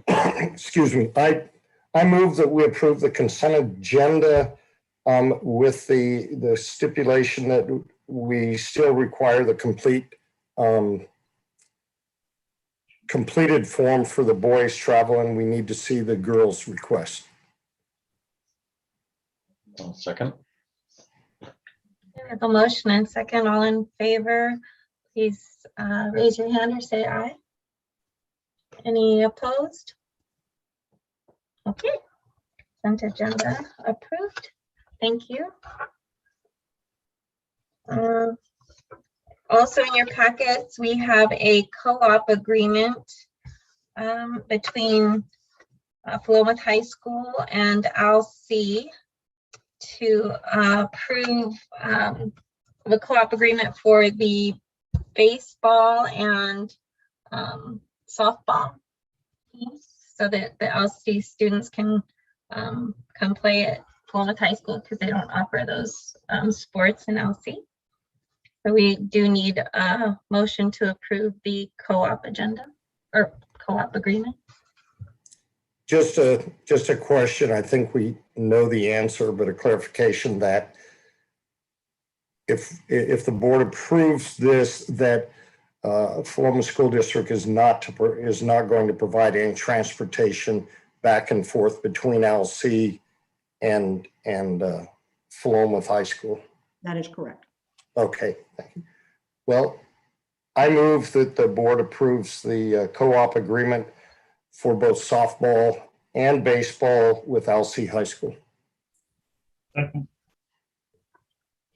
Excuse me. I move that we approve the consent agenda with the stipulation that we still require the completed form for the boys travel, and we need to see the girls' request. Second. We have a motion and second. All in favor, please raise your hand or say aye. Any opposed? Okay, consent agenda approved. Thank you. Also in your packets, we have a co-op agreement between Philomath High School and ALC to approve the co-op agreement for the baseball and softball teams, so that the ALC students can come play at Philomath High School, because they don't offer those sports in ALC. So we do need a motion to approve the co-op agenda or co-op agreement. Just a question. I think we know the answer, but a clarification that if the board approves this, that Philomath School District is not going to provide any transportation back and forth between LC and Philomath High School. That is correct. Okay, thank you. Well, I move that the board approves the co-op agreement for both softball and baseball with LC High School. Okay,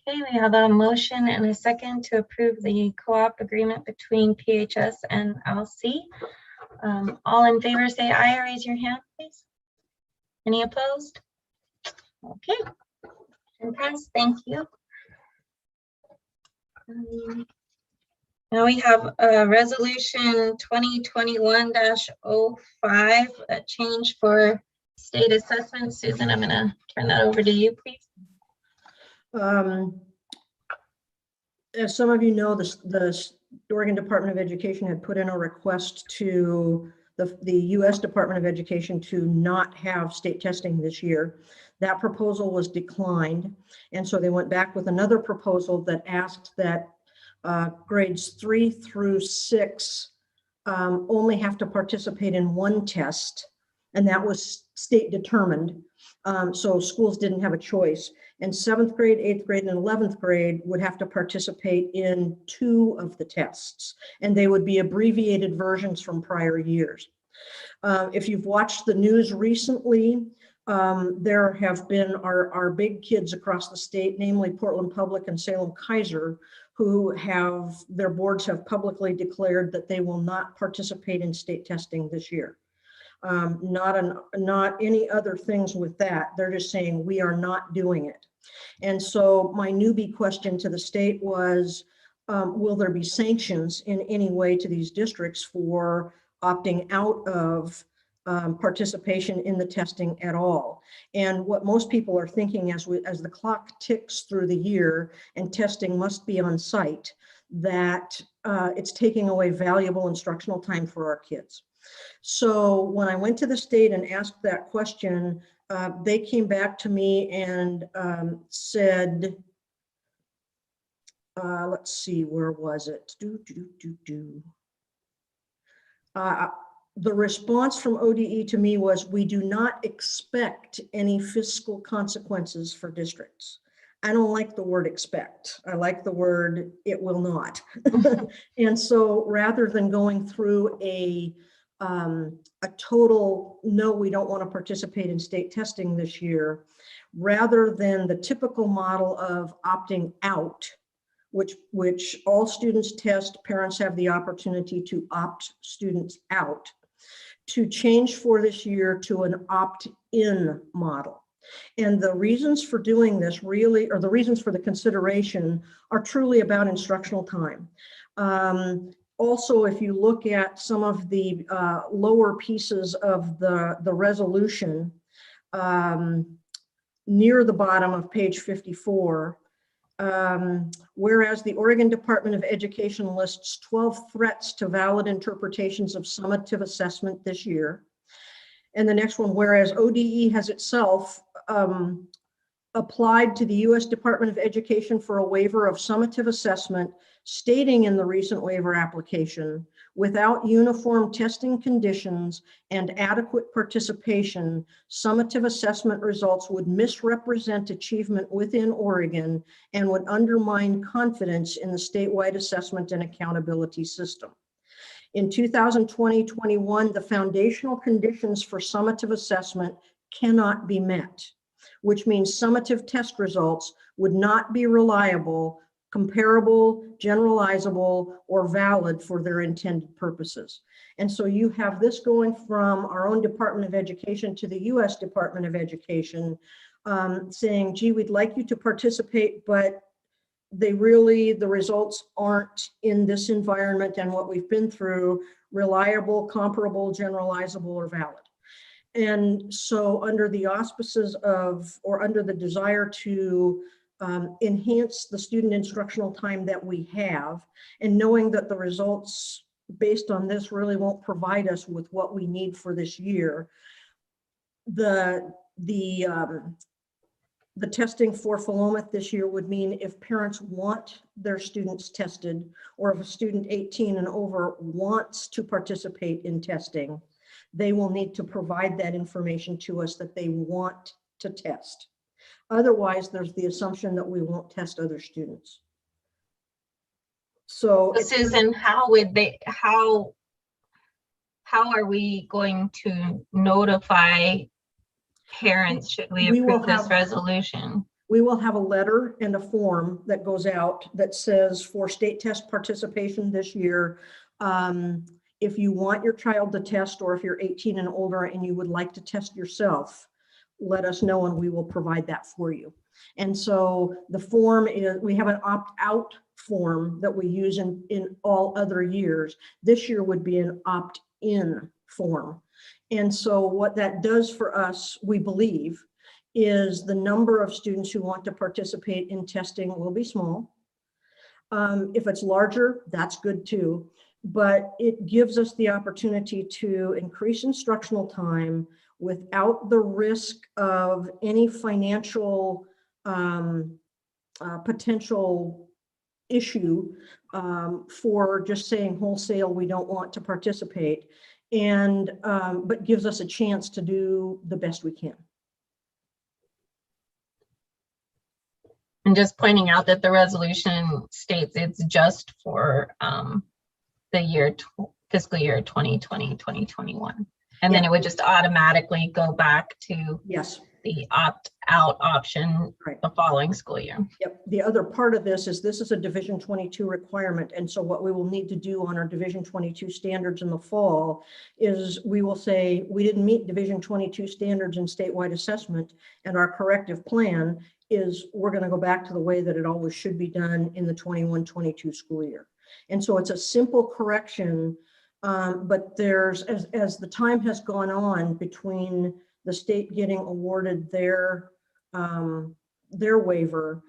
we have a motion and a second to approve the co-op agreement between PHS and LC. All in favor say aye or raise your hand, please. Any opposed? Okay, and pass, thank you. Now we have resolution 2021-05, a change for state assessment. Susan, I'm gonna turn that over to you, please. As some of you know, the Oregon Department of Education had put in a request to the U.S. Department of Education to not have state testing this year. That proposal was declined. And so they went back with another proposal that asked that grades 3 through 6 only have to participate in one test. And that was state determined. So schools didn't have a choice. And 7th grade, 8th grade, and 11th grade would have to participate in 2 of the tests. And they would be abbreviated versions from prior years. If you've watched the news recently, there have been our big kids across the state, namely Portland Public and Salem Kaiser, who have, their boards have publicly declared that they will not participate in state testing this year. Not any other things with that. They're just saying we are not doing it. And so my newbie question to the state was, will there be sanctions in any way to these districts for opting out of participation in the testing at all? And what most people are thinking as the clock ticks through the year and testing must be on site, that it's taking away valuable instructional time for our kids. So when I went to the state and asked that question, they came back to me and said, let's see, where was it? The response from ODE to me was, we do not expect any fiscal consequences for districts. I don't like the word expect. I like the word it will not. And so rather than going through a total, no, we don't want to participate in state testing this year, rather than the typical model of opting out, which all students test, parents have the opportunity to opt students out, to change for this year to an opt-in model. And the reasons for doing this really, or the reasons for the consideration, are truly about instructional time. Also, if you look at some of the lower pieces of the resolution, near the bottom of page 54, whereas the Oregon Department of Education lists 12 threats to valid interpretations of summative assessment this year. And the next one, whereas ODE has itself applied to the U.S. Department of Education for a waiver of summative assessment, stating in the recent waiver application, without uniform testing conditions and adequate participation, summative assessment results would misrepresent achievement within Oregon and would undermine confidence in the statewide assessment and accountability system. In 2020-21, the foundational conditions for summative assessment cannot be met, which means summative test results would not be reliable, comparable, generalizable, or valid for their intended purposes. And so you have this going from our own Department of Education to the US Department of Education, saying, gee, we'd like you to participate, but the results aren't in this environment and what we've been through reliable, comparable, generalizable, or valid. And so under the auspices of, or under the desire to enhance the student instructional time that we have, and knowing that the results based on this really won't provide us with what we need for this year, the testing for Philomath this year would mean if parents want their students tested, or if a student 18 and over wants to participate in testing, they will need to provide that information to us that they want to test. Otherwise, there's the assumption that we won't test other students. So Susan, how would they, how how are we going to notify parents should we We will approve this have- resolution? We will have a letter and a form that goes out that says for state test participation this year, if you want your child to test, or if you're 18 and older and you would like to test yourself, let us know and we will provide that for you. And so the form is, we have an opt-out form that we use in all other years. This year would be an opt-in form. And so what that does for us, we believe, is the number of students who want to participate in testing will be small. If it's larger, that's good too, but it gives us the opportunity to increase instructional time without the risk of any financial potential issue for just saying wholesale, we don't want to participate, and but gives us a chance to do the best we can. And just pointing out that the resolution states it's just for the year fiscal year 2020, 2021. And then it would just automatically go back to the opt-out option the following school year. Yep. The other part of this is a Division 22 requirement. And so what we will need to do on our Division 22 standards in the fall is we will say we didn't meet Division 22 standards in statewide assessment, and our corrective plan is we're going to go back to the way that it always should be done in the 21-22 school year. And so it's a simple correction, but there's, as the time has gone on between the state getting awarded their waiver,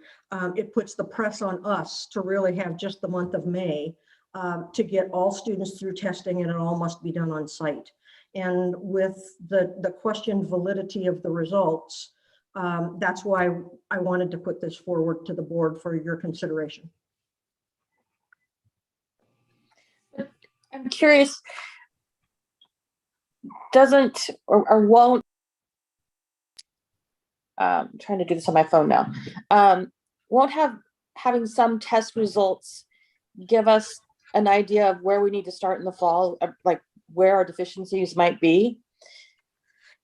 it puts the press on us to really have just the month of May to get all students through testing, and it all must be done on site. And with the questioned validity of the results, that's why I wanted to put this forward to the board for your consideration. I'm curious, doesn't or won't, I'm trying to do this on my phone now, won't having some test results give us an idea of where we need to start in the fall, like where our deficiencies might be?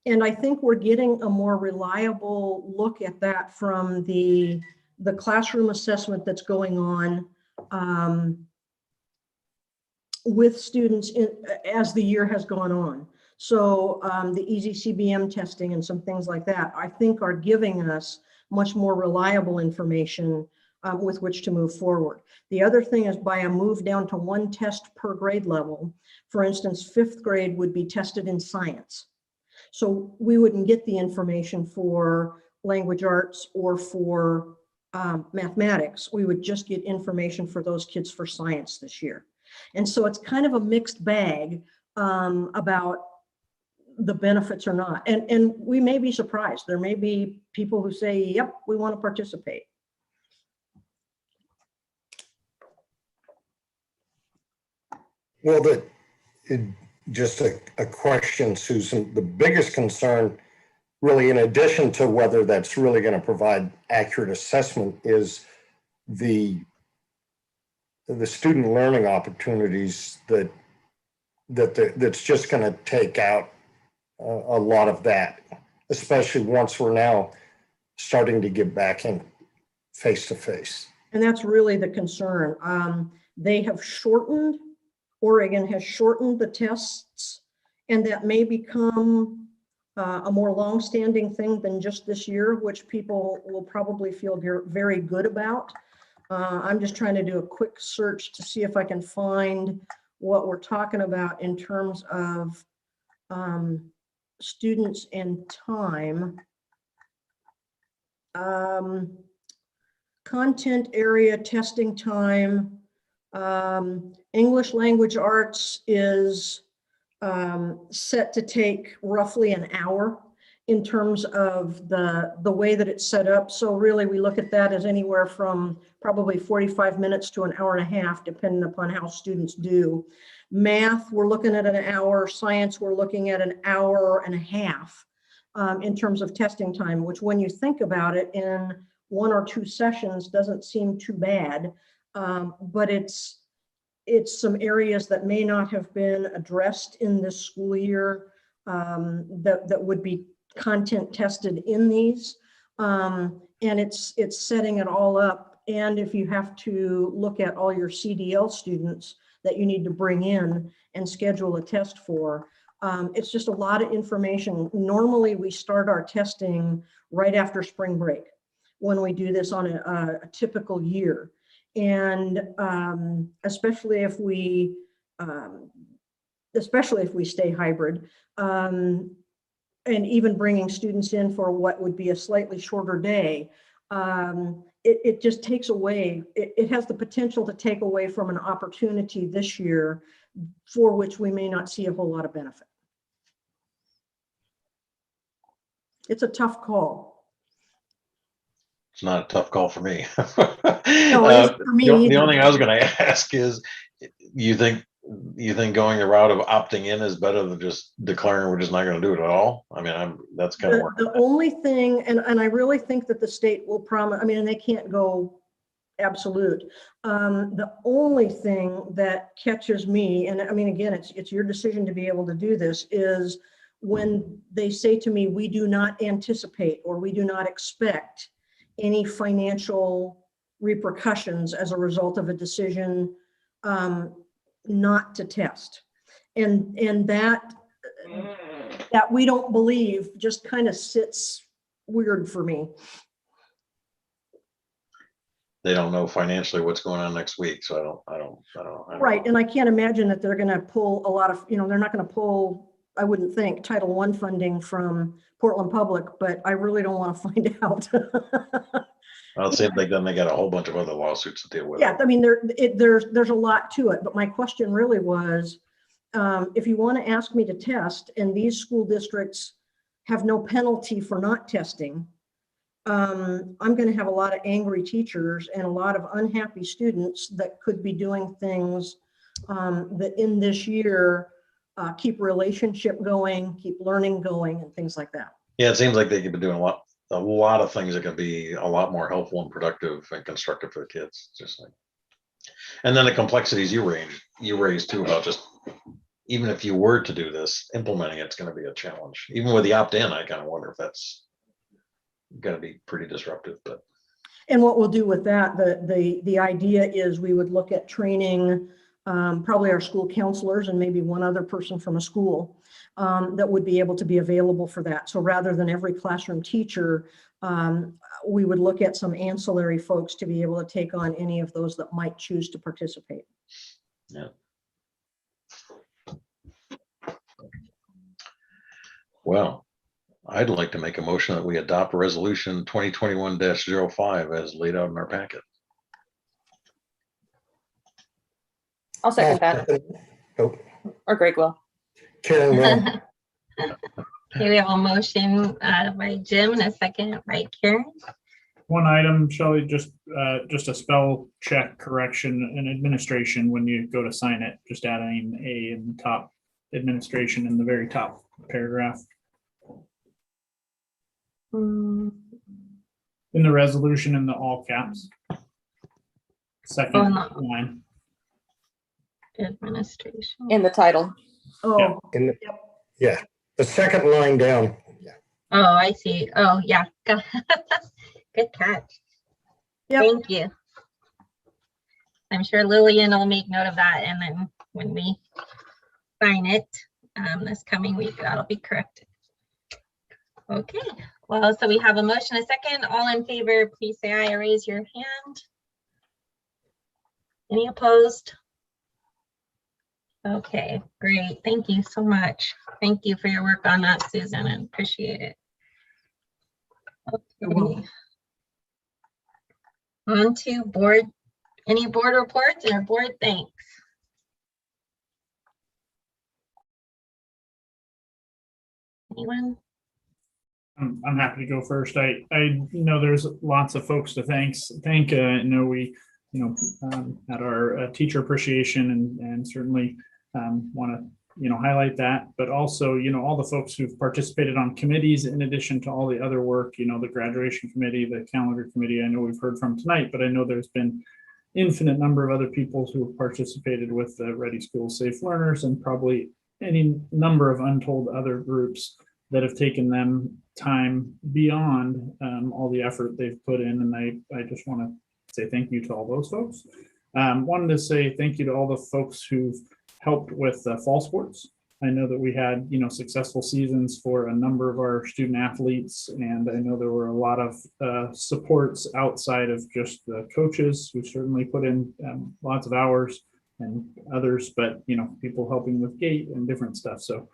And I think we're getting a more reliable look at that from the classroom assessment that's going on with students as the year has gone on. So the easy CBM testing and some things like that, I think, are giving us much more reliable information with which to move forward. The other thing is by a move down to one test per grade level. For instance, 5th grade would be tested in science. So we wouldn't get the information for language arts or for mathematics. We would just get information for those kids for science this year. And so it's kind of a mixed bag about the benefits or not. And we may be surprised. There may be people who say, yep, we want to participate. Well, just a question, Susan. The biggest concern, really, in addition to whether that's really going to provide accurate assessment, is the student learning opportunities that's just going to take out a lot of that, especially once we're now starting to get back in face to face. And that's really the concern. They have shortened, Oregon has shortened the tests, and that may become a more long-standing thing than just this year, which people will probably feel very good about. I'm just trying to do a quick search to see if I can find what we're talking about in terms of students and time. Content area testing time. English language arts is set to take roughly an hour in terms of the way that it's set up. So really we look at that as anywhere from probably 45 minutes to an hour and a half, depending upon how students do. Math, we're looking at an hour. Science, we're looking at an hour and a half in terms of testing time, which when you think about it in 1 or 2 sessions doesn't seem too bad, but it's it's some areas that may not have been addressed in this school year that would be content tested in these. And it's setting it all up. And if you have to look at all your CDL students that you need to bring in and schedule a test for, it's just a lot of information. Normally we start our testing right after spring break when we do this on a typical year. And especially if we stay hybrid, and even bringing students in for what would be a slightly shorter day, it just takes away, it has the potential to take away from an opportunity this year for which we may not see a whole lot of benefit. It's a tough call. It's not a tough call for me. No, it isn't for me the either. only thing I was going to ask is, you think going the route of opting in is better than just declaring we're just not going to do it at all? I mean, that's kind of where The only thing, and I really think that the state will promise, I mean, and they can't go absolute. The only thing that catches me, and I mean, again, it's your decision to be able to do this, is when they say to me, we do not anticipate or we do not expect any financial repercussions as a result of a decision not to test. And that we don't believe just kind of sits weird for me. they don't know financially what's going on next week. So I don't know. Right, and I can't imagine that they're gonna pull a lot of, they're not gonna pull, I wouldn't think, Title I funding from Portland Public, but I really don't want to find out. Well, it seems like then they got a whole bunch of other lawsuits to deal with. Yeah, I mean, there's a lot to it, but my question really was, if you want to ask me to test and these school districts have no penalty for not testing, I'm going to have a lot of angry teachers and a lot of unhappy students that could be doing things that in this year keep relationship going, keep learning going, and things like that. Yeah, it seems like they could be doing a lot of things that could be a lot more helpful and productive and constructive for the kids. Just like, and then the complexities you raised too about just, even if you were to do this, implementing it's going to be a challenge. Even with the opt-in, I kind of wonder if that's going to be pretty disruptive. But and what we'll do with that, the idea is we would look at training probably our school counselors and maybe one other person from a school that would be able to be available for that. So rather than every classroom teacher, we would look at some ancillary folks to be able to take on any of those that might choose to participate. Yeah. Well, I'd like to make a motion that we adopt resolution 2021-05 as laid out in our packet. I'll second that. Nope. Or Greg will. Karen will. Okay, we have a motion by Jim and a second by Karen. One item, Shelley, just a spell check correction in administration when you go to sign it, just adding A in the top, administration in the very top paragraph. In the resolution in the all caps. Second line. Administration. In the title. Oh, Yeah, the second line down. Yeah. Oh, I see. Oh, yeah. Good catch. Yep. Thank you. I'm sure Lillian will make note of that, and then when we sign it this coming week, that'll be corrected. Okay. Well, so we have a motion, a second. All in favor, please say aye or raise your hand. Any opposed? Okay, great. Thank you so much. Thank you for your work on that, Susan, and appreciate it. Okay. On to board, any board reports or board thanks? Anyone? I'm happy to go first. I know there's lots of folks to thank. I know we, had our teacher appreciation and certainly want to, highlight that, but also, all the folks who've participated on committees in addition to all the other work, the graduation committee, the calendar committee, I know we've heard from tonight, but I know there's been, infinite number of other people who have participated with the Ready Schools Safe Learners, and probably any number of untold other groups that have taken them time beyond all the effort they've put in. And I just want to say thank you to all those folks. Wanted to say thank you to all the folks who've helped with fall sports. I know that we had, successful seasons for a number of our student athletes, and I know there were a lot of supports outside of just the coaches who certainly put in lots of hours, and others, but people helping with gate and different stuff. So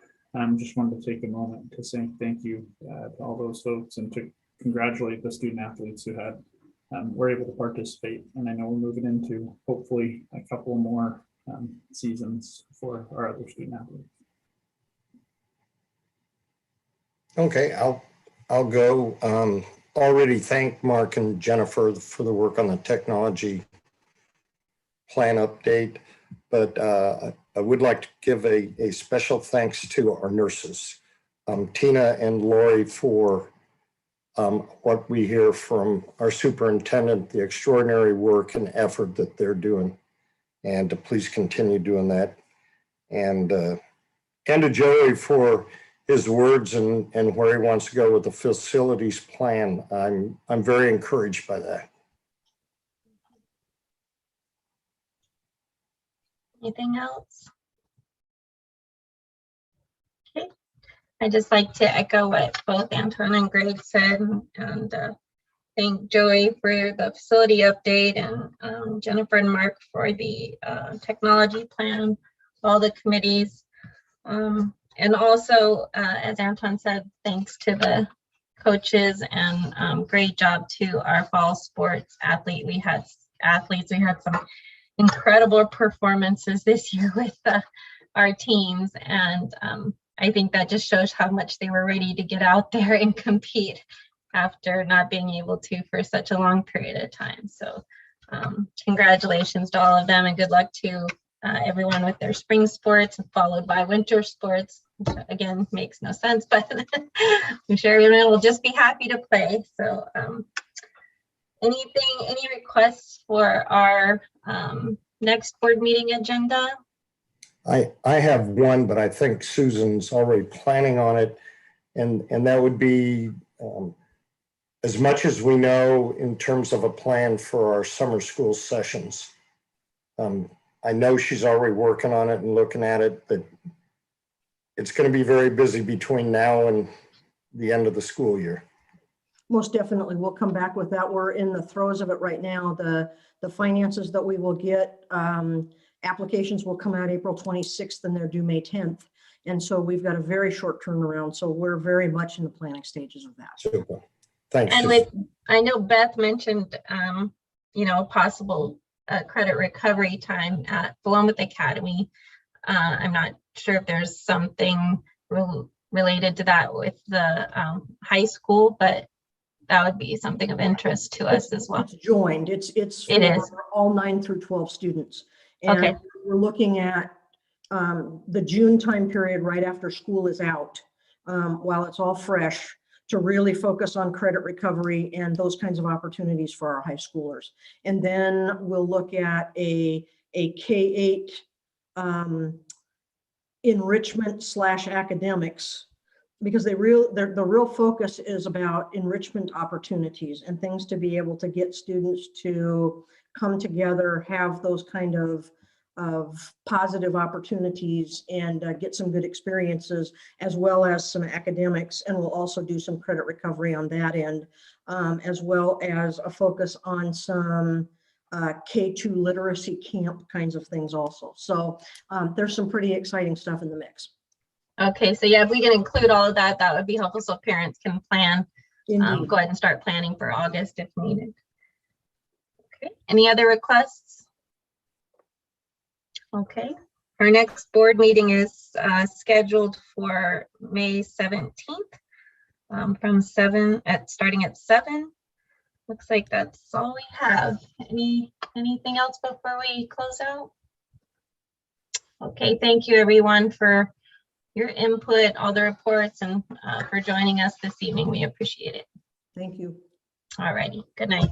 just wanted to take a moment to say thank you to all those folks, and to congratulate the student athletes who had were able to participate. And I know we're moving into hopefully a couple more seasons for our other student athletes. Okay, I'll go. Already thank Mark and Jennifer for the work on the technology plan update, but I would like to give a special thanks to our nurses, Tina and Lori, for what we hear from our superintendent, the extraordinary work and effort that they're doing, and to please continue doing that. And to Joey for his words and where he wants to go with the facilities plan. I'm very encouraged by that. Anything else? Okay. I'd just like to echo what both Anton and Greg said, and thank Joey for the facility update, and Jennifer and Mark for the technology plan, all the committees. And also, as Anton said, thanks to the coaches, and great job to our fall sports athletes. We had some incredible performances this year with our teams, and I think that just shows how much they were ready to get out there and compete after not being able to for such a long period of time. So congratulations to all of them, and good luck to everyone with their spring sports, followed by winter sports, which again makes no sense, but I'm sure everyone will just be happy to play. So any requests for our next board meeting agenda? I have one, but I think Susan's already planning on it, and that would be as much as we know in terms of a plan for our summer school sessions. I know she's already working on it and looking at it, but it's going to be very busy between now and the end of the school year. Most definitely, we'll come back with that. We're in the throes of it right now. The finances that we will get, applications will come out April 26th, and they're due May 10th. And so we've got a very short turnaround. So we're very much in the planning stages of that. Super. Thanks. And I know Beth mentioned, possible credit recovery time at Philomath Academy. I'm not sure if there's something related to that with the high school, but that would be something of interest to us as well. It's joined. It is for all 9 through 12 students. And okay. We're looking at the June time period right after school is out, while it's all fresh, to really focus on credit recovery and those kinds of opportunities for our high schoolers. And then we'll look at a K-8 enrichment / academics, because the real focus is about enrichment opportunities and things to be able to get students to come together, have those kind of positive opportunities, and get some good experiences, as well as some academics. And we'll also do some credit recovery on that end, as well as a focus on some K2 literacy camp kinds of things also. So there's some pretty exciting stuff in the mix. Okay, so yeah, if we can include all of that, that would be helpful so parents can plan, go ahead and start planning for August if needed. Okay, any other requests? Okay, our next board meeting is scheduled for May 17th from starting at 7. Looks like that's all we have. Anything else before we close out? Okay, thank you everyone for your input, all the reports, and for joining us this evening. We appreciate it. Thank you. All righty, good night.